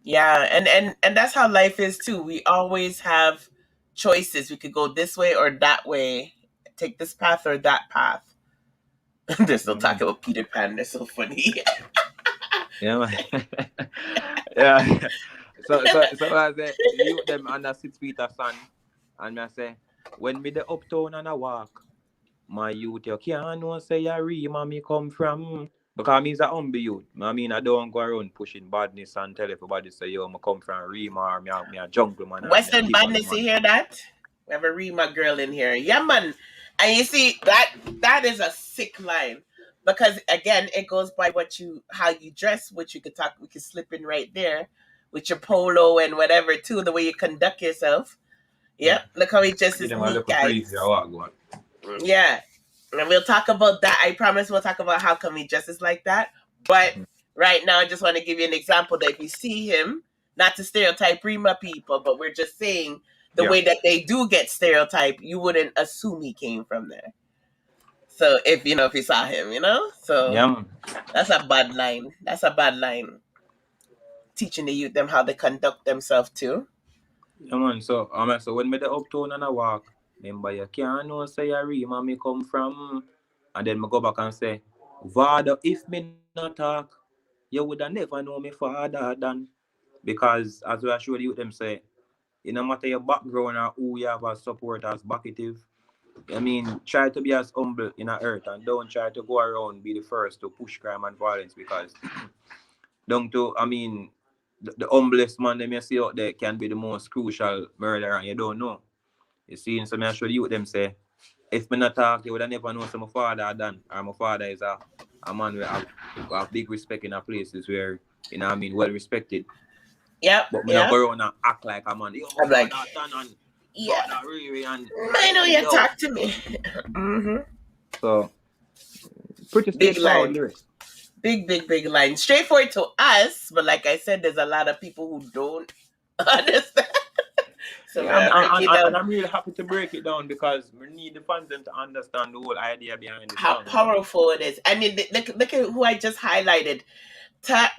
Yeah, and that's how life is too. We always have choices. We could go this way or that way, take this path or that path. They're still talking about Peter Pan. They're so funny. Yeah, man. Yeah. So I say, you them under 6 feet of sun, and I say, when me the uptown and I walk, my youth, you can't know say you real me come from. Because me's a humble youth. I mean, I don't go around pushing badness and tell everybody say, yo, I come from Rima or me a jungle man. Western badness, you hear that? We have a Rima girl in here. Yeah, man. And you see, that is a sick line. Because again, it goes by how you dress, which we could slip in right there with your polo and whatever too, the way you conduct yourself. Yeah. Look how he just is neat, guys. Yeah. And we'll talk about that. I promise we'll talk about how come he dresses like that. But right now, I just want to give you an example that if you see him, not to stereotype Rima people, but we're just saying the way that they do get stereotyped, you wouldn't assume he came from there. So if you saw him, so that's a bad line. That's a bad line. Teaching the youth them how they conduct themselves too. Yeah, man. So when me the uptown and I walk, remember you can't know say you Rima me come from, and then me go back and say, Father, if me not talk, you woulda never know me father than, because as I show the youth them say, it no matter your background or who you have as support as backative. I mean, try to be as humble in the earth and don't try to go around be the first to push crime and violence, because the humblest man them you see out there can be the most crucial murderer and you don't know. You see, so I show the youth them say, if me not talk, you would never know some my father done, or my father is a man who have big respect in a places where, well respected. Yeah. But me not go around and act like a man. Yo, I'm like, and yeah. Really, and I know you talk to me. So pretty big line. Lyrics. Big line. Straightforward to us, but like I said, there's a lot of people who don't understand. So I'm really happy to break it down because we need the fans them to understand the whole idea behind it. How powerful it is. I mean, look at who I just highlighted. Tara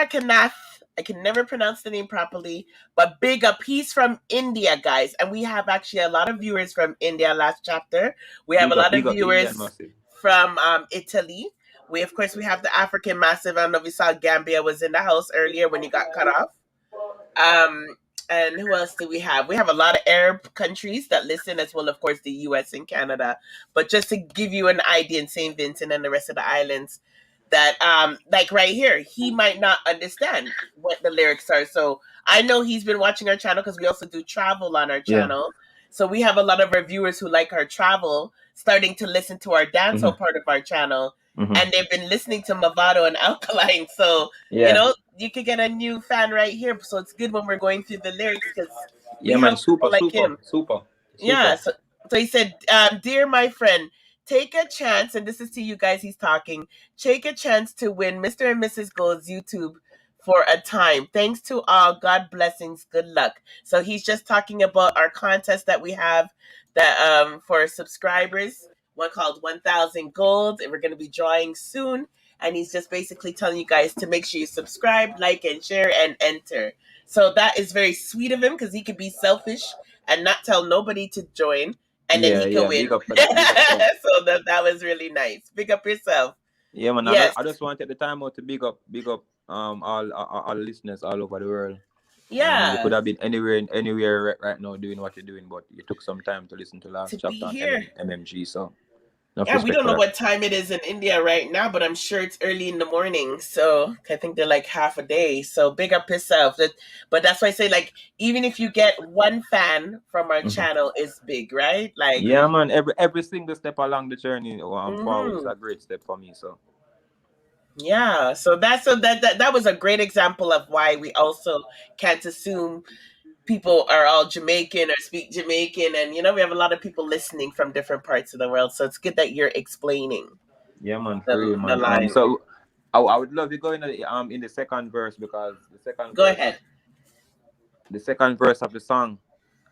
Kanath. I can never pronounce the name properly, but big up. He's from India, guys. And we have actually a lot of viewers from India last chapter. We have a lot of viewers from Italy. We have the African Massive. I don't know if you saw Gambia was in the house earlier when he got cut off. And who else do we have? We have a lot of Arab countries that listen, as well, of course, the US and Canada. But just to give you an idea in St. Vincent and the rest of the islands, that like right here, he might not understand what the lyrics are. So I know he's been watching our channel because we also do travel on our channel. Yeah. So we have a lot of our viewers who like our travel starting to listen to our dancehall part of our channel. And they've been listening to Mavado and ALKALINE'S. So, you could get a new fan right here. So it's good when we're going through the lyrics because super. Yeah. So he said, dear my friend, take a chance, and this is to you guys he's talking, take a chance to win Mr. and Mrs. Gold's YouTube for a time. Thanks to all. God blessings. Good luck. So he's just talking about our contest that we have that for subscribers. One called 1000 Gold, and we're going to be drawing soon. And he's just basically telling you guys to make sure you subscribe, like, and share, and enter. So that is very sweet of him because he could be selfish and not tell nobody to join, and then he can win. So that was really nice. Big up yourself. Yeah, man. I just want to take the time out to big up all listeners all over the world. You know what I mean? You Yeah. could have been anywhere right now doing what you're doing, but you took some time to listen to To Last be Chapter on here. M&MG. So enough Yeah, we respect don't for know that. what time it is in India right now, but I'm sure it's early in the morning. So I think they're like half a day. So big up yourself. But that's why I say, like, even if you get one fan from our Mhm. channel, is big, right? Like, Yeah, man. Every single step along the journey forward is mhm. a great step for me. So Yeah. So that was a great example of why we also can't assume people are all Jamaican or speak Jamaican, and we have a lot of people listening from different parts of the world. So it's good that you're explaining yeah, man, for real, the man. line. So I would love you going in the second verse because Go ahead. the second verse of the song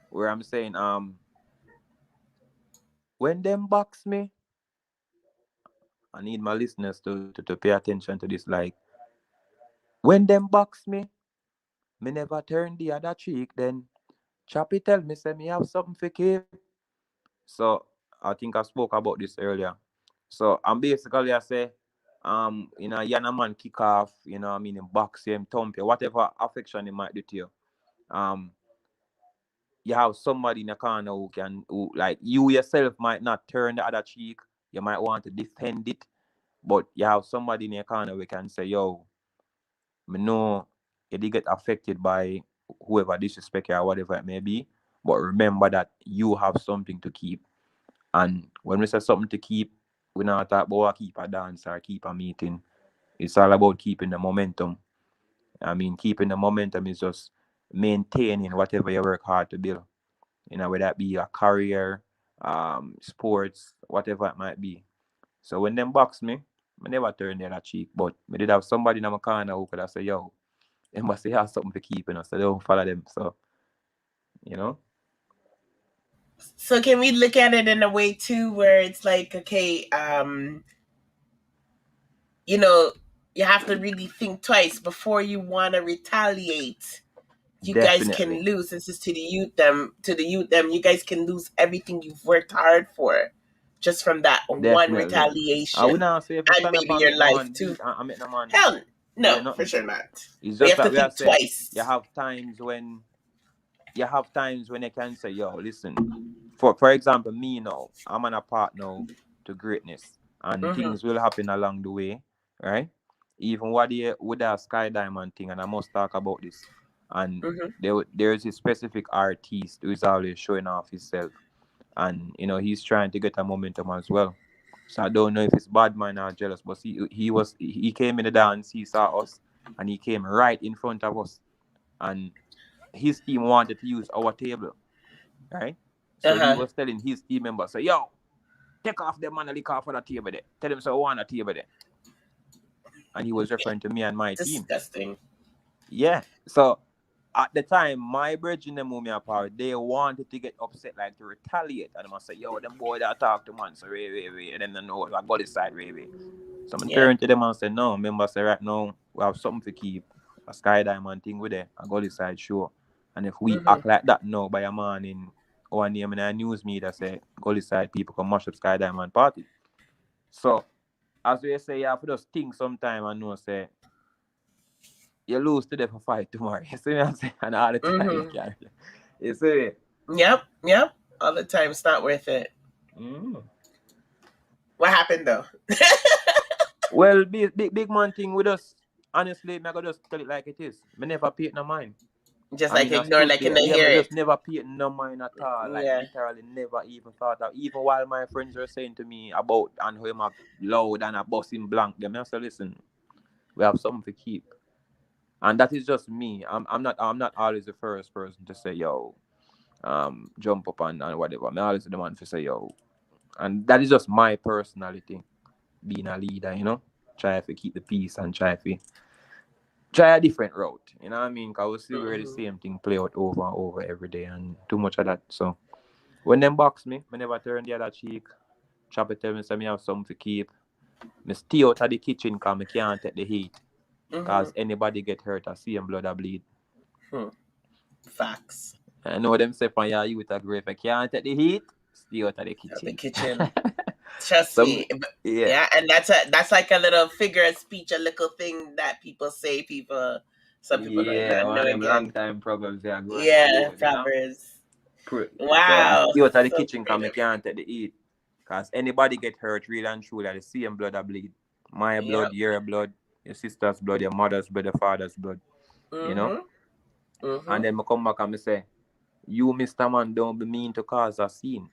where I'm saying when them box me, I need my listeners to pay attention to this. Like when them box me never turn the other cheek. Then Chappy tell me say me have something for keep. So I think I spoke about this earlier. So I'm basically I say, Yana man kick off, I mean, him box him, thump you, whatever affection he might do to you. Um, you have somebody in the corner who like you yourself might not turn the other cheek. You might want to defend it, but you have somebody in your corner who can say, yo, me know you did get affected by whoever disrespect you or whatever it may be. But remember that you have something to keep. And when we say something to keep, we not talk about keep a dance or keep a meeting. It's all about keeping the momentum. I mean, keeping the momentum is just maintaining whatever you work hard to build. Whether that be a career, sports, whatever it might be. So when them box me, I never turn the other cheek. But I did have somebody in my corner who could have say, yo, they must say have something to keep, so they don't follow them. So, you know? So can we look at it in a way too, where it's like, okay, you have to really think twice before you want to retaliate. You guys can Definitely. lose. This is to the youth them. You guys can lose everything you've worked hard for, just from that one Definitely. I would retaliation, not say if you and stand up maybe and your make no life man too. beat and make no man Hell, do no, for nothing. sure not. It's But you just have to like we are think say, twice. you have times when you can say, yo, listen, for example, me now, I'm on a path now to greatness and Mm-hmm. things will happen along the way, right? Even what they with that Sky Diamond thing, and I must talk about this. And Mm-hmm. there's a specific artist who is always showing off himself. And he's trying to get a momentum as well. So I don't know if it's bad man or jealous, but he came in the dance, he saw us, and he came right in front of us, and his team wanted to use our table, right? So he Uh-huh. was telling his team members, "Say, yo, take off the man and lick off of the table there. Tell them so I want a table there." And he was referring to me and my team. Disgusting. Yeah. So at the time, my brethren them move me apart. They wanted to get upset, like to retaliate. And I must say, yo, them boy that talk to man, so wait. And then they know I got this side, wait. So I'm Yeah. turn to them and say, no, remember, say right now, we have something to keep. A Sky Diamond thing with it. I got this side show. And if we Mm-hmm. act like that now by a man in our name in a news media say Gully side people can mash up Sky Diamond party. So as we say, you have to just think sometime and know say you lose today for fight tomorrow. You see what I'm saying? And all the time you Mm-hmm. can. You see? Yep. All the time, it's not worth it. Mm. What happened though? Well, big man thing with us, honestly, I gotta just tell it like it is. Me never paid no mind. Just I like mean, I ignore, stood like you there. not Yeah, hear I it. just never paid no mind at all. Like, Yeah. literally never even thought of. Even while my friends were saying to me about and how him a loud and a bossing blank, them I say, listen, we have something to keep. And that is just me. I'm not always the first person to say, yo, jump up and whatever. I'm always the one to say, yo. And that is just my personality, being a leader, Try to keep the peace and try a different route. You know what I mean? Because we see where the Mm-hmm. same thing play out over and over every day and too much of that. So when them box me, I never turn the other cheek. Chapter tell me say me have something to keep. Me stay out of the kitchen because I can't take the heat. Mm-hmm. Because anybody get hurt, I see them blood a bleed. Facts. I know them say from your youth a grave. If I can't take the heat, stay out of the At the kitchen. kitchen. Trust Some me. yeah. Yeah, and that's like a little figure of speech, a little thing that people say. People Some people might Yeah, not one know of them long again. time problems they are going on the Yeah, road, you know. Proverbs. So I Wow. stay out of the So kitchen because I creative. can't take the heat. Because anybody get hurt, real and true, like the same blood I bleed. My Yep. blood, your blood, your sister's blood, your mother's blood, your father's blood, you know. Mm-hmm. And Mm-hmm. then I come back and I say, you, Mr. Man, don't be mean to cause a scene.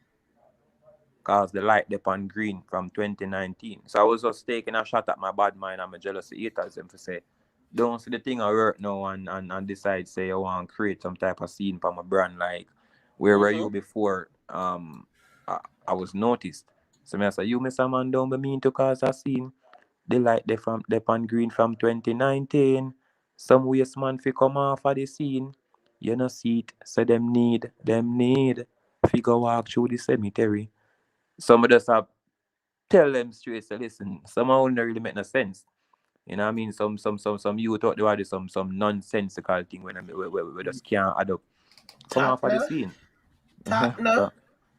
Cause the light upon green from 2019. So I was just taking a shot at my bad mind and my jealous haters and to say, don't see the thing I work now and decide say I want to create some type of scene for my brand. Like where were Mm-hmm. you before I was noticed. So I say, you Mr. Man, don't be mean to cause a scene. The light they upon green from 2019. Some waste man fi come off of the scene. You know see it, so them need. Figure walk through the cemetery. Some of us have tell them straight, say, listen, some of them don't really make no sense. You know what I mean? Some youth out there do some nonsensical thing when we just can't add up. Come Top off of the no. scene. Top no. So,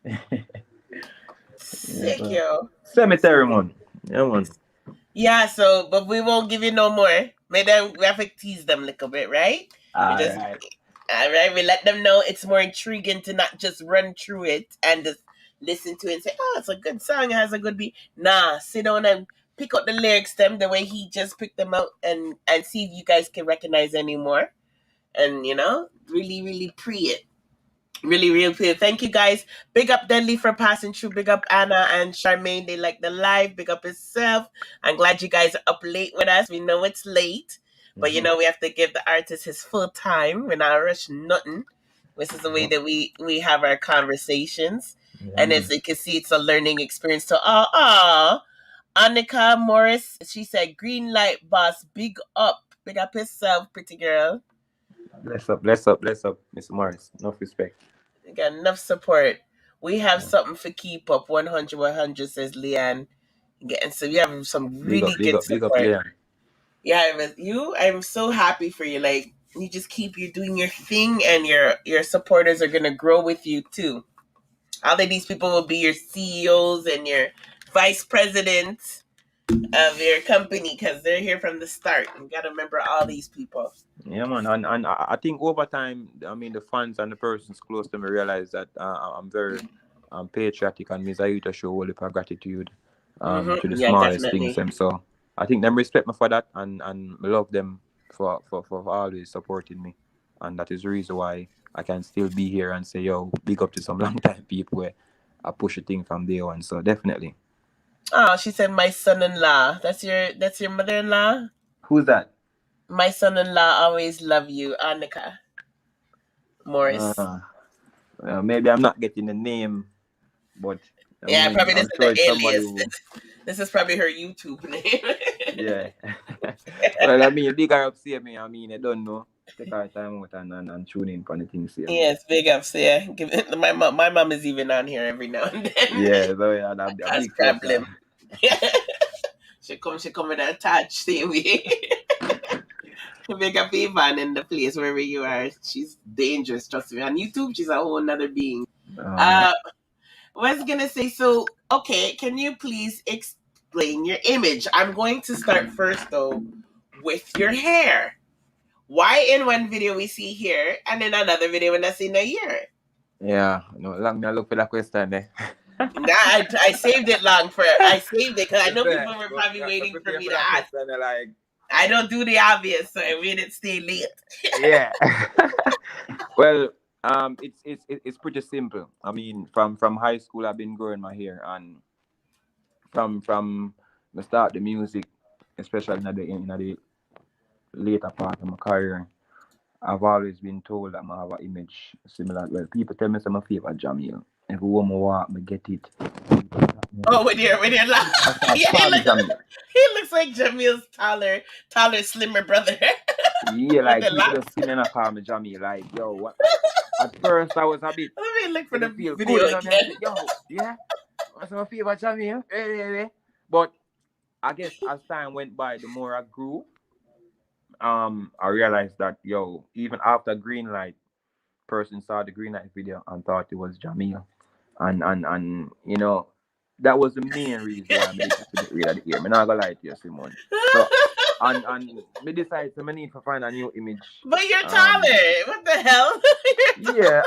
yeah, Sick, so. yo. Cemetery man. Yeah man. Yeah, so but we won't give you no more. Maybe we have to tease them a little bit, right? We just Alright. all right, we let them know it's more intriguing to not just run through it and just listen to it and say, oh, it's a good song, it has a good beat. Nah, sit down and pick up the lyrics them the way he just picked them out and see if you guys can recognize any more. And really, really pre it. Really, real clear. Thank you guys. Big up Deadly for passing through. Big up Anna and Charmaine. They like the live. Big up himself. I'm glad you guys are up late with us. We know it's late, but we have to give the artist his full time. We're not rushing nothing. This is the way that we have our conversations. And as you can see, it's a learning experience. So, Annika Morris, she said, "Green light, boss. Big up. Big up yourself, pretty girl. Bless up, Mr. Morris. Enough respect. You got enough support. We have something for keep up. 100, 100 says Leanne. Getting so you have some really good Big up, support. Leon. Yeah, with you, I'm so happy for you. Like you just keep you doing your thing, and your supporters are gonna grow with you too. All of these people will be your CEOs and your vice presidents of your company because they're here from the start. You got to remember all these people. Yeah, man, and I think over time, I mean, the fans and the persons close to me realize that I'm very patriotic and means I used to show all the gratitude to the Yeah, smallest things. definitely. So I think them respect me for that and love them for always supporting me. And that is the reason why I can still be here and say, yo, big up to some long time people where I push a thing from day one. So definitely. Oh, she said my son-in-law. That's your mother-in-law? Who's that? My son-in-law always love you, Annika Morris. Maybe I'm not getting the name, but I Yeah, mean, probably this I'm is sure the it's somebody alias. who. This is probably her YouTube name. Yeah. Well, I mean, big up, see me. I mean, I don't know. Take our time out and tune in for the things here. Yes, big ups. Yeah, my mom. My mom is even on here every now and then. Yeah, so yeah, that Cause big plus. problem. She come with a touch. See we. Big up Ivan in the place wherever you are. She's dangerous. Trust me. On YouTube, she's a whole another being. Yeah. Was gonna say, so okay, can you please explain your image? I'm going to start first though with your hair. Why in one video we see hair and in another video when I see no hair? Yeah, no, long me look for that question there. Nah, I saved it long for I saved it because I know people were probably Go waiting for prepare me for to that ask. question, like. I don't do the obvious, so I made it stay late. Yeah. Well, it's pretty simple. I mean, from high school, I've been growing my hair, and from the start the music, especially in the later part of my career, I've always been told that I have an image similar. Well, people tell me I'm a favorite Jamil. Every woman walk, me get it. Oh, when you're laugh. Yeah, Jamil. he looks like Jamil's taller, slimmer brother. Yeah, like the people locks. just sitting and call me Jamil. Like, yo, what? At first I was a bit. Let me look for the Feel video good, again. say, yo, yeah, what's my favorite Jamil? But I guess as time went by, the more I grew, I realized that even after green light, person saw the green light video and thought it was Jamil, and that was the main reason why I made it to get rid of the ear. I'm not gonna lie to you, Simone. So and me decide to me need to find a new image. But you're taller. What the hell? Yeah,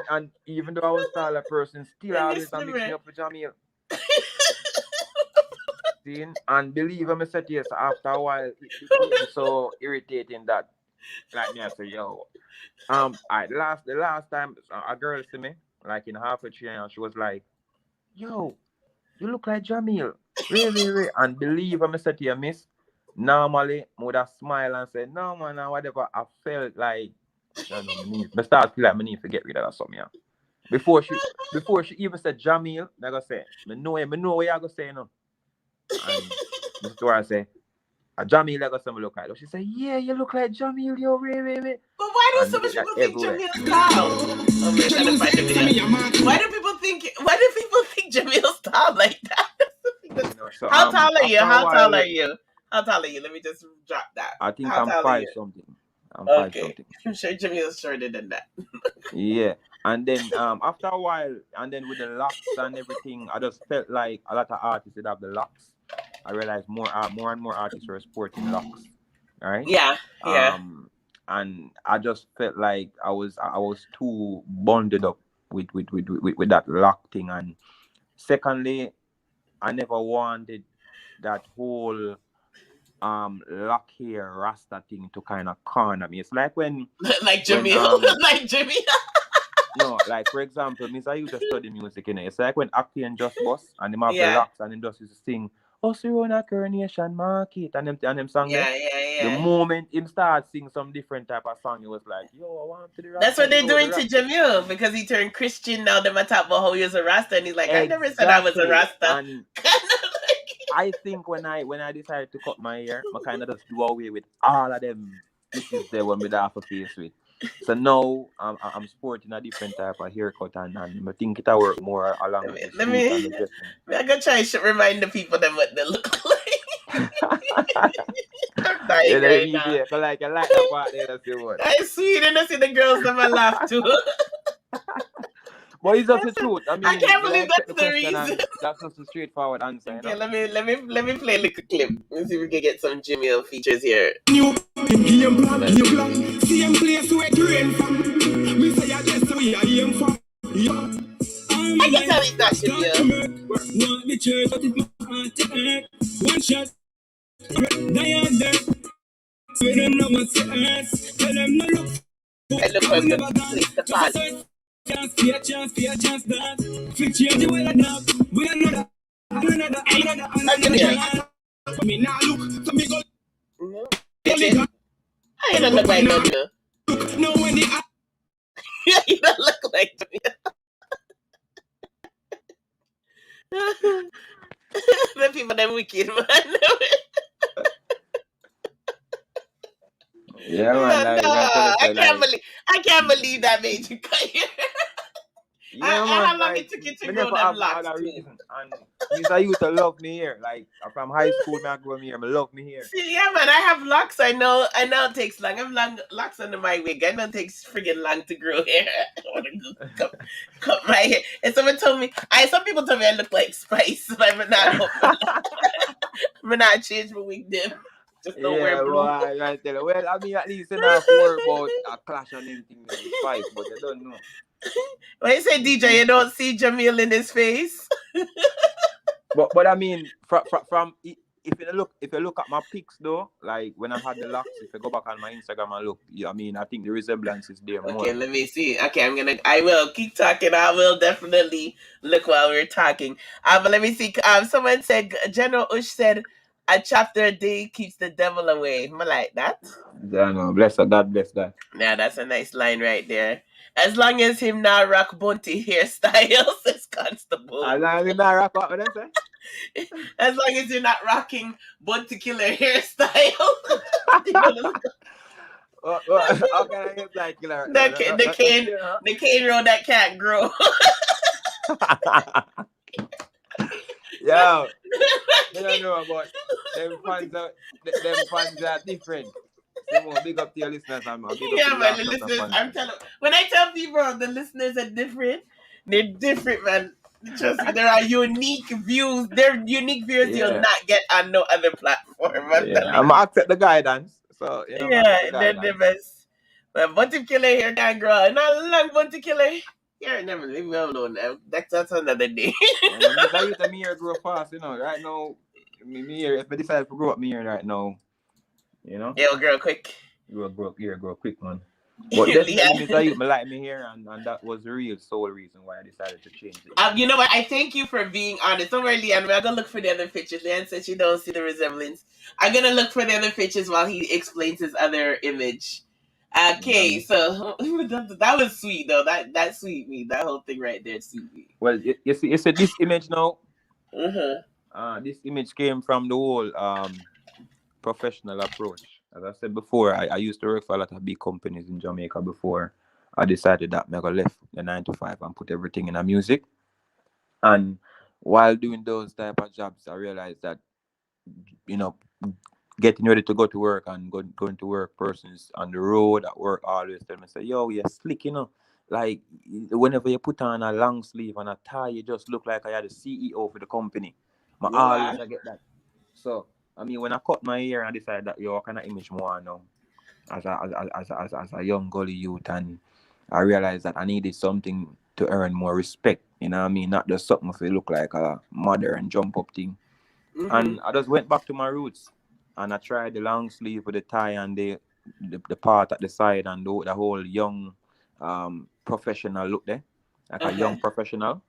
and even though I was taller person, still always a mix me up with Jamil. And believe me, said yes, after a while it became so irritating that like me I say, yo. The last time a girl see me, like in half a tree, and she was like, yo, you look like Jamil. Really. And believe me, said to you, miss, normally I would have smiled and said, no man, and whatever. I felt like I don't know, I start feel like I need to get rid of that something. Yeah. Before she even said Jamil, I go say, I know what you gonna say no. And Mr. Dora say, Jamil I go say me look like. She said, yeah, you look like Jamil, yo, wait. But why do so much people think Jamil's tall? Why do people think Jamil's tall like that? So, How tall are you? How tall are you? Let me just drop that. I think I'm 5 something. I'm okay. 5 something. I'm sure Jamil's shorter than that. Yeah. And then after a while, and then with the locks and everything, I just felt like a lot of artists did have the locks. I realized more and more artists were sporting locks. Right? Yeah. And I just felt like I was too bonded up with that lock thing. And secondly, I never wanted that whole lock hair rasta thing to kind of corner me. It's like when like Jamil, like Jimmy. No, like for example, I used to study music, It's like when Actian just bust and them have the locks and them just used to sing Osirona Coronation Market and them song there. The moment him start sing some different type of song, it was like, yo, I want to do That's what they're doing to Jamil because he turned Christian. Now them on top of how he was a Rasta, and he's like, I never said I was a Rasta. And I think when I decided to cut my hair, I kind of just do away with all of them issues there when we have a face with. So now I'm sporting a different type of haircut and I think it'll work more along with I'm gonna try to remind the people them what they look like. I'm dying right now. Like I like that part there, that's the one. That's sweet, and I see the girls never laugh too. But it's just the truth. I mean, I can't believe that's the reason. That's just a straightforward answer. Okay, let me play a little clip. Let's see if we can get some Jamil features here. Same place where train from. Me say I guess we are aim from. I can tell it's not Jamil. Want the church, but it's my heart to hurt. One shot. They are there. So them know what's the ass. Tell them no look. I look for the part. Chance, that. Fix change the way like that. We another. Me now look. So me go. I don't look like Jamil. No when the You don't look like Jamil. The people that wicked, man. Yeah, man. I can't believe that made you cut here. Yeah, how long it took you to grow them locks? And I used to love me here. Like from high school, I grew here. I love me here. See, yeah, man. I have locks. I know it takes long. I have long locks under my wig. I know it takes friggin' long to grow hair. I want to cut my hair. And someone told me, some people told me I look like Spice, but I'm not change my wig them. Just don't wear blue. Well, I mean, at least enough worry about a clash on anything with Spice, but I don't know. When you say DJ, you don't see Jamil in his face. but I mean, from if you look at my pics though, like when I had the locks, if you go back on my Instagram and look, I mean, I think the resemblance is there more. Okay, let me see. Okay, I will keep talking. I will definitely look while we're talking. But let me see. Someone said, General Ush said, a chapter a day keeps the devil away. I like that. Yeah, no, bless that. God bless that. Yeah, that's a nice line right there. As long as him not rock bunty hairstyle, says Constable. As long as him not rock what did I say? As long as you're not rocking bunty killer hairstyle. How can I get that killer? The cane road that can't grow. Yo, I don't know about them fans are different. Big up to your listeners, man. Yeah, man, the listeners, I'm telling you, when I tell people the listeners are different, they're different, man. Trust me, there are unique views. They're unique views you'll Yeah. not get on no other platform. I'm Yeah, telling I'm you. accept the guidance. So, you know, I Yeah, accept the they're the guidance. best. But Bunty Killer here can grow. Not long Bunty Killer. Here, never leave me alone. Now. That's another day. Yeah, man, Mr. Youth, me here grow fast, you know. Right now, me here, if I decide to grow up me here right now, you know, Yo, girl, quick. grow quick, man. But definitely, Yeah. Mr. Youth, me like me here, and that was the real sole reason why I decided to change it. You know what? I thank you for being honest. Don't worry, Leanne. We're gonna look for the other pictures. Leanne said she don't see the resemblance. I'm gonna look for the other pictures while he explains his other image. Okay, so that was sweet though. That sweet me. That whole thing right there, sweet me. Well, you see this image now. Uh-huh. This image came from the whole professional approach. As I said before, I used to work for a lot of big companies in Jamaica before I decided that I got left the 9 to 5 and put everything in a music. And while doing those type of jobs, I realized that, you know, getting ready to go to work and going to work, persons on the road at work always tell me, say, yo, you're slick, you know. Like, whenever you put on a long sleeve and a tie, you just look like I had a CEO for the company. I always I get that. So, I mean, when I cut my hair and I decided that, yo, what kind of image more now as a young gully youth, and I realized that I needed something to earn more respect, you know what I mean? Not just something if it look like a modern jump up thing. And I just went back to my roots and I tried the long sleeve with the tie and the part at the side and the whole young professional look there. Like a young professional.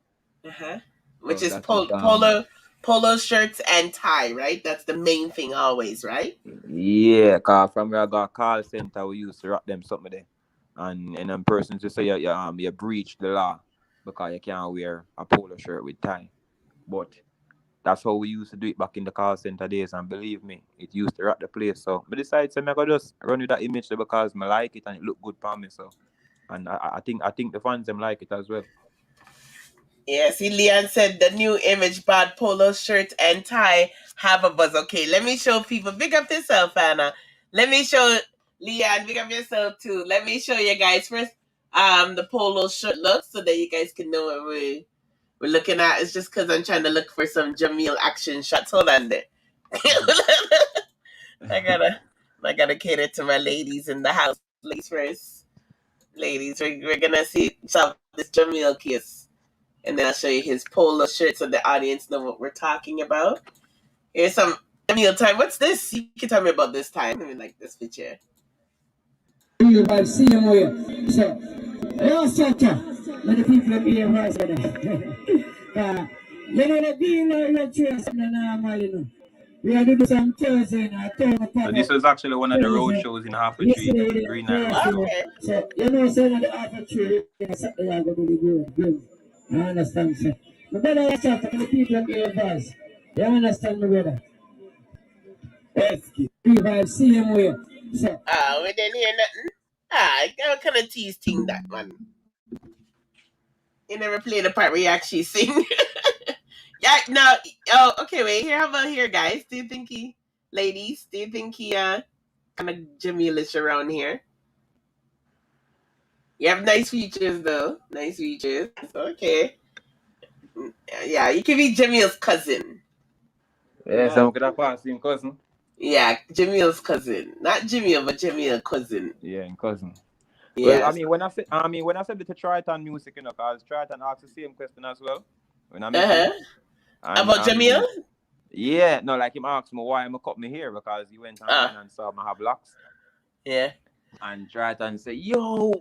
Which So is that's it, polo shirts and tie, right? That's the main thing always, right? yeah, cause from where I got call center, we used to rock them something there. And then persons to say you breach the law because you can't wear a polo shirt with tie. But that's how we used to do it back in the call center days, and believe me, it used to rock the place. So I decided to make just run with that image there because I like it and it look good for me. So, and I think the fans them like it as well. Yeah, see, Leanne said the new image bad polo shirt and tie have a buzz. Okay, let me show people. Big up yourself, Anna. Let me show Leanne. Big up yourself too. Let me show you guys first. The polo shirt look so that you guys can know what we're looking at. It's just because I'm trying to look for some Jamil action shots. Hold on there. I gotta cater to my ladies in the house. Ladies first. Ladies, we're gonna see this Jamil kiss. And then I'll show you his polo shirt so the audience know what we're talking about. Here's some Jamil time. What's this? You can tell me about this time. I mean, like this picture. I see him here. So, hello, Chapta. Many people up here voice with them. You know, the being a trace in the normal, you know. We are doing some Thursday in a town of So this was actually one of the road shows in Half a Tree, Green Island Road Show. Okay. So, you know, saying the Half a Tree, you know, something I'm going to do good. I understand, sir. But then I start to the people up here voice. You understand me, brother? Yes, I see him here. So, We didn't hear nothing. I kind of tease thing that, man. You never play the part where you actually sing. Yeah, no. Oh, okay, wait. How about here, guys? Do you think ladies, do you think he, kind of Jamilish around here? You have nice features, though. Nice features. Okay. Yeah, you can be Jamil's cousin. Yeah, so could have passed him cousin. Yeah, Jamil's cousin. Not Jamil, but Jamil's cousin. Yeah, cousin. Yeah. Well, I mean, when I said that to Trayon music, you know, because Trayon asked the same question as well. When I met him. About Jamil? Yeah, no, like him asked me why I'm cut me hair because he went online and saw me have locks. Yeah. And Trayon say, yo,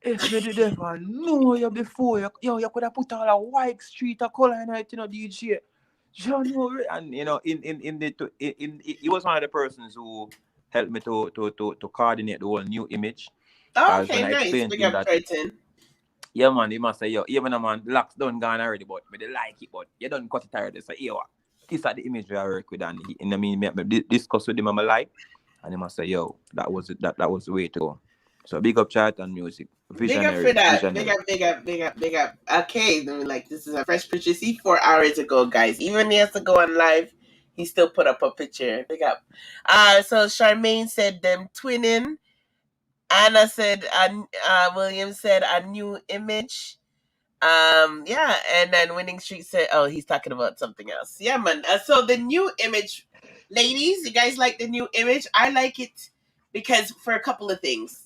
if you did ever know you before, you could have put all a white street a color in it, you know, DJ. And you know, he was one of the persons who helped me to coordinate the whole new image. Oh, okay, nice. Big up Trayon. Yeah, man, he must say, yo, even a man, locks done gone already, but they like it, but you don't cut it already. So, yo, this is the image I work with, and me discuss with him on my life, and he must say, yo, that was the way to go. So, big up Trayon music. Visionary. Big up for that. Big up. Okay, like, this is a fresh picture. See, 4 hours ago, guys. Even he has to go on live, he still put up a picture. Big up. So Charmaine said them twinning. Anna said, William said a new image. Yeah, and then Winning Street said, "Oh, he's talking about something else." Yeah, man. So the new image, ladies, you guys like the new image? I like it because for a couple of things.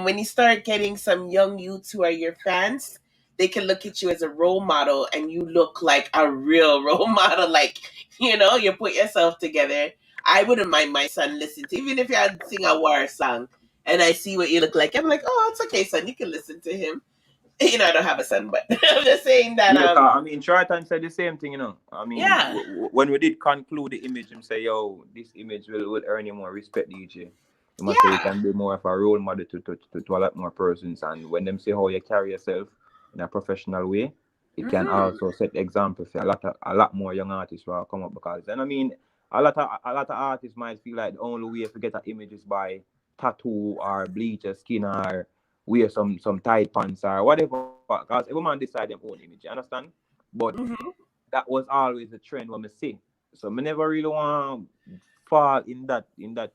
When you start getting some young youths who are your fans, they can look at you as a role model, and you look like a real role model. Like you put yourself together. I wouldn't mind my son listening to, even if you had sing a war song, and I see what you look like. I'm like, oh, it's okay, son. You can listen to him. I don't have a son, but I'm just saying that. Yeah, I mean, Trayon said the same thing, I mean, Yeah. when we did conclude the image, him say, "Yo, this image will earn you more respect, DJ. You must say you can be more of a role model to a lot more persons. And when them say how you carry yourself in a professional way, it can also set the example for a lot more young artists who will come up. Because then, I mean, a lot of artists might feel like the only way to get an image is by tattoo or bleach your skin or wear some tight pants or whatever. Because every man decide their own image, you understand? But that was always the trend when I see. So I never really want to fall in that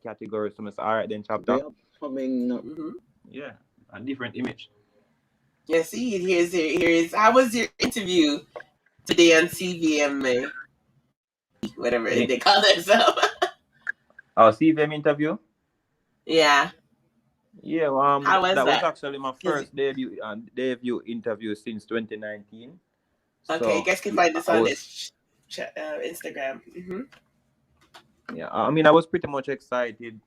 category. So I say, all right, then Chapta. Yeah, a different image. Yeah, see, here's how was your interview today on CVMA? Whatever they call themselves. Oh, CVM interview? Yeah. Yeah, how was that was that? actually my first debut interview since 2019. Okay, you guys can find this on his Instagram. Yeah, I mean, I was pretty much excited.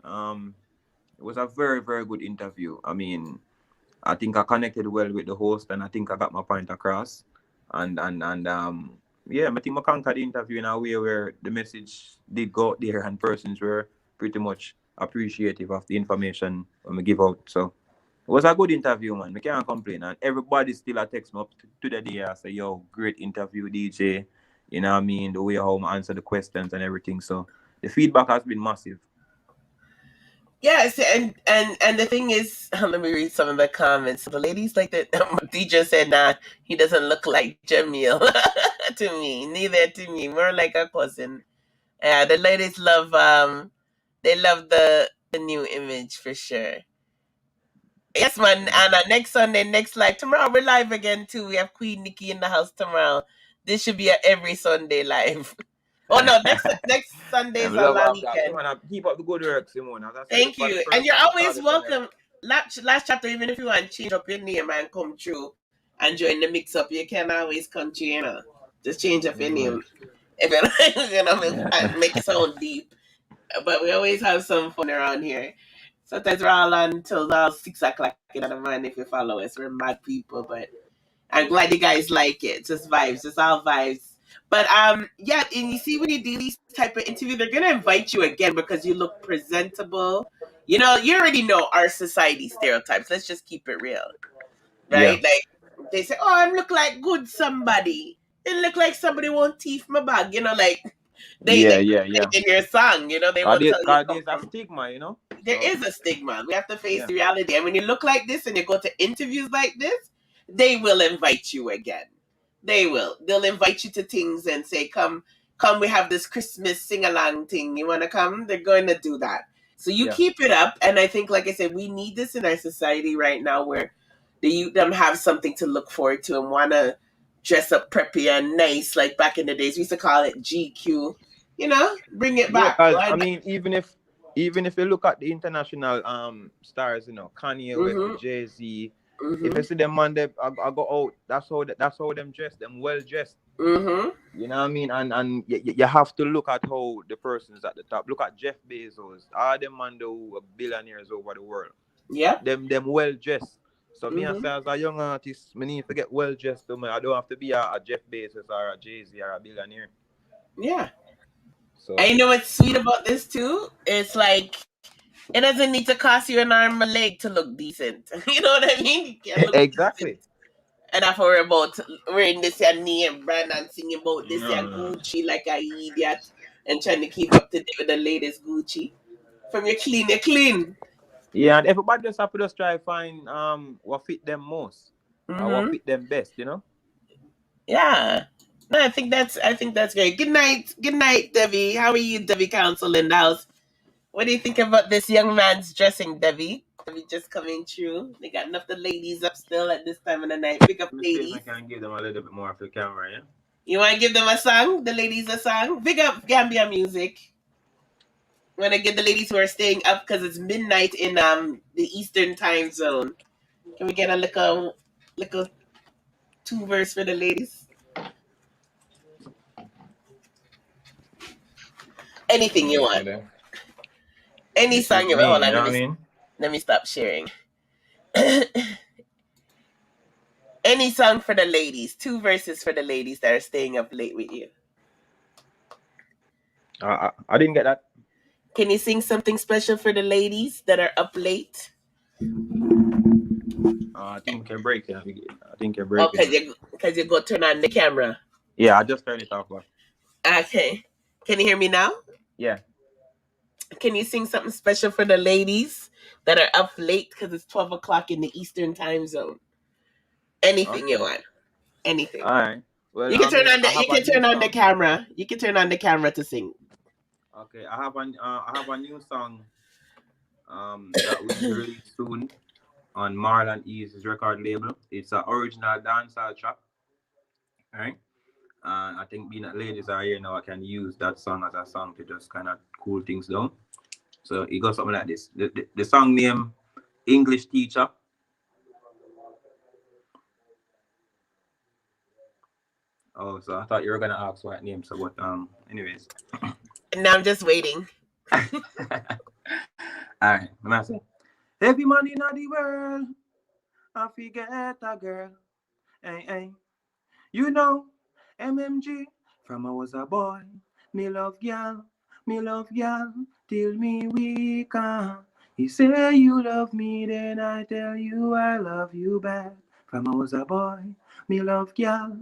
It was a very, very good interview. I mean, I think I connected well with the host, and I think I got my point across. And yeah, I think I conquered the interview in a way where the message did go out there, and persons were pretty much appreciative of the information when we give out. So it was a good interview, man. We can't complain. And everybody still a text me up to the day and say, "Yo, great interview, DJ." You know what I mean? The way how I answer the questions and everything. So the feedback has been massive. Yes, and the thing is, let me read some of the comments. The ladies like that. DJ said, "Nah, he doesn't look like Jamil to me. Neither to me. More like a cousin." Yeah, the ladies love they love the new image for sure. Yes, man. And next Sunday, next live tomorrow, we're live again too. We have Queen Nikki in the house tomorrow. This should be a every Sunday live. Oh no, next Sunday is a long weekend. Keep up the good work, Simone. Thank you, and you're always welcome. Last chapter, even if you want to change up your name and come through and join the mix up, you can always come through. Just change up your name if you make it sound deep. But we always have some fun around here. Sometimes we're all on until 6 o'clock in the morning if you follow us. We're mad people, but I'm glad you guys like it. Just vibes, just all vibes. But yeah, and you see when you do these type of interviews, they're gonna invite you again because you look presentable. You already know our society stereotypes. Let's just keep it real, right? Yeah. Like they say, "Oh, I look like good somebody. It look like somebody won't teeth my bag." Like they in your song. They will tell you. There's a stigma, There is a stigma. We have to face the reality. And when you look like this and you go to interviews like this, they will invite you again. They will. They'll invite you to things and say, come, we have this Christmas sing-along thing. You want to come? They're going to do that. So you keep it up. And I think, like I said, we need this in our society right now where the youth them have something to look forward to and want to dress up preppy and nice. Like back in the days, we used to call it GQ. Bring it back. I mean, even if you look at the international stars, Kanye West, Jay-Z, if you see them man, I go out. That's how them dress. Them well dressed. You know what I mean? And you have to look at how the person's at the top. Look at Jeff Bezos. All them man who are billionaires over the world. Yeah. Them well dressed. So me as a young artist, me need to get well dressed. I don't have to be a Jeff Bezos or a Jay-Z or a billionaire. Yeah. So, and you know what's sweet about this too? It's like it doesn't need to cost you an arm and a leg to look decent. You know what I mean? You can look exactly. Decent. And I worry about wearing this and name brand and singing about this and Gucci like an idiot and trying to keep up to date with the latest Gucci. From you're clean. Yeah, and everybody just have to try to find what fit them most. What fit them best, Yeah. No, I think that's great. Good night, Debbie. How are you, Debbie Council in the house? What do you think about this young man's dressing, Debbie? We just coming through. They got enough the ladies up still at this time of the night. Big up Let me see if ladies. I can give them a little bit more of the camera, yeah? You want to give them a song? The ladies a song? Big up Gambia music. Want to give the ladies who are staying up because it's midnight in the Eastern time zone. Can we get a little 2 verse for the ladies? Anything you want. Any This song is you want. me, Hold you on, know what I mean? let me stop sharing. Any song for the ladies. 2 verses for the ladies that are staying up late with you. I didn't get that. Can you sing something special for the ladies that are up late? I think you're breaking. I think you're Oh, breaking. because you go turn on the camera. Yeah, I just turned it off. But... Okay. Can you hear me now? Yeah. Can you sing something special for the ladies that are up late because it's 12 o'clock in the Eastern time zone? Anything you want. Anything. All right. Well, You can turn on the song. camera. You can turn on the camera to sing. Okay, I have a new song that will be released soon on Marlon East's record label. It's an original dancehall track. All right. And I think being that ladies are here now, I can use that song as a song to just kind of cool things down. So it goes something like this. The song name English Teacher. Oh, so I thought you were gonna ask what name. So what? Anyways. Now I'm just waiting. All right. I'm gonna say, every man in the world, I forget a girl. Hey, hey. You know, M&MG, from I was a boy. Me love y'all, till me weak. You say you love me, then I tell you I love you back. From I was a boy, me love y'all,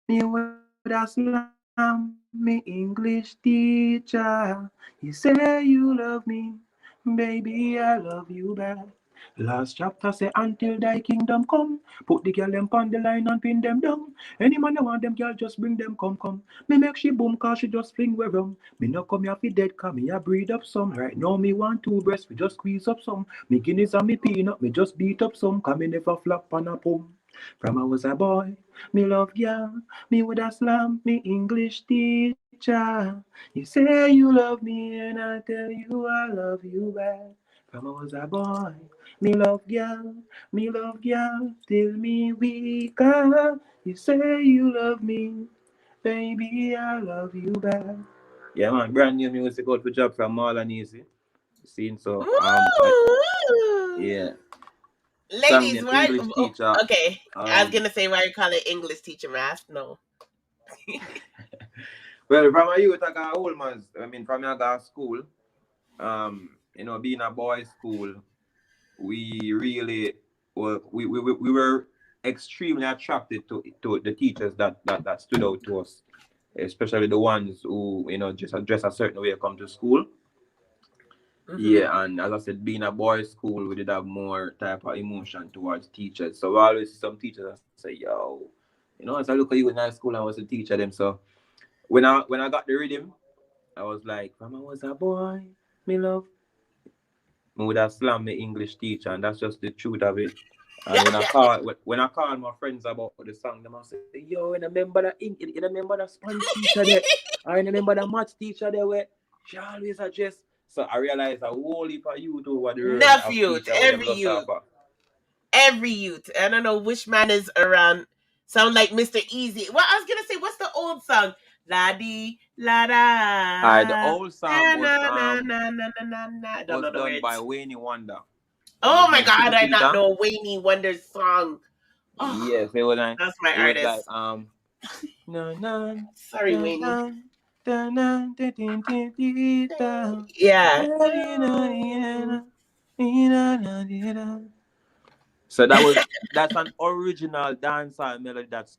me would a slam, me English teacher. You say you love me, baby, I love you back. Last chapter say until thy kingdom come, put the girl them on the line and pin them down. Any man that want them girl just bring them come. Me make she boom cause she just fling where rum. Me no come here fi dead cause me a breed up some. Right now me want 2 breasts, we just squeeze up some. Me guineas and me peanut, me just beat up some. Cause me never flop on a pum. From I was a boy, me love girl, me would a slam, me English teacher. You say you love me and I tell you I love you back. From I was a boy, me love girl, till me weaker. You say you love me, baby, I love you back. Yeah, man, brand new music out for job from Marlon Easy. Seen so yeah. Ladies, why? English teacher. Okay, I was gonna say why you call it English teacher, math. No. Well, from a youth, I got old man. I mean, from I got school. Being a boys' school, we really we were extremely attracted to the teachers that stood out to us, especially the ones who just dress a certain way come to school. Mm-hmm. Yeah, and as I said, being a boys' school, we did have more type of emotion towards teachers. So we always see some teachers that say, "Yo, as I look at you in high school, I was a teacher them." So when I got the rhythm, I was like, "From I was a boy, me love." Me would have slammed the English teacher, and that's just the truth of it. And when I call my friends about the song, them I say, "Yo, you remember that Spanish teacher there? I remember that maths teacher there where she always address." So I realized a whole heap of youth over the world Enough of youth, teacher every youth. I don't know which man is around. Sound like Mr. Easy. Well, I was gonna say, what's the old song? La di la da. The old song was done by Wayne Wonder. Oh my God, I not know Wayne Wonder's song. Oh, yes, it was like that's my artist. Like, no, sorry, Wayne. Yeah. So that's an original dancehall melody that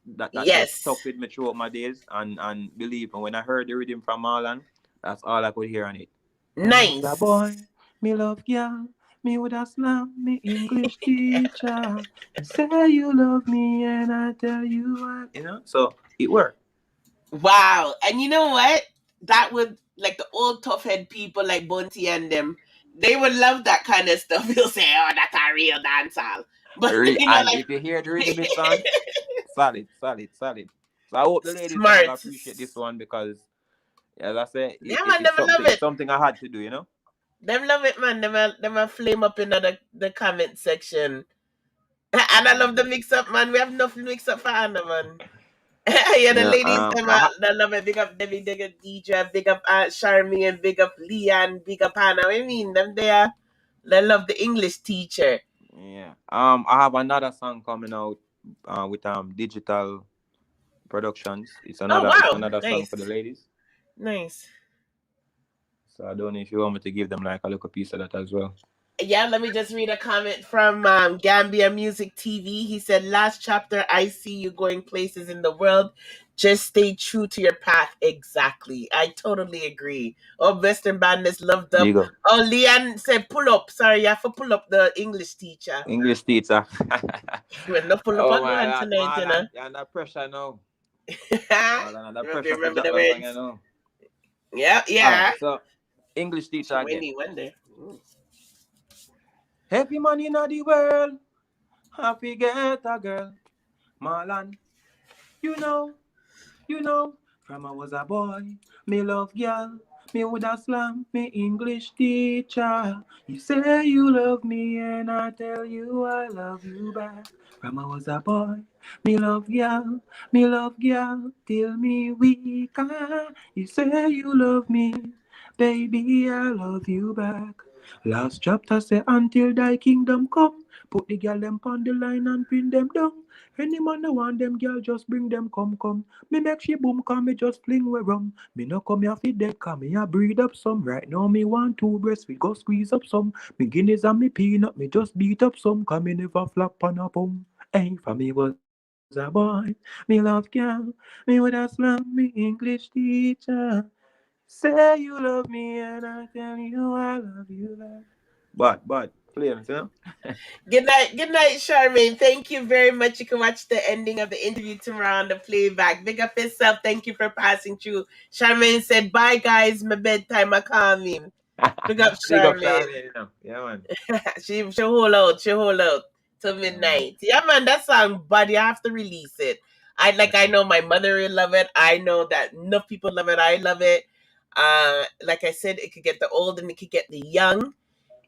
just stuck with me throughout my days, and believe me, when I heard the rhythm from Marlon, that's all I could hear on it. Nice. The boy, me love girl, me would a slam, me English teacher. You say you love me and I tell you so it worked. Wow. And you know what? That would, like the old tough head people like Bunty and them, They would love that kind of stuff. You'll say, "Oh, that's a real dancehall." But And like if you hear the rhythm it's on, solid. So I hope the ladies them smart. gonna appreciate this one because, as I said, Yeah, man, them love it's it. something I had to do, you know. Them love it, man. Them a flame up in the comment section. And I love the mix up, man. We have enough mix up for Anna, man. Yeah, the Yeah. ladies, they love it. Big up Debbie, big up DJ, big up Charmy, and big up Leanne, big up Hannah. I mean, them there. They love the English teacher. Yeah. I have another song coming out with Digital Productions. It's Oh, wow. another song Nice. for the ladies. Nice. So I don't know if you want me to give them like a little piece of that as well. Yeah, let me just read a comment from Gambia Music TV. He said, "Last chapter, I see you going places in the world. Just stay true to your path." Exactly. I totally agree. Oh, Western Bandits loved There up. you go. Oh, Leanne said, "Pull up." Sorry, you have to pull up the English teacher. English teacher. We're not pull up Oh on my one God, tonight, you know. you're under pressure now. Under pressure for Remember drop the that song, words. you know. Yeah, All yeah. right, so English teacher again. Winnie Wonder. Every man in the world happy get a girl. Marlon, you know, from I was a boy, me love girl. Me woulda slam me English teacher. You say you love me and I tell you I love you back. From I was a boy, me love girl, till me weak. You say you love me, baby I love you back. Last chapter say until thy kingdom come, put the girl them on the line and pin them down. Any man that want them girl, just bring them come. Me make she boom, come me just fling we rum. Me no come here feed dead, come me a breed up some. Right now me want 2 breasts, we go squeeze up some. Me guineas and me peanut, me just beat up some. Come me never flap on a pum. Hey, for me was a boy, me love girl. Me would have slam me English teacher. Say you love me and I tell you I love you back. But, play them, you know? Good night, Charmaine. Thank you very much. You can watch the ending of the interview tomorrow on the playback. Big up yourself. Thank you for passing through. Charmaine said, "Bye, guys. My bedtime. I call him." Big up, Big up Charmaine. Charmaine, you know. Yeah, man. she hold out. She hold out till midnight. Yeah, man. That song, but you have to release it. I know my mother will love it. I know that enough people love it. I love it. Like I said, it could get the old and it could get the young.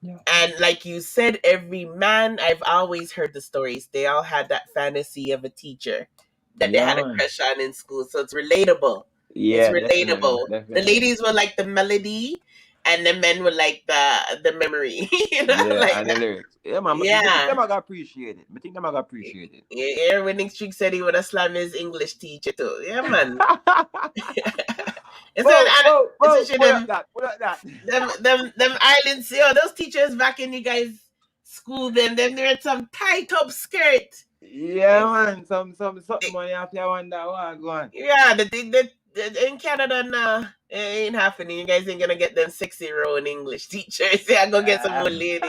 Yeah. And like you said, every man, I've always heard the stories. They all had that fantasy of a teacher that they had a crush on in school. So it's relatable. Yeah, It's relatable. definitely. The ladies were like the melody and the men were like the memory. You know? Yeah, like and the lyrics. Yeah, man. Yeah. I think them I got appreciate it. I think them I got appreciate it. Yeah, Winning Streak said he would have slammed his English teacher too. Yeah, man. Pull up that. Them islands, those teachers back in you guys' school then they had some tight up skirt. Yeah, man. Something money after I wonder what go on. Yeah, the in Canada now, it ain't happening. You guys ain't gonna get them 6-year-old English teachers. Yeah, go get some old lady.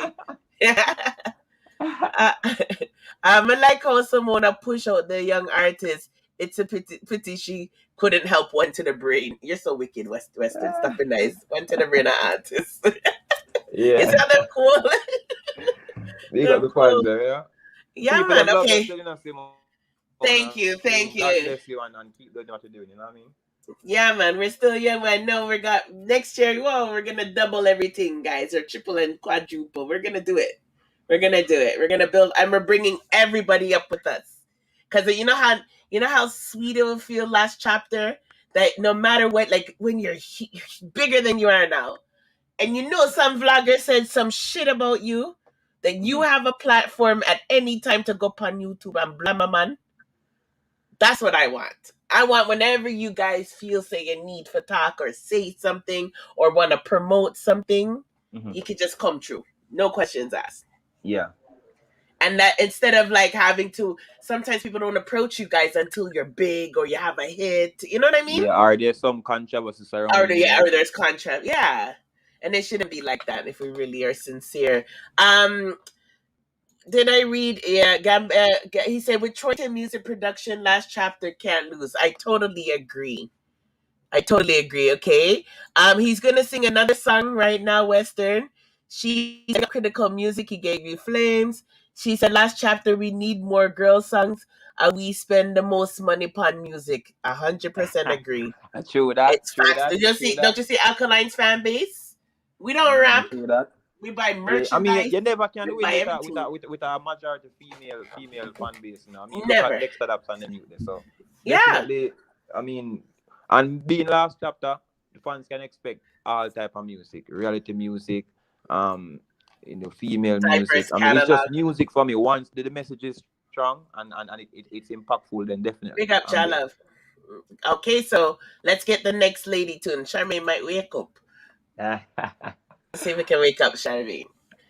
I like how someone push out the young artist. It's a pity she couldn't help one to the brain. You're so wicked, Western. Stop it nice. One to the brain of artist. Yeah. Is that cool? They got the fans there, yeah? Yeah, people man. love Okay. us, you know, Thank you. God bless you and keep doing what you're doing, you know what I mean? Yeah, man, we're still young. I know we got next year. Well, we're gonna double everything, guys, or triple and quadruple. We're gonna do it. We're gonna build, and we're bringing everybody up with us. Cause you know how sweet it will feel last chapter. That no matter what, like when you're bigger than you are now, and some vlogger said some shit about you, that you have a platform at any time to go up on YouTube and blah, man. That's what I want. I want whenever you guys feel say a need for talk or say something or want to promote something, you can just come through. No questions asked. Yeah. And that instead of like having to, sometimes people don't approach you guys until you're big or you have a hit. You know what I mean? Yeah, are there some controversy surrounding Or there's contract. Yeah. And it shouldn't be like that if we really are sincere. Did I read? Yeah, he said with Troyton music production, last chapter can't lose. I totally agree. Okay. He's gonna sing another song right now, Western. She said critical music, he gave you flames. She said last chapter we need more girl songs and we spend the most money upon music. 100% agree. True that. It's True facts. that. True Don't that. you see Alkaline's fan base? We don't ramp. True that. We buy Yeah, I mean, merchandise. you never can We win buy with everything. a majority female fan base. You know, I mean, look Never. at Dexter Daps and them youth there. So Yeah. definitely, I mean, and being last chapter, the fans can expect all type of music, reality music, female music. Diverse I mean, it's just catalog. music for me. Once the message is strong and it's impactful, then definitely Big up, I'm there. Chalove. Okay, so let's get the next lady tune. Charmaine might wake up. Let's see if we can wake up Charmaine.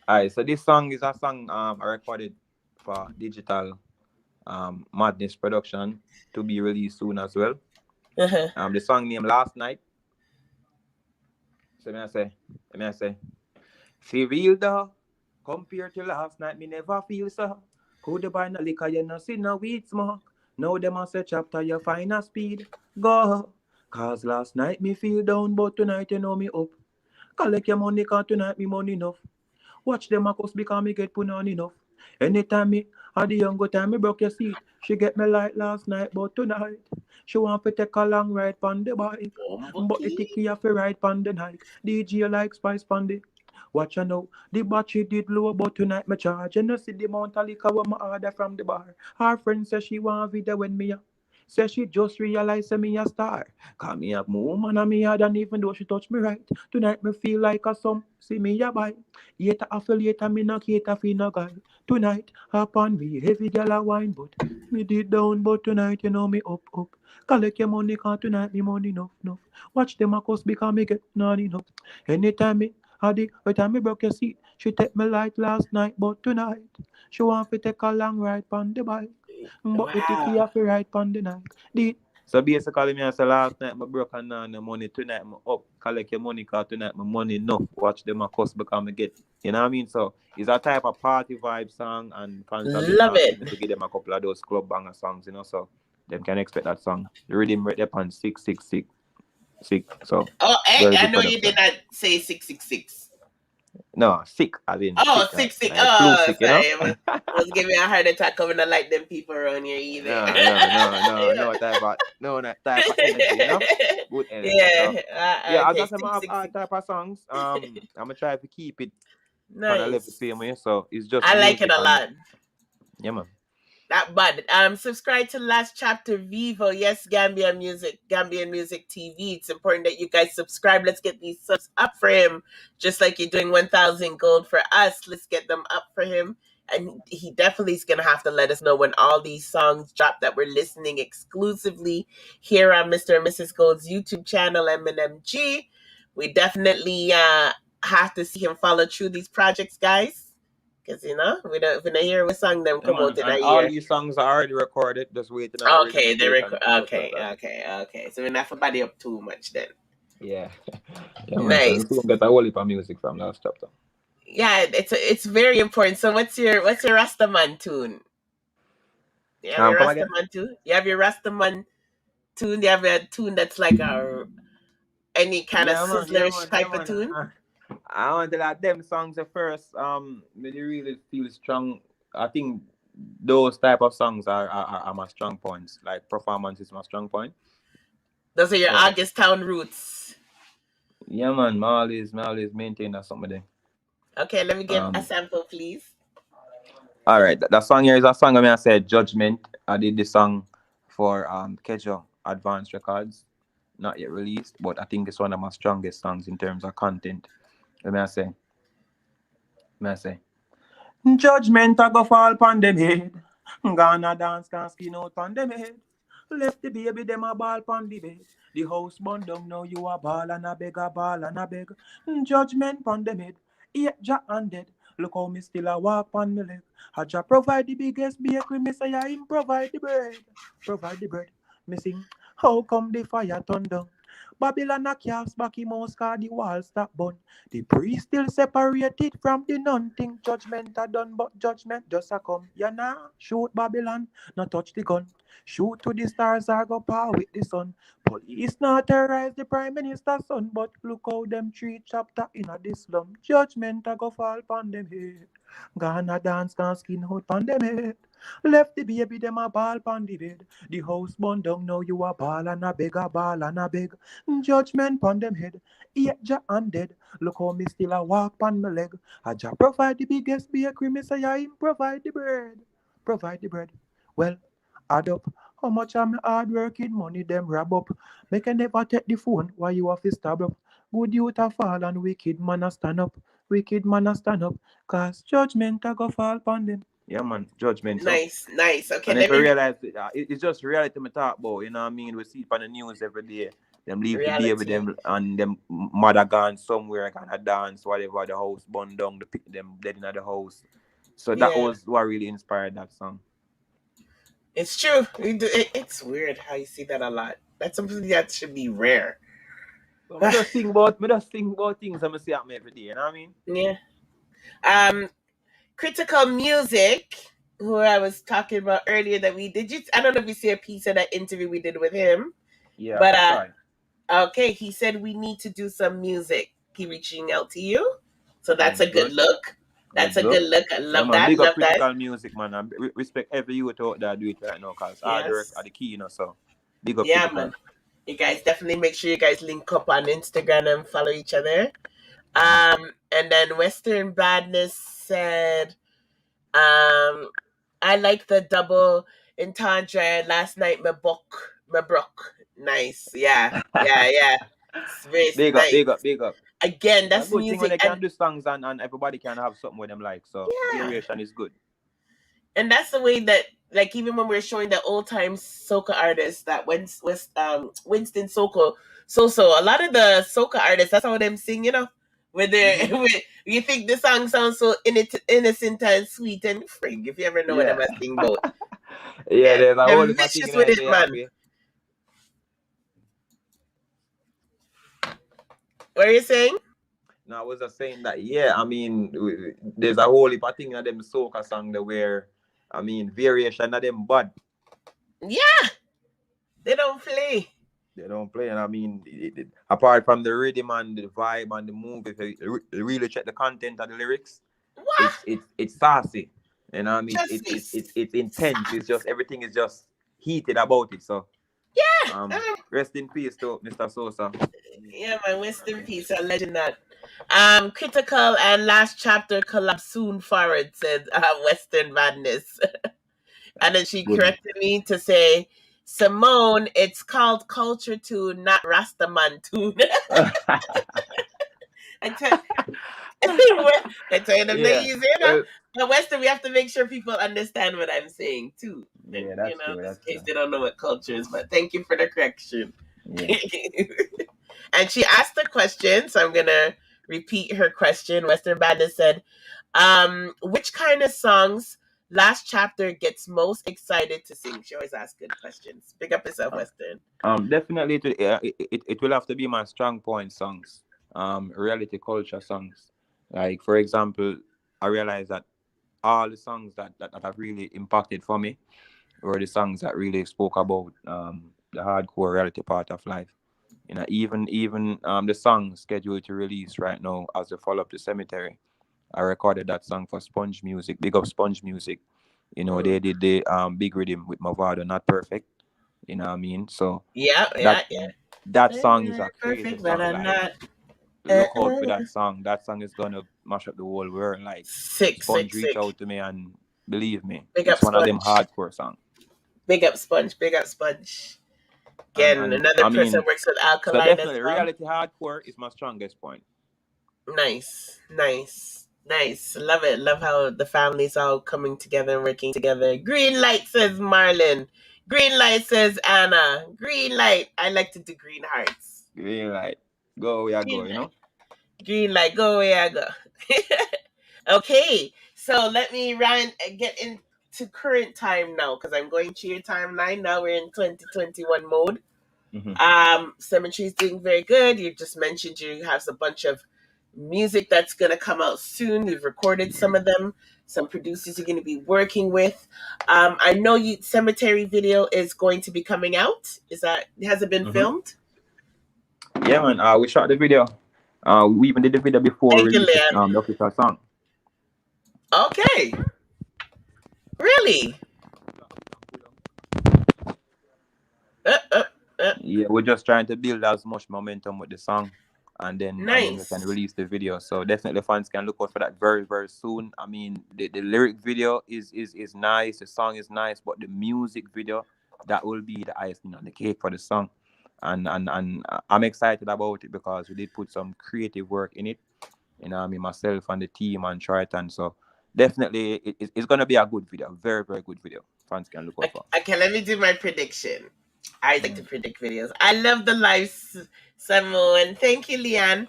Alright, so this song is a song I recorded for digital Madness production to be released soon as well. The song named Last Night. So let me say, feel real though, compared to last night, me never feel so. Could buy no liquor, you no see no weed smoke. Now them a say chapter, you find a speed, go. Cause last night me feel down, but tonight you know me up. Collect your money, cause tonight me money enough. Watch them a cuss because me get put on enough. Anytime me had the young time me broke your seat. She get me light last night, but tonight she want to take a long ride pon the bike. But the ticky have to ride pon the night. DJ like spice pon the. Watch you know, the battery did low, but tonight me charge. You know see the amount of liquor what me order from the bar. Her friend say she want video when me a. Say she just realize me a star. Cause me have more woman and me hard, and even though she touch me right. Tonight me feel like a some. See me a buy. Later after later me no cater for no guy. Tonight upon me heavy girl a wine, but me did down, but tonight you know me up. Collect your money, cause tonight me money enough. Watch them a cuss because me get none enough. Anytime me had the time me broke your seat, she take me light last night, but tonight she want to take a long ride pon the bike. But the ticky have to ride pon the night. So basically, me I say last night I broke and no money. Tonight I'm up. Collect your money, cause tonight my money enough. Watch them a cuss because I get. You know what I mean? So it's a type of party vibe song, and fans have been asking me to give them a couple of those club banger songs. You know, so them can expect that song. The rhythm right up on 666. So. Oh, I know you did not say 666. No, sick as in sick. Like flu sick, you know? Sorry. I was giving me a heart attack coming to like them people around here either. No type of energy, you know? Good energy. Yeah. So, as I said, I have all type of songs. I'm gonna try to keep it kind of level same way. So it's just I like it a lot. Yeah, man. Not bad. Subscribe to Last Chapter Vivo. Yes, Gambian Music TV. It's important that you guys subscribe. Let's get these subs up for him. Just like you're doing 1,000 gold for us. Let's get them up for him. And he definitely is going to have to let us know when all these songs drop that we're listening exclusively here on Mr. and Mrs. Gold's YouTube channel, M&MG. We definitely have to see him follow through these projects, guys. Because, you know, we don't hear what song them come out in a year. All these songs are already recorded, just waiting. Okay, they're okay. So we're not for body up too much then. Yeah. Nice. So get a whole heap of music from last chapter. Yeah, it's very important. So what's your Rastaman tune? You have your Rastaman tune? You have your Rastaman tune? You have a tune that's like any kind of sizzlerish type of tune? I want to let them songs at first. They really feel strong. I think those type of songs are my strong points. Like performance is my strong point. Those are your August Town roots. Yeah, man. I always maintain that somebody. Okay, let me get a sample, please. All right, that song here is a song I said Judgment. I did the song for Kejo Advanced Records, not yet released, but I think it's one of my strongest songs in terms of content. Let me say, Judgment I go fall upon them head. Gonna dance can skin out on them head. Left the baby them a ball upon the bed. The house burned down now you a ball and a beg. Judgment upon them head. Yet Jack and dead. Look how me still a walk on me leg. Haja provide the biggest bakery, me say him provide the bread. Me sing, how come the fire turn down? Babylon a cast back him house cause the walls stop bun. The priest still separated from the nun. Think judgment a done, but judgment just a come. Ya nah, shoot Babylon, not touch the gun. Shoot to the stars or go par with the sun. Police not terrorize the prime minister's son, but look how them treat chapter in a this slum. Judgment a go fall pon them head. Gonna dance, can skin out pon them head. Left the baby, them a ball pon the bed. The house burn down, now you a ball and a beg, a ball and a beg. Judgment pon them head. Yet ja I'm dead. Look how me still a walk pon my leg. A ja provide the biggest bakery, me say I him provide the bread. Provide the bread. Well, add up. How much am hard working money them rub up? Make a never take the phone while you have to stab up. Good youth a fall and wicked man a stand up. Wicked man a stand up. Cause judgment a go fall pon them. Yeah man, judgment. So. Nice. Okay, And let if you me realize it's just reality me talk about, you know what I mean? We see it on the news every day. Them leave the baby reality. them and them mother gone somewhere kind of dance, whatever, the house burned down, the pick them dead in the house. So that Yeah. was what really inspired that song. It's true. It's weird how you see that a lot. That's something that should be rare. So I just think about things I'm see happen every day, you know what I mean? Yeah. Critical Music, who I was talking about earlier that we did. I don't know if you see a piece of that interview we did with him. Yeah, But okay, he said we need to do some music. He reaching out to you. So that's a good look. That's a good look. I love that. Big Love up critical music, man. And respect every youth out there do it right now, because hard work are the key, you know. So big up critical. Man. You guys definitely make sure you guys link up on Instagram and follow each other. And then Western Badness said, I like the double entendre last night. My brook. Nice. Yeah. It's very nice. Big up. Again, that's good music. Thing when they can do songs and everybody can have something with them like. So variation is good. And that's the way that, like, even when we're showing the old time soca artists, that Winston Soso, a lot of the soca artists, that's how them sing, you know. Where they you think the song sounds so innocent and sweet and frig, if you ever know what I'm asking about. There's a whole vicious with it, man. What are you saying? No, I was just saying that, I mean, there's a whole heap of thing in them soca song that where, I mean, variation of them bad. Yeah. They don't play. And I mean, apart from the rhythm and the vibe and the move, if you really check the content of the lyrics, it's saucy. And I mean, it's intense. It's just, everything is just heated about it. So rest in peace to Mr. Sosa. Yeah, man, rest in peace. A legend that. Critical and Last Chapter collab soon forward, said Western Madness. And then she corrected me to say, Simone, it's called Culture Tune, not Rastaman Tune. I tell them they use it. But Western, we have to make sure people understand what I'm saying too. Yeah, that's true. In case they don't know what culture is. But thank you for the correction. Yeah. And she asked a question, so I'm gonna repeat her question. Western Bandit said, which kind of songs Last Chapter gets most excited to sing? She always asks good questions. Pick up yourself, Western. Definitely it will have to be my strong point songs. Reality culture songs. Like, for example, I realized that all the songs that have really impacted for me were the songs that really spoke about the hardcore reality part of life. You know, even the song scheduled to release right now as a follow-up to Cemetery, I recorded that song for Sponge Music. Big up Sponge Music. You know, they did the big rhythm with Mavado'S, Not Perfect. You know what I mean? So that song is a crazy song. Like, look out for that song. That song is gonna mash up the whole world. Like, Sponge reach out to me, and believe me, it's one of them hardcore songs. Big up Sponge. Again, another person works with ALKALINE'S. So definitely, reality hardcore is my strongest point. Nice. Love it. Love how the family's all coming together and working together. Green light, says Marlon. Green light, says Anna. Green light. I like to do green hearts. Green light. Go where I go, you know? Green light. Go where I go. Okay. So let me get into current time now, because I'm going to your timeline now. We're in 2021 mode. Cemetery is doing very good. You just mentioned you have a bunch of music that's going to come out soon. You've recorded some of them. Some producers you're going to be working with. I know Cemetery video is going to be coming out. Has it been filmed? Yeah, man. We shot the video. We even did the video before releasing the official song. Okay. Really? Yeah, we're just trying to build as much momentum with the song, and then we can release the video. So definitely fans can look out for that very, very soon. I mean, the lyric video is nice, the song is nice, but the music video, that will be the icing on the cake for the song. And I'm excited about it because we did put some creative work in it. You know, I mean, myself and the team and Trayon. So definitely it's gonna be a good video, very, very good video. Fans can look out for. Okay, let me do my prediction. I like to predict videos. I love the live Samo, and thank you, Leanne.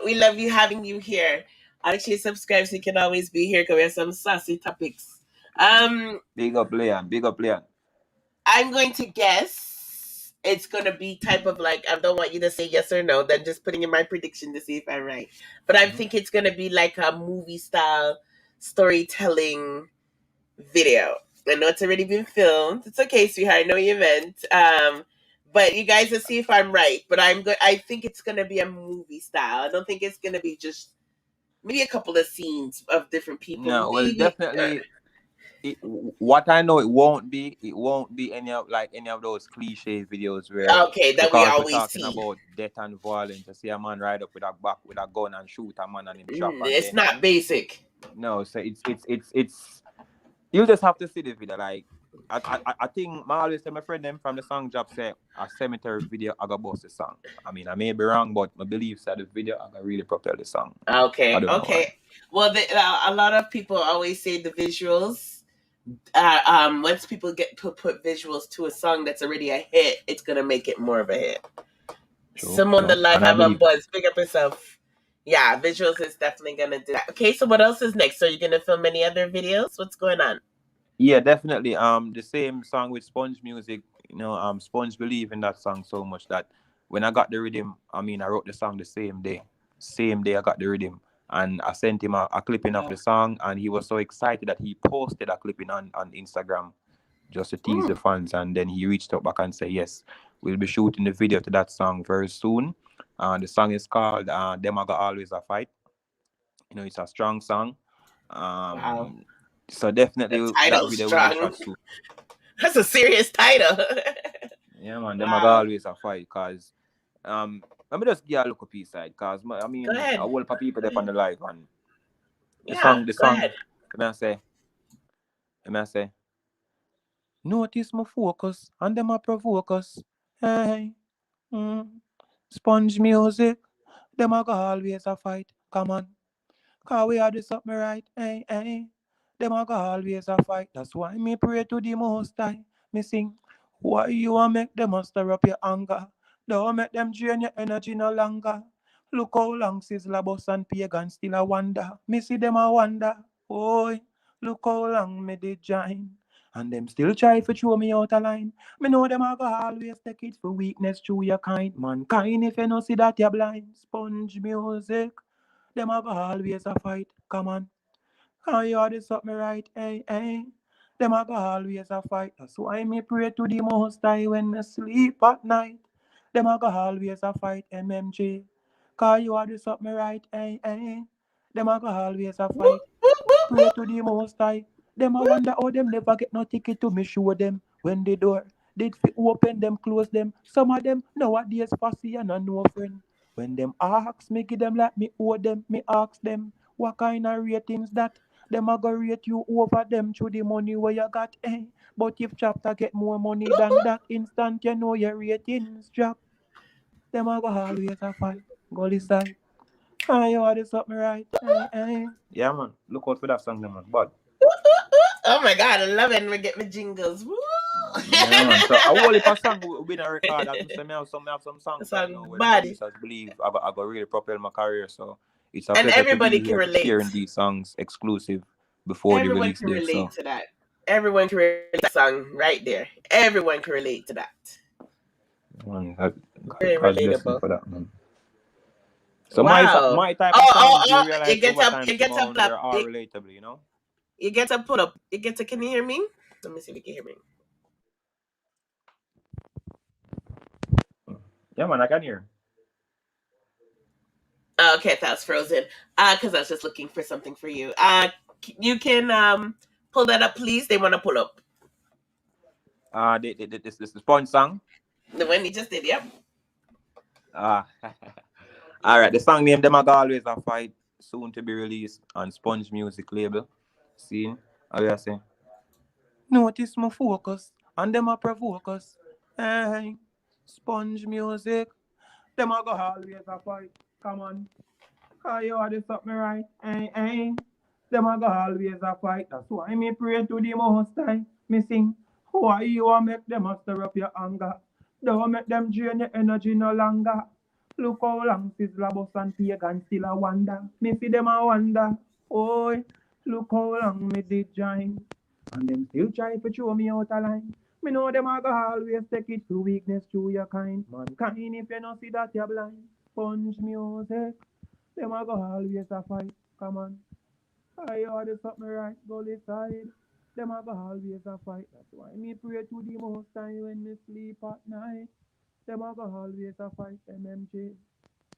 We love you having you here. Actually, subscribe so you can always be here because we have some sassy topics. Big up, Leanne. Big up, Leanne. I'm going to guess it's going to be type of like, I don't want you to say yes or no, then just putting in my prediction to see if I'm right. But I think it's going to be like a movie style storytelling video. I know it's already been filmed. It's okay, sweetheart. I know you meant. But you guys will see if I'm right. But I think it's gonna be a movie style. I don't think it's gonna be just maybe a couple of scenes of different people. No, well, definitely. What I know, it won't be any of those cliche videos where that we always talking see about death and violence. To see a man ride up with a gun and shoot a man and him shop. It's not basic. No, so it's. You just have to see the video. Like I think I always tell my friend them from the song job say a cemetery video I got bust the song. I mean, I may be wrong, but my belief said the video I got really propel the song. Okay. Well, a lot of people always say the visuals. Once people get put visuals to a song that's already a hit, it's gonna make it more of a hit. Someone that live have a buzz. Pick up yourself. Yeah, visuals is definitely gonna do that. Okay, so what else is next? So you're gonna film any other videos? What's going on? Yeah, definitely. The same song with Sponge Music. You know, Sponge believe in that song so much that when I got the rhythm, I mean, I wrote the song the same day. Same day I got the rhythm, and I sent him a clipping of the song, and he was so excited that he posted a clipping on Instagram just to tease the fans, and then he reached out back and said, yes, we'll be shooting the video to that song very soon. The song is called Them I Got Always a Fight. You know, it's a strong song. Wow. So definitely that video will be shot soon. That's a serious title. Yeah, man. Them I Got Always a Fight. Because let me just give a look up side. Because I mean, a whole lot of people there on the live, and the song let me say notice my focus and them a provoke us. Hey. Sponge Music, them a go always a fight. Come on, cause we are do something right. Hey, hey. Them a go always a fight. That's why me pray to the Most High. Me sing, why you a make them stir up your anger? Don't make them drain your energy no longer. Look how long Sizzla Boss and Pagan still a wonder. Me see them a wonder. Boy, look how long me did join. And them still try to throw me out of line. Me know them a go always take it for weakness through your kind. Mankind, if you no see that you're blind. Sponge Music, them a go always a fight. Come on. Can you do something right? Hey, hey. Them a go always a fight. That's why me pray to the Most High when me sleep at night. Them a go always a fight. M&MG. Cause you do something right? Hey, hey. Them a go always a fight. Pray to the Most High. Them a wonder how them never get no ticket to me show them when the door did fi open them, close them. Some of them nowadays fussy and no friend. When them ask me, give them like me owe them. Me ask them what kind of ratings that them a go rate you over them through the money where you got. Eh? But if Chapta get more money than that instant, you know your ratings drop. Them a go always a fight. GULLY side. You do something right. Yeah, man. Look out for that song, man. But oh my God, I love it. And we get my jingles. Woo! Yeah, man. So I will if a song will be in a record. I have some songs. Song you know, where body. I believe I got really propel my career. So it's a And pleasure everybody to be can here relate. hearing these songs exclusive before the release Everyone can date. relate to that. Everyone can relate to that song right there. Everyone can relate to that. Man, Very God bless me relatable. for that, man. So Wow. my type of songs, you Oh, realize over time you get to somehow play. they're all relatable, you know? You get to pull up. You get to. Can you hear me? Let me see if you can hear me. Yeah, man, I can hear. Okay, that's frozen. Because I was just looking for something for you. You can pull that up, please. They want to pull up This the sponge song. the one you just did. Yep. Ah, all right. The song name "Them A Go Always A Fight" soon to be released on Sponge Music label. See, how you say? Notice my focus, and them a provoke us. Hey, Sponge Music, them a go always a fight. Come on, cause you are the something right. Hey, hey, them a go always a fight. That's why me pray to the Most High. Me sing, why you a make them a stir up your anger? Don't make them drain your energy no longer. Look how long Sizzla and Pagan still a wonder. Me see them a wonder. Oh, look how long me did join. And them still try to throw me out of line. Me know them a go always take it to weakness through your kind. Mankind, if you don't see that, you're blind. Sponge Music, them a go always a fight. Come on. I order something right, Gully side. Them a go always a fight. That's why me pray to the Most High when me sleep at night. Them a go always a fight, M&MG.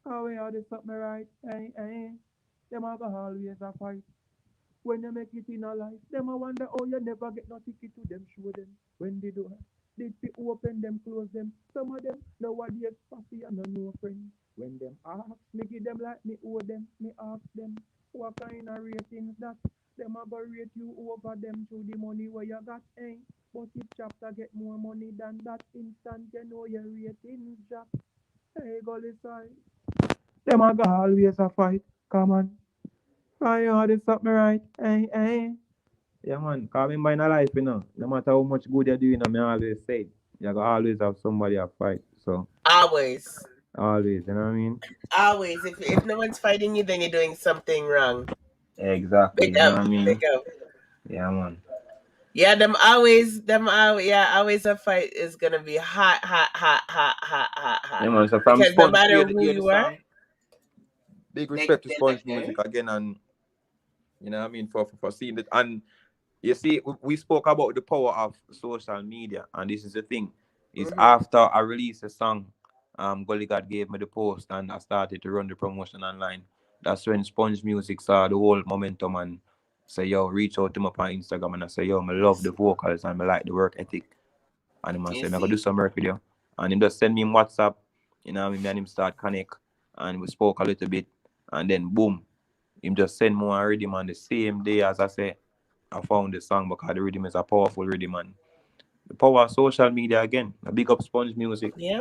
How we order something right, hey, hey. Them a go always a fight. When you make it in a life, them a wonder how you never get no ticket to them show them. When they do, did they open them, close them. Some of them nowadays fussy and no friend. When them ask, me give them like me owe them. Me ask them, what kind of ratings that? Them a go rate you over them through the money where you got, eh? But if Chapta get more money than that instant, you know your ratings drop. Hey, Gully side. Them a go always a fight. Come on. I order something right. Hey, hey. Yeah, man. Cause in my life, you know, no matter how much good you're doing, I always say, you gotta always have somebody to fight. So, Always. always, you know what I mean? Always. If no one's fighting you, then you're doing something wrong. Exactly, Big you know up. what I Big mean? up. Yeah, man. Yeah, always a fight is gonna be hot, hot, hot, hot, hot, hot, hot. Yeah, man. So, from Because no Sponge, matter who hear the you are, song. Big they respect to they Sponge like Music there. again, and you know what I mean, for seeing it. And you see, we spoke about the power of social media, and this is the thing: is Mm-hmm. after I released a song, Gully God gave me the post, and I started to run the promotion online. That's when Sponge Music saw the whole momentum and say, "Yo, reach out to me on Instagram," and I say, "Yo, I You love the see, vocals and I like the work ethic." And him say, you "I'm gonna do see. some work with you," and him just send me in WhatsApp. You know, me and him start connect, and we spoke a little bit, and then boom, him just send more rhythm on the same day as I say. I found the song because the rhythm is a powerful rhythm, and the power of social media again. A big up Sponge Music. Yeah.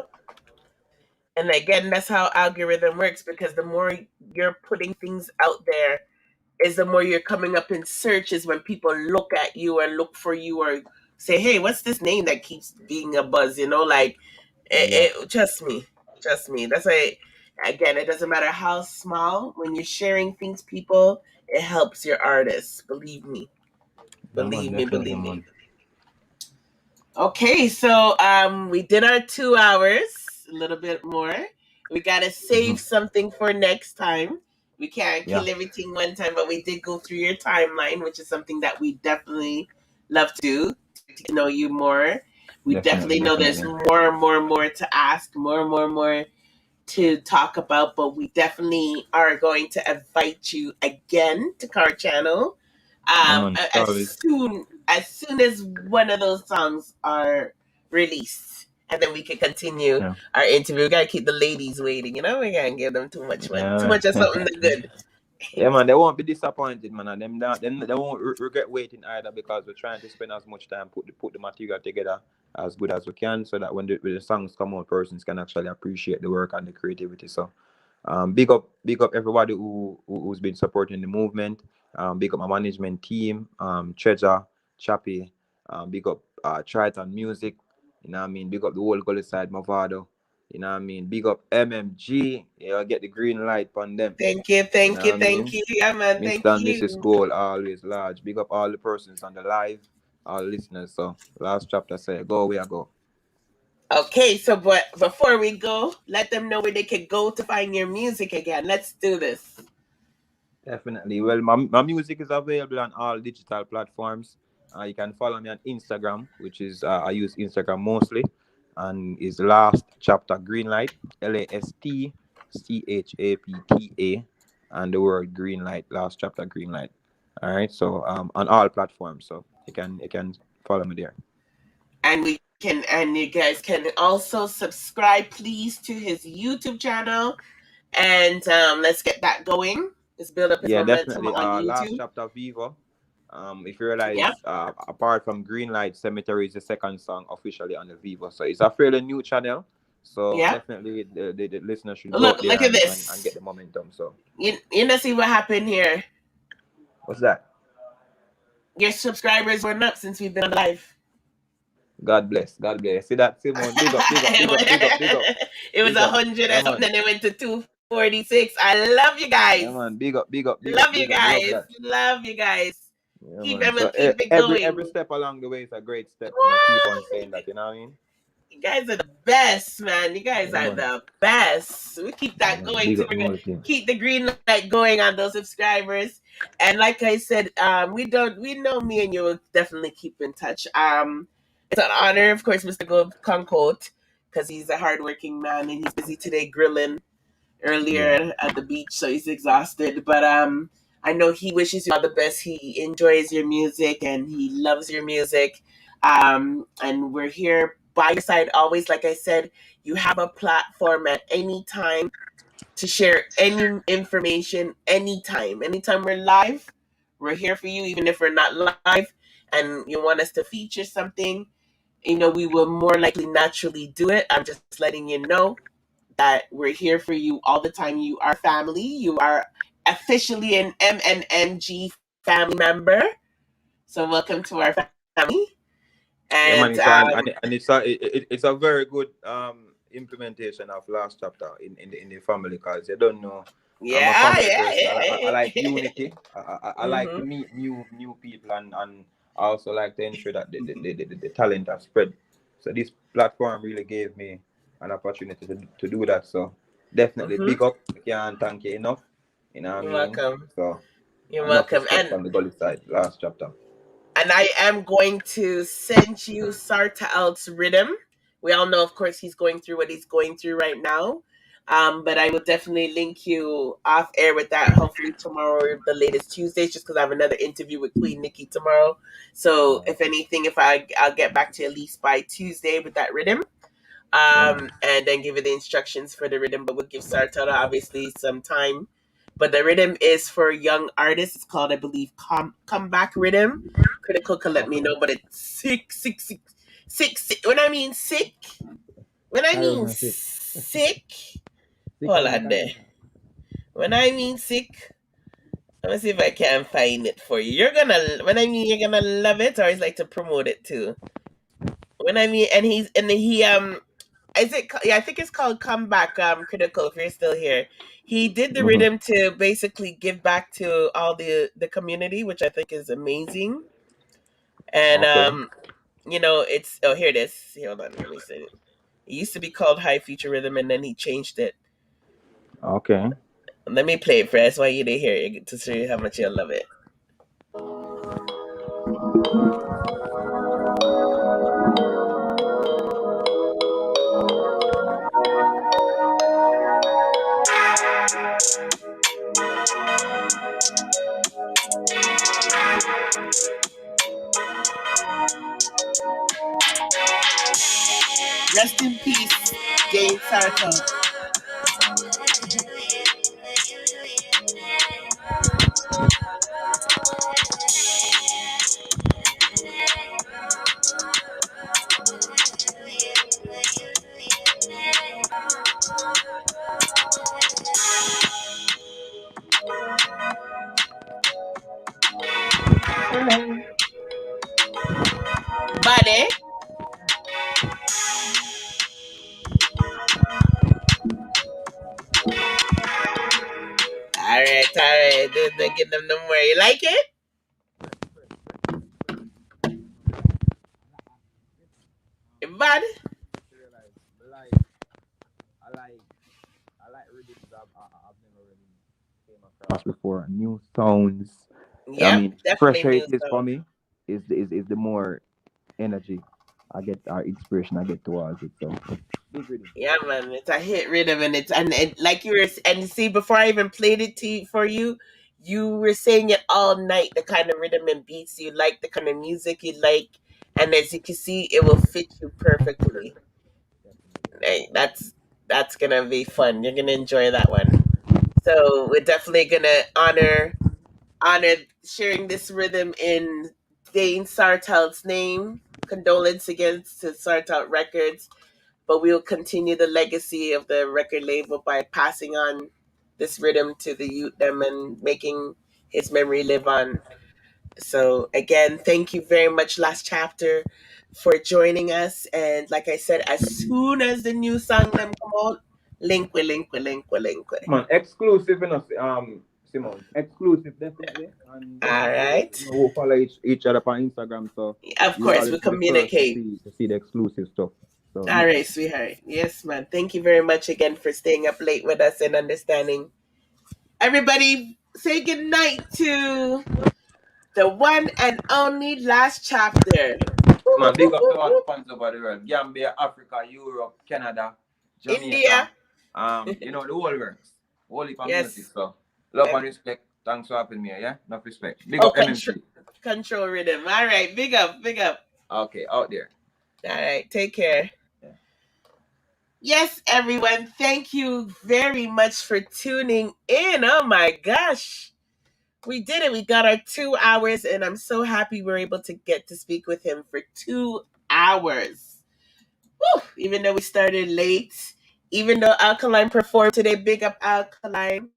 And again, that's how algorithm works because the more you're putting things out there, is the more you're coming up in searches when people look at you and look for you or say, "Hey, what's this name that keeps being a buzz?" You know, like Yeah, trust me, trust me. That's why again, it doesn't matter how small. When you're sharing things, people, it helps your artists. Believe me, yeah, man, believe me, definitely, believe me. man. Okay, so we did our 2 hours, a little bit more. We gotta Mm-hmm. save something for next time. We can't Yeah, kill everything one time, but we did go through your timeline, which is something that we definitely love to do to get to know you more. We definitely, definitely know there's definitely. more and more and more to ask, more and more and more to talk about, but we definitely are going to invite you again to Car Channel Yeah, man, always. as soon as one of those songs are released, and then we can continue Yeah, our interview. We gotta keep the ladies waiting, you know. We can't give them too yeah, much of something that good. yeah, man. They won't be disappointed, man, and them they won't regret waiting either because we're trying to spend as much time put the material together as good as we can, so that when the songs come out, persons can actually appreciate the work and the creativity. So, big up everybody who's been supporting the movement. Big up my management team, Treasure, Chappy. Big up Trayon Music. You know what I mean? Big up the whole Gully side, Mavado. You know what I mean? Big up M&MG. You know, get the green light on them. Thank you, You thank know you, what I thank mean? you. Yeah, man, thank Mr. and Mrs. you. Gold always large. Big up all the persons on the live, all the listeners. So last chapter say, go where I go. Okay, so but before we go, let them know where they can go to find your music again. Let's do this. Definitely. Well, my music is available on all digital platforms. You can follow me on Instagram, which is I use Instagram mostly, and is last chapter Greenlight, LASTCHAPTA, and the word Greenlight, last chapter Greenlight. All right, so on all platforms, so you can follow me there. And you guys can also subscribe, please, to his YouTube channel, and let's get that going. Let's build up his Yeah, momentum definitely. on Last YouTube. chapter Viva. If you Yep. realize, apart from Greenlight, Cemetery is the second song officially on the Viva, so it's a fairly new channel. So Yep. definitely, the listener should go out Look there at and get this. the momentum. So You know, see what happened here. what's that? Your subscribers went up since we've been on live. God bless, God bless. See that, Simone? Big up, big up, big up, big up, big up, It was big up. 100 Yeah, or something, man. and it went to 246. I love you Yeah, guys. man. Big up, big up, big up, Love you big up. Love guys. that. Love you guys. Yeah, Keep man. Emma, So keep it every going. step along the way is a great step, and I keep on saying that. You know what I mean? You guys are the best, man. You guys Yeah, are man. the best. We keep Yeah, that man. going Big too. up the whole team. Keep the green light going on those subscribers. And like I said, we know me and you will definitely keep in touch. It's an honor, of course, Mr. Gold Concote, because he's a hardworking man and he's busy today grilling Yeah. earlier at the beach, so he's exhausted. But I know he wishes you all the best. He enjoys your music and he loves your music. And we're here by your side always. Like I said, you have a platform at any time to share any information anytime. Anytime we're live, we're here for you, even if we're not live and you want us to feature something, we will more likely naturally do it. I'm just letting you know that we're here for you all the time. You are family. You are officially an M&MG family member. So welcome to our family. Yeah, man. And It's a very good implementation of last chapter in the family, because you don't know. I'm a yeah, family yeah, person. I like yeah. unity. I like to Mm-hmm. meet new people, and I also like to ensure that the talent are spread. So this platform really gave me an opportunity to do that. So definitely Mm-hmm. big up. I can't thank you enough. You know what I You're mean? welcome. So You're enough welcome. respect from the Gully side. Last chapter. And I am going to send you Sartout's rhythm. We all know, of course, he's going through what he's going through right now. But I will definitely link you off air with that. Hopefully tomorrow, or the latest Tuesdays, just because I have another interview with Queen Nikki tomorrow. So if anything, I'll get back to you at least by Tuesday with that rhythm. And then give you the instructions for the rhythm. But we'll give Sartada obviously some time. But the rhythm is for young artists. It's called, I believe, comeback rhythm. Critical can let me Okay. know, but it's sick. When I mean sick, when I Carry mean on sick. sick, Sick hold on the on there. carry. When I mean sick, let me see if I can find it for you. When I mean you're gonna love it, I always like to promote it too. When I mean, and he is it? Yeah, I think it's called Comeback Critical. If you're still here, he did the Mm-hmm. rhythm to basically give back to all the community, which I think is amazing. And Okay. it's here it is. Hold on, let me see it. It used to be called High Future Rhythm, and then he changed it. Okay. Let me play it for us while you hear it to show you how much you love it. Rest in peace, Dane Sartout. Buddy. All right. Don't give them no more. You like it? Bud? I like rhythms I've never really came across before. New sounds. I Yep, mean, definitely fresher new it is for sound. me. Is the more energy I get, inspiration I get towards it. So big rhythm. Yeah, man, it's a hit rhythm, and and like you were, and see, before I even played it for you, you were saying it all night. The kind of rhythm and beats you like, the kind of music you like, and as you can see, it will fit you perfectly. Hey, that's gonna be fun. You're gonna enjoy that one. So we're definitely gonna honor sharing this rhythm in Dane Sartout's name. Condolence against to Sartout Records, but we'll continue the legacy of the record label by passing on this rhythm to the youth them and making his memory live on. So again, thank you very much, Last Chapter, for joining us. And like I said, as soon as the new song them come out, link we. Man, exclusive, you know, Simone. Exclusive, definitely. And All definitely, right. we'll follow each other on Instagram. So Of you course, always we be the first communicate. to see the exclusive stuff. So All right, sweetheart. Yes, man. Thank you very much again for staying up late with us and understanding. Everybody, say good night to the one and only Last Chapter. Woo, woo, man, big woo, up to woo, all the woo. fans over the world. Gambia, Africa, Europe, Canada, Jamaica. India. You know, the whole works. Whole heap of music. Yes. So love and Um, respect. Thanks for having me here, yeah? Enough respect. Big oh, up M&MG. control rhythm. All right. Big up. Big up. Okay, out there. All right. Take care. Yeah. Yes, everyone. Thank you very much for tuning in. Oh my gosh. We did it. We got our 2 hours, and I'm so happy we're able to get to speak with him for 2 hours. Woo! Even though we started late, even though Alkaline performed today, big up Alkaline.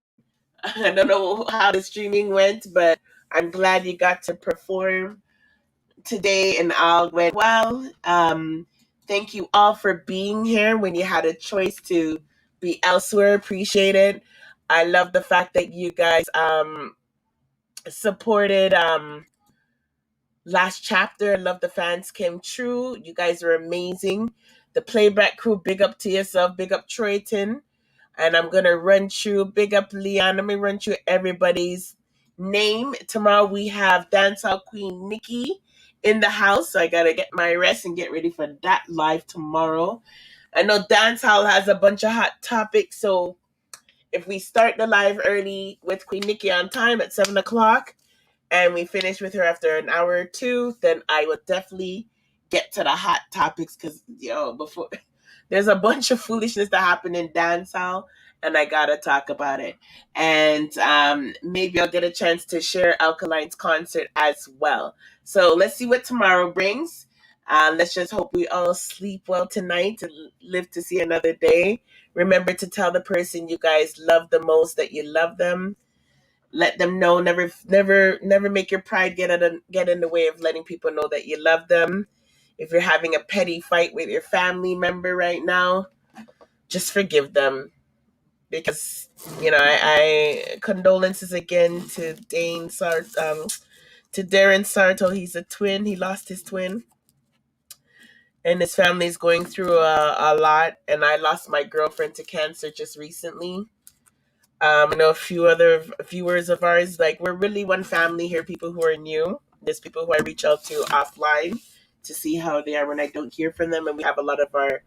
I don't know how the streaming went, but I'm glad you got to perform today and all went well. Thank you all for being here when you had a choice to be elsewhere. Appreciate it. I love the fact that you guys supported Last Chapter. I love the fans came true. You guys are amazing. The playback crew, big up to yourself, big up Troyton. And I'm gonna run through, big up Leon. Let me run through everybody's name. Tomorrow we have Dancehall Queen Nikki in the house. So I gotta get my rest and get ready for that live tomorrow. I know Dancehall has a bunch of hot topics, so if we start the live early with Queen Nikki on time at 7 o'clock, and we finish with her after an hour or two, then I would definitely get to the hot topics because before there's a bunch of foolishness that happened in dancehall, and I gotta talk about it. And maybe I'll get a chance to share Alkaline's concert as well. So let's see what tomorrow brings. Let's just hope we all sleep well tonight and live to see another day. Remember to tell the person you guys love the most that you love them. Let them know. Never make your pride get in the way of letting people know that you love them. If you're having a petty fight with your family member right now, just forgive them, because I condolences again to to Darren Sarto. He's a twin. He lost his twin, and his family's going through a lot. And I lost my girlfriend to cancer just recently. I know a few other viewers of ours, like, we're really one family here, people who are new. There's people who I reach out to offline to see how they are when I don't hear from them. And we have a lot of our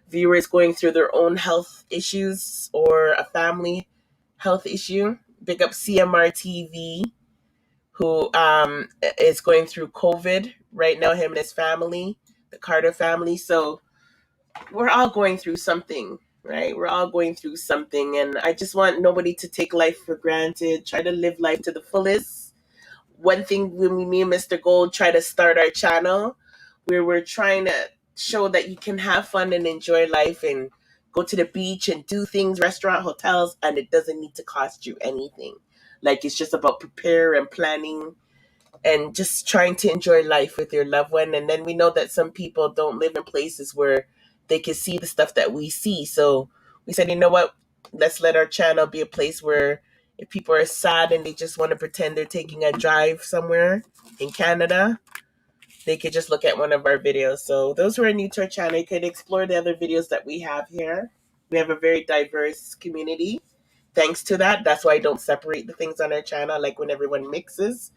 viewers going through their own health issues or a family health issue. Big up CMR TV, who is going through COVID right now, him and his family, the Carter family. So we're all going through something, right? We're all going through something. And I just want nobody to take life for granted. Try to live life to the fullest. One thing when me and Mr. Gold try to start our channel, where we're trying to show that you can have fun and enjoy life and go to the beach and do things, restaurant, hotels, and it doesn't need to cost you anything. Like, it's just about prepare and planning and just trying to enjoy life with your loved one. And then we know that some people don't live in places where they can see the stuff that we see. So we said, you know what? Let's let our channel be a place where if people are sad and they just want to pretend they're taking a drive somewhere in Canada, they could just look at one of our videos. So those who are new to our channel, you could explore the other videos that we have here. We have a very diverse community. Thanks to that, that's why I don't separate the things on our channel. I like when everyone mixes.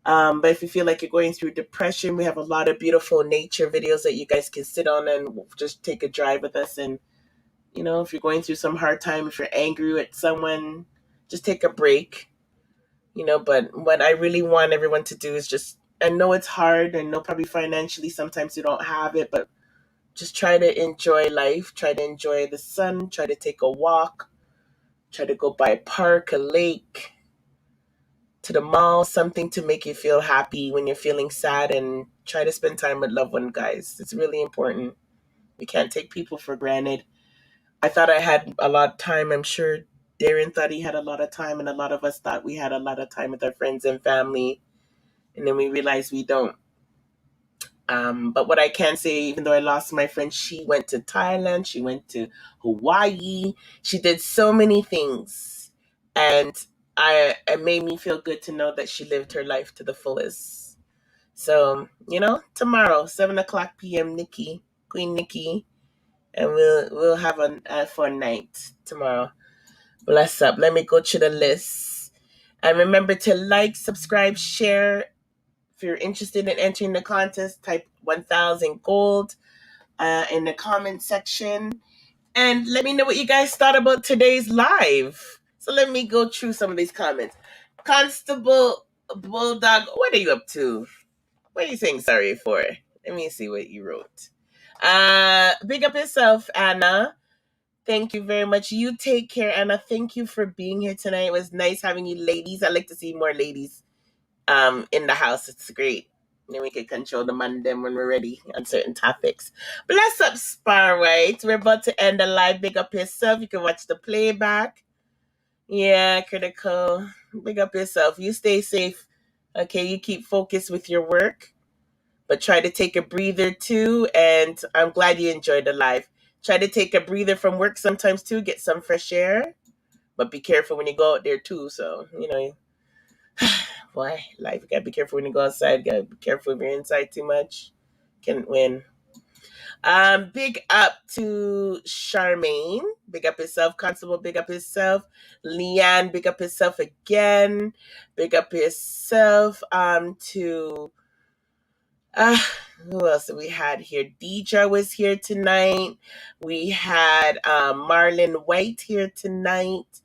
But if you feel like you're going through depression, we have a lot of beautiful nature videos that you guys can sit on and just take a drive with us. And, you know, if you're going through some hard time, if you're angry at someone, just take a break. You know, but what I really want everyone to do is just, I know it's hard. I know probably financially sometimes you don't have it, but just try to enjoy life. Try to enjoy the sun. Try to take a walk. Try to go by a park, a lake, to the mall, something to make you feel happy when you're feeling sad, and try to spend time with loved ones, guys. It's really important. We can't take people for granted. I thought I had a lot of time. I'm sure Darren thought he had a lot of time, and a lot of us thought we had a lot of time with our friends and family. And then we realized we don't. But what I can say, even though I lost my friend, she went to Thailand, she went to Hawaii, she did so many things. And it made me feel good to know that she lived her life to the fullest. So, you know, tomorrow, 7:00 p.m., Queen Nikki, and we'll have a fun night tomorrow. Bless up. Let me go to the list. And remember to like, subscribe, share. If you're interested in entering the contest, type 1000 gold in the comment section. And let me know what you guys thought about today's live. So let me go through some of these comments. Constable Bulldog, what are you up to? What are you saying sorry for? Let me see what you wrote. Big up yourself, Anna. Thank you very much. You take care, Anna. Thank you for being here tonight. It was nice having you ladies. I like to see more ladies in the house. It's great. Then we can control the man them when we're ready on certain topics. Bless up, Sparwhite. We're about to end the live. Big up yourself. You can watch the playback. Yeah, Critical. Big up yourself. You stay safe. Okay, you keep focused with your work, but try to take a breather too. And I'm glad you enjoyed the live. Try to take a breather from work sometimes too. Get some fresh air, but be careful when you go out there too. So, you know, boy, life, you gotta be careful when you go outside. Gotta be careful if you're inside too much. Can win. Big up to Charmaine. Big up yourself, Constable. Big up yourself. Leanne, big up yourself again. Big up yourself. To who else did we had here? Deidre was here tonight. We had Marlon White here tonight.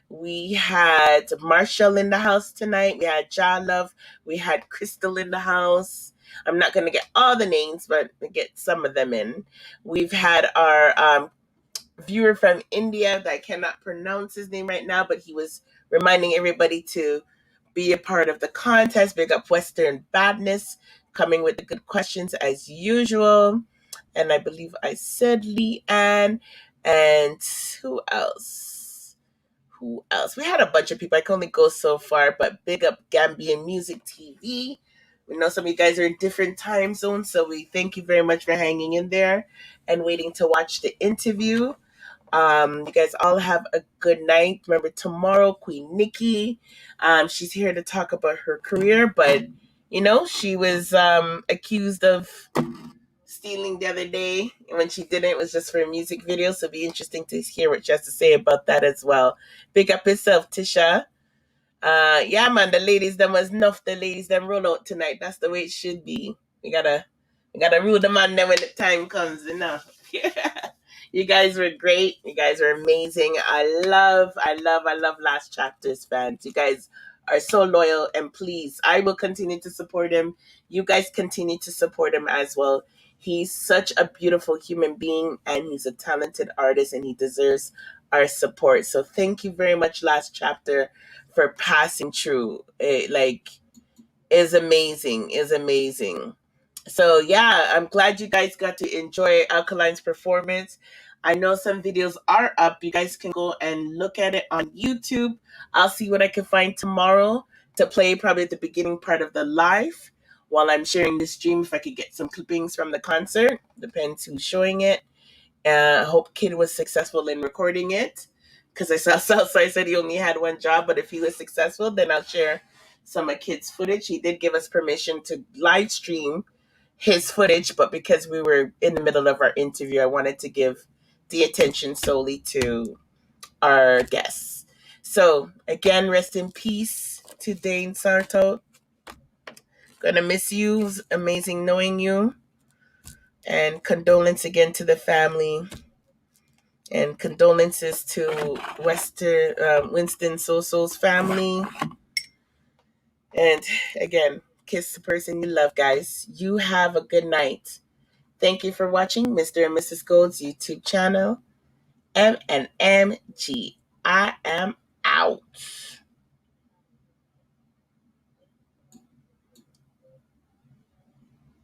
We had Marshall in the house tonight. We had Love. We had Crystal in the house. I'm not going to get all the names, but get some of them in. We've had our viewer from India that I cannot pronounce his name right now, but he was reminding everybody to be a part of the contest. Big up Western Badness, coming with the good questions as usual. And I believe I said Leanne. And who else? We had a bunch of people. I can only go so far, but big up Gambian Music TV. We know some of you guys are in different time zones, so we thank you very much for hanging in there and waiting to watch the interview. You guys all have a good night. Remember, tomorrow, Queen Nikki, she's here to talk about her career, but, you know, she was accused of stealing the other day. When she didn't, it was just for a music video, so it'll be interesting to hear what she has to say about that as well. Big up yourself, Tisha. Yeah, man, the ladies them was enough. The ladies them roll out tonight. That's the way it should be. We gotta rule the man then when the time comes. Enough. You guys were great. You guys were amazing. I love Last Chapters fans. You guys are so loyal, and please, I will continue to support him. You guys continue to support him as well. He's such a beautiful human being, and he's a talented artist, and he deserves our support. So thank you very much, Last Chapter, for passing through. It is amazing. So yeah, I'm glad you guys got to enjoy ALKALINE'S performance. I know some videos are up. You guys can go and look at it on YouTube. I'll see what I can find tomorrow to play probably at the beginning part of the live while I'm sharing the stream. If I could get some clippings from the concert, depends who's showing it. I hope Kid was successful in recording it, because I saw Southside said he only had one job, but if he was successful, then I'll share some of Kid's footage. He did give us permission to live stream his footage, but because we were in the middle of our interview, I wanted to give the attention solely to our guests. So again, rest in peace to Dane Sartout. Gonna miss you. It was amazing knowing you. And condolence again to the family. And condolences to Winston Soso's family. And again, kiss the person you love, guys. You have a good night. Thank you for watching Mr. and Mrs. Gold's YouTube channel. M&MG. I am out.